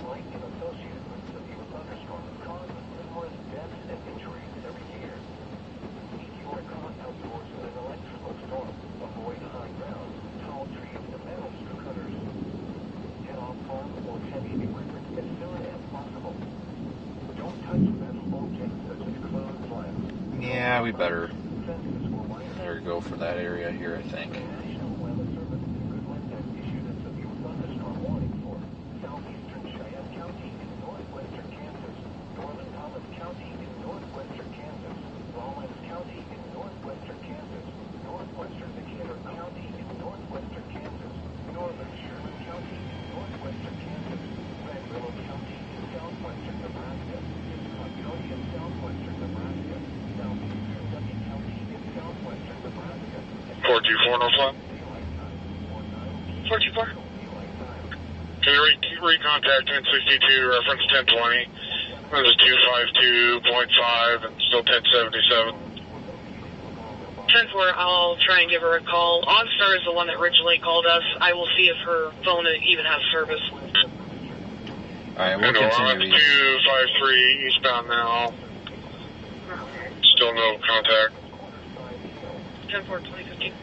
Yeah, we better go for that area here, I think. Can you recontact 1062, reference 1020? This is 252.5 and still 1077. 10-4, I'll try and give her a call. OnStar is the one that originally called us. I will see if her phone even has service. Alright, we'll continue. 253 eastbound now. Still no contact. 10-4, 2015.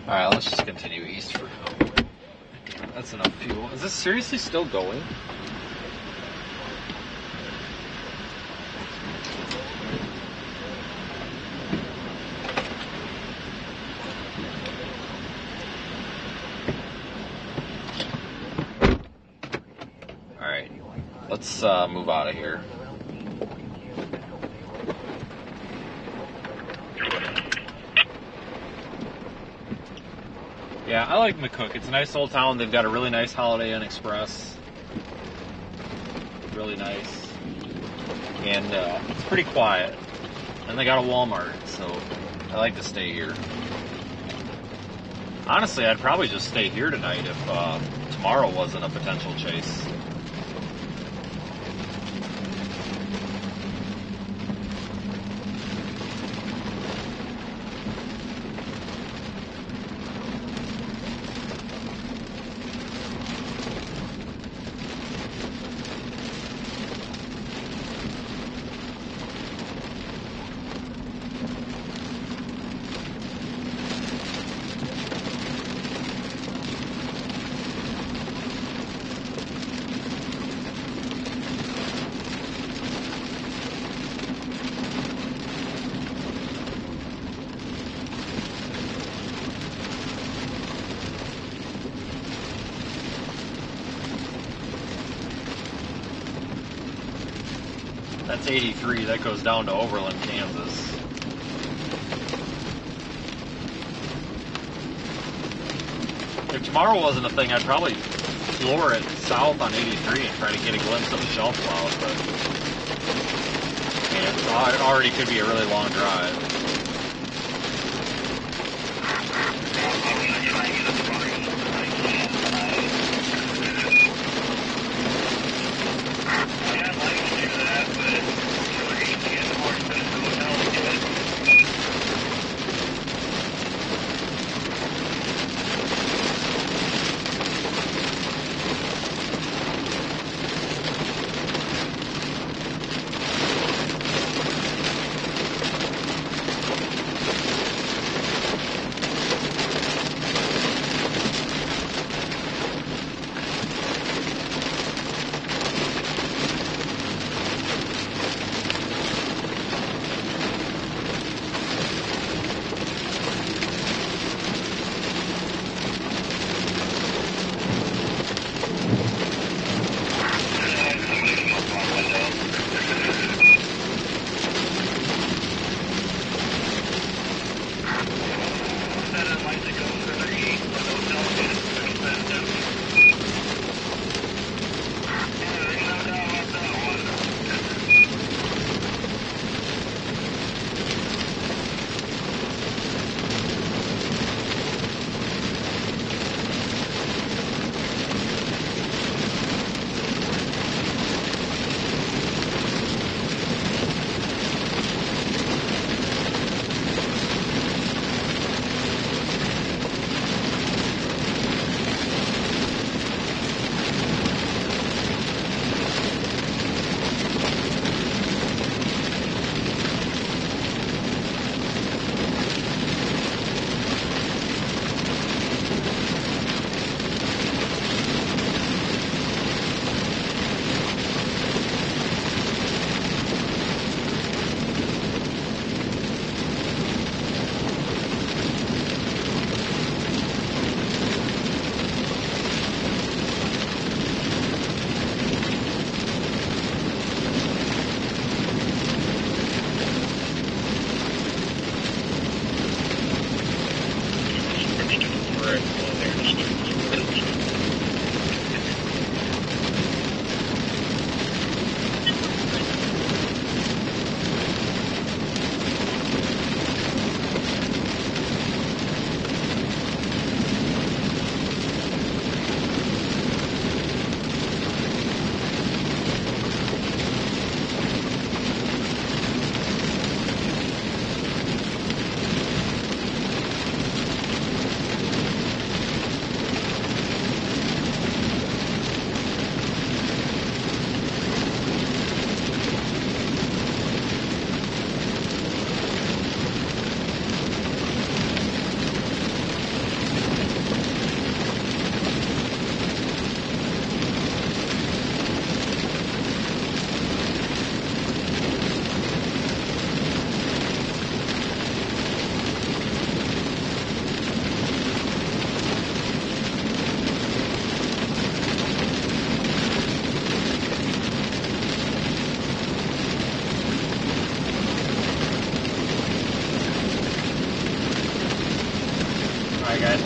Alright, let's just continue east for now. That's enough fuel. Is this seriously still going? Alright, let's move out of here. Yeah, I like McCook. It's a nice old town. They've got a really nice Holiday Inn Express. Really nice. And it's pretty quiet. And they got a Walmart, so I like to stay here. Honestly, I'd probably just stay here tonight if tomorrow wasn't a potential chase. That's 83. That goes down to Overland, Kansas. If tomorrow wasn't a thing, I'd probably floor it south on 83 and try to get a glimpse of the shelf cloud, but I mean, it already could be a really long drive.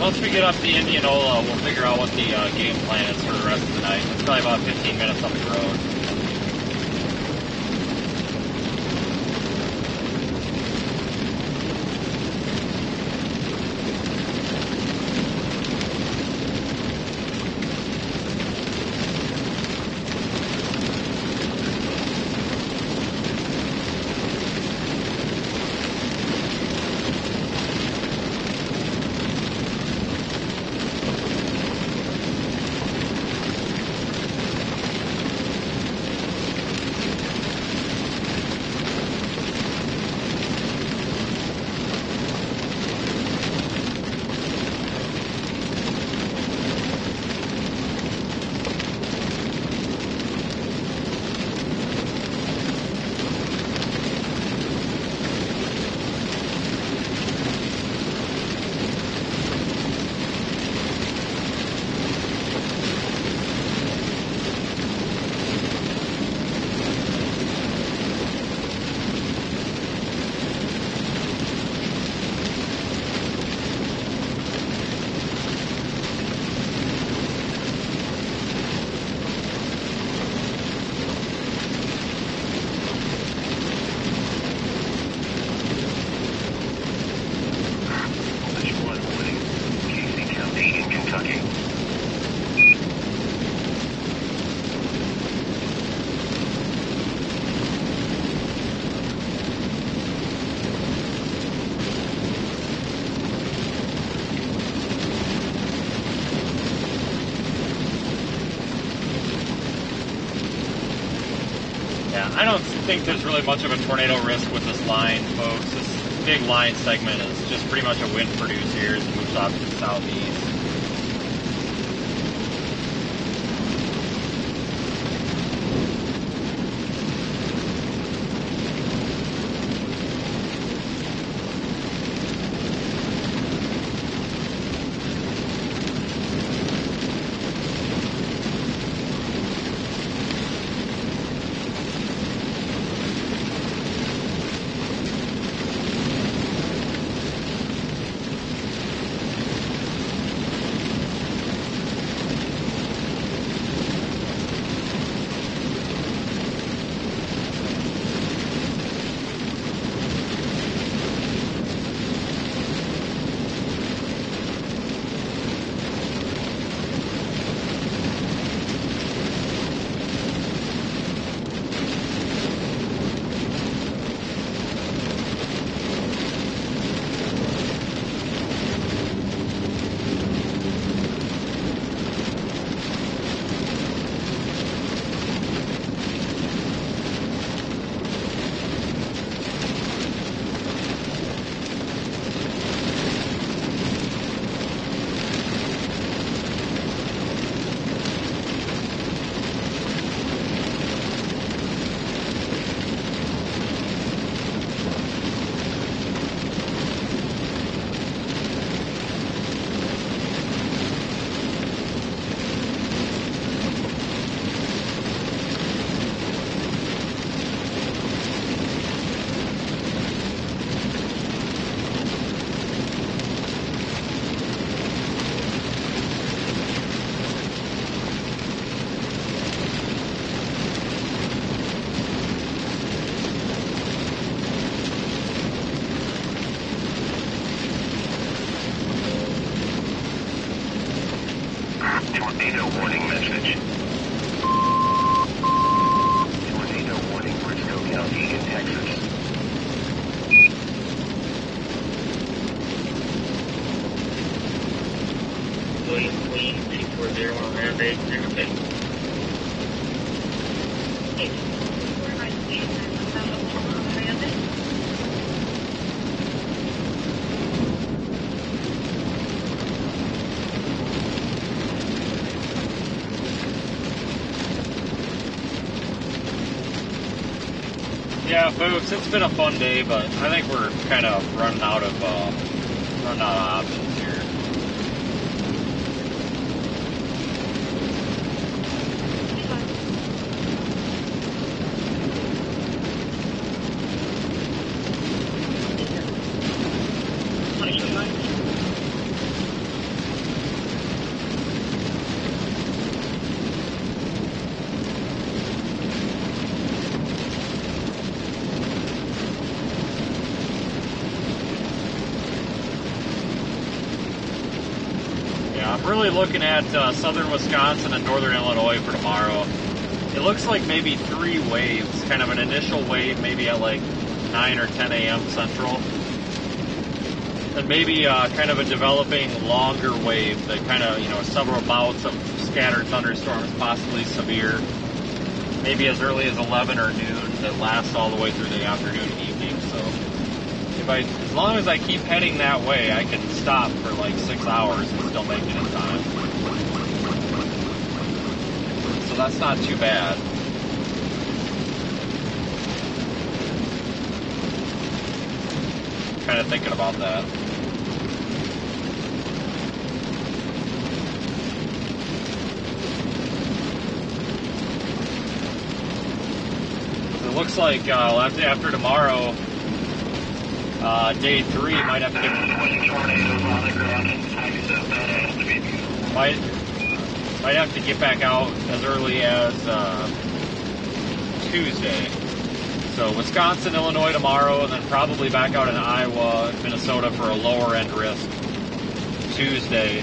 Once we get up to Indianola, we'll figure out what the game plan is for the rest of the night. It's probably about 15 minutes up the road. think there's really much of a tornado risk with this line, folks. This big line segment is just pretty much a wind producer here as it moves off to the southeast. Tornado warning message. Tornado warning, Briscoe County in Texas. William Queen, 240 on airbase, okay. Yeah, folks, it's been a fun day, but I think we're kind of running out of options here. I'm really looking at southern Wisconsin and northern Illinois for tomorrow. It looks like maybe 3 waves, kind of an initial wave maybe at like 9 or 10 a.m. Central. And maybe kind of a developing longer wave that kind of, several bouts of scattered thunderstorms, possibly severe. Maybe as early as 11 or noon that lasts all the way through the afternoon, evening. So as long as I keep heading that way, I can stop for like 6 hours and still make it in time. So that's not too bad. Kind of thinking about that. It looks like after tomorrow, day 3 might have to get might have to get back out as early as Tuesday. So Wisconsin, Illinois tomorrow, and then probably back out in Iowa and Minnesota for a lower end risk Tuesday.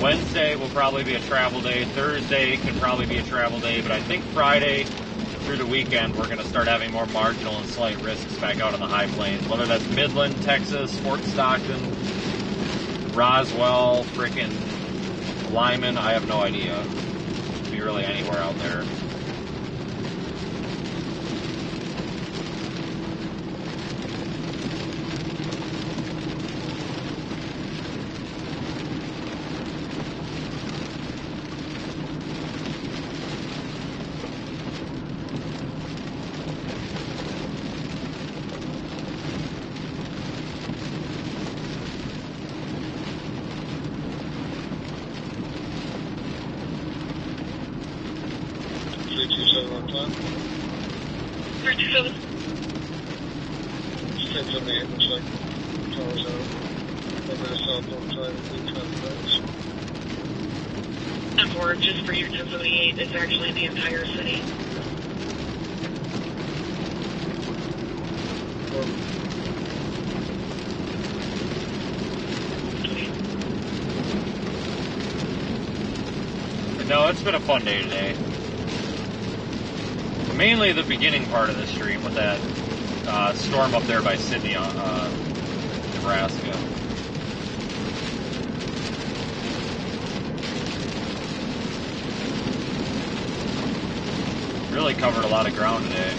Wednesday will probably be a travel day. Thursday can probably be a travel day, but I think Friday through the weekend we're going to start having more marginal and slight risks back out on the high plains, whether that's Midland, Texas, Fort Stockton, Roswell, frickin' Lyman, I have no idea. It could be really anywhere out there. on? 327. It's 1078, looks like. Towers out. Over the southbound side of the traffic lights. And for just for your 1078, it's actually the entire city. No, it's been a fun day today. Mainly the beginning part of the stream with that storm up there by Sydney, Nebraska. Really covered a lot of ground today.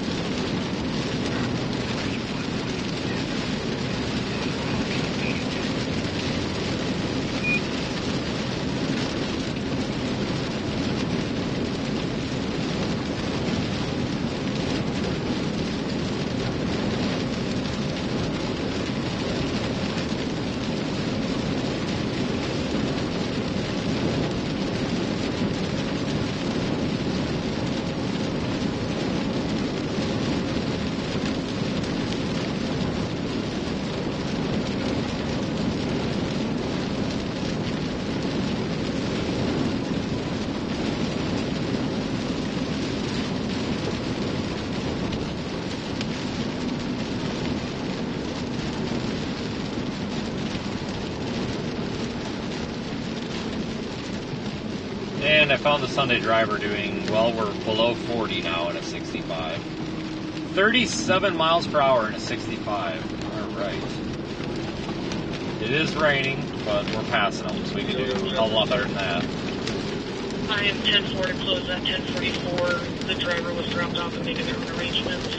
And I found the Sunday driver doing, well, we're below 40 now at a 65. 37 miles per hour in a 65. All right. It is raining, but we're passing them, so we can do a hell of a lot better than that. I am 10-4 to close at 10:44. The driver was dropped off and making their own arrangements.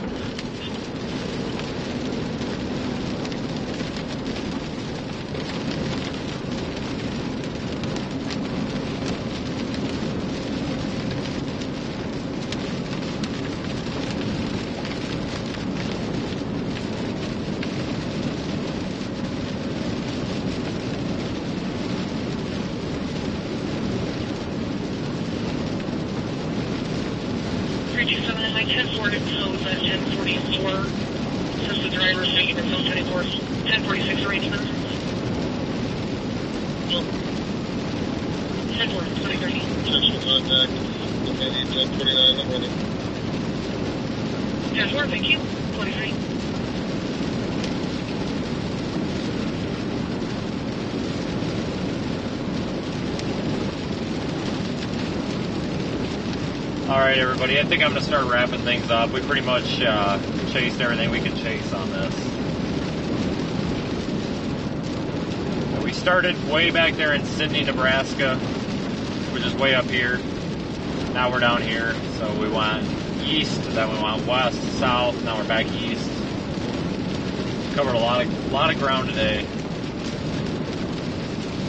Alright everybody, I think I'm going to start wrapping things up. We pretty much chased everything we could chase on this. We started way back there in Sydney, Nebraska, which is way up here. Now we're down here, so we went east, then we went west, south, now we're back east. Covered a lot of ground today.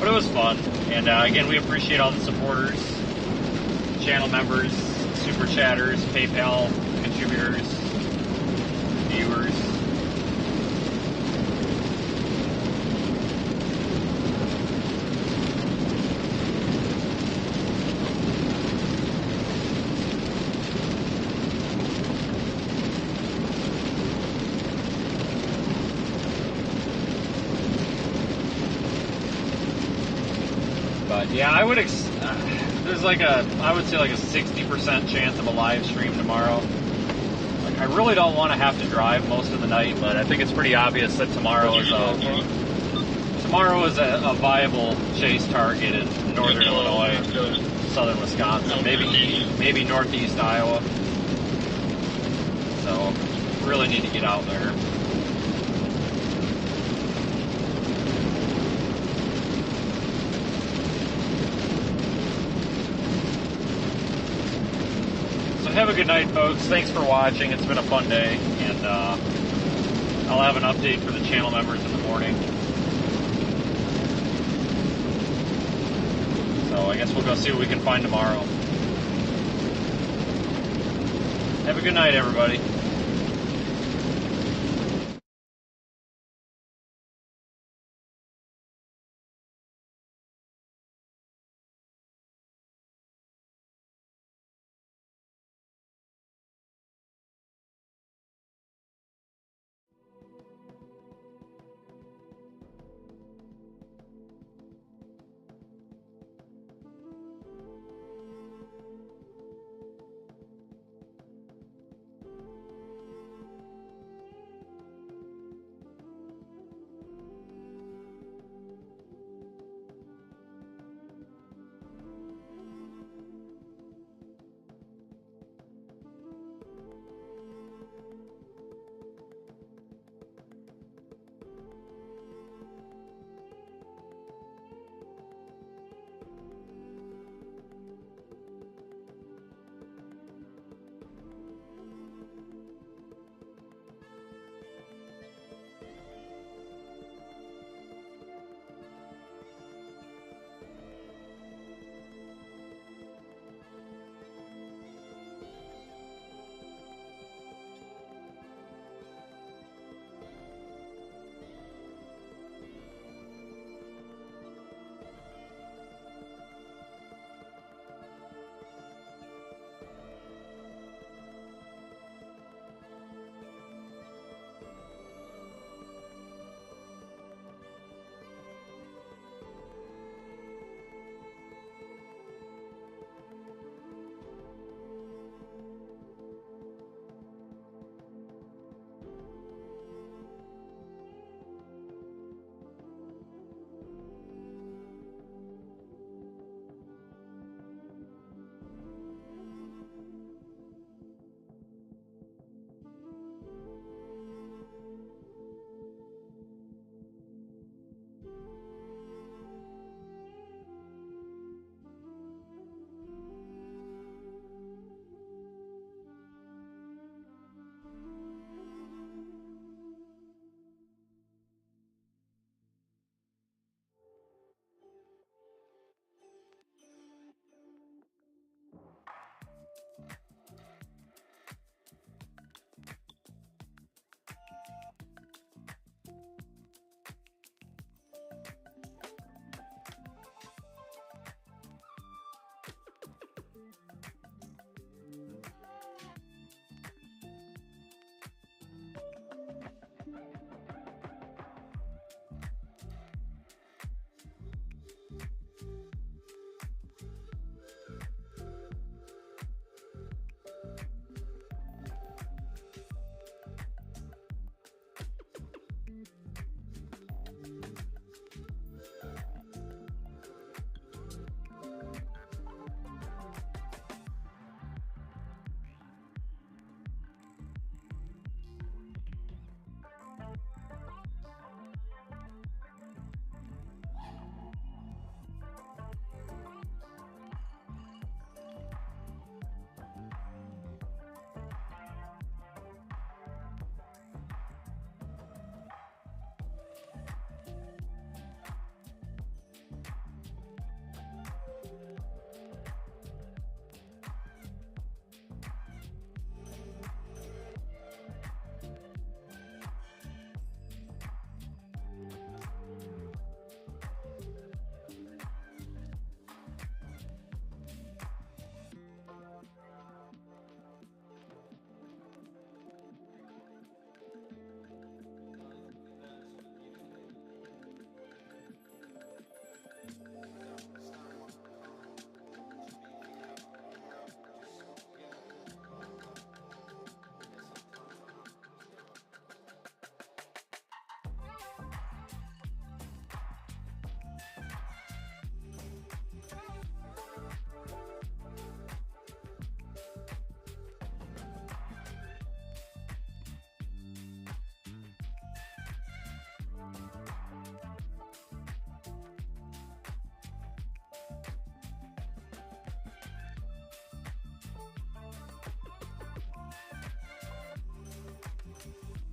But it was fun, and again, we appreciate all the supporters, channel members, super chatters, PayPal contributors, viewers. But yeah, I would there's like I would say like a 60% chance of a live stream tomorrow. Like, I really don't want to have to drive most of the night, but I think it's pretty obvious that tomorrow is a viable chase target in northern Illinois, southern Wisconsin, maybe northeast Iowa. So really need to get out there. Have a good night, folks. Thanks for watching. It's been a fun day, and I'll have an update for the channel members in the morning. So I guess we'll go see what we can find tomorrow. Have a good night, everybody.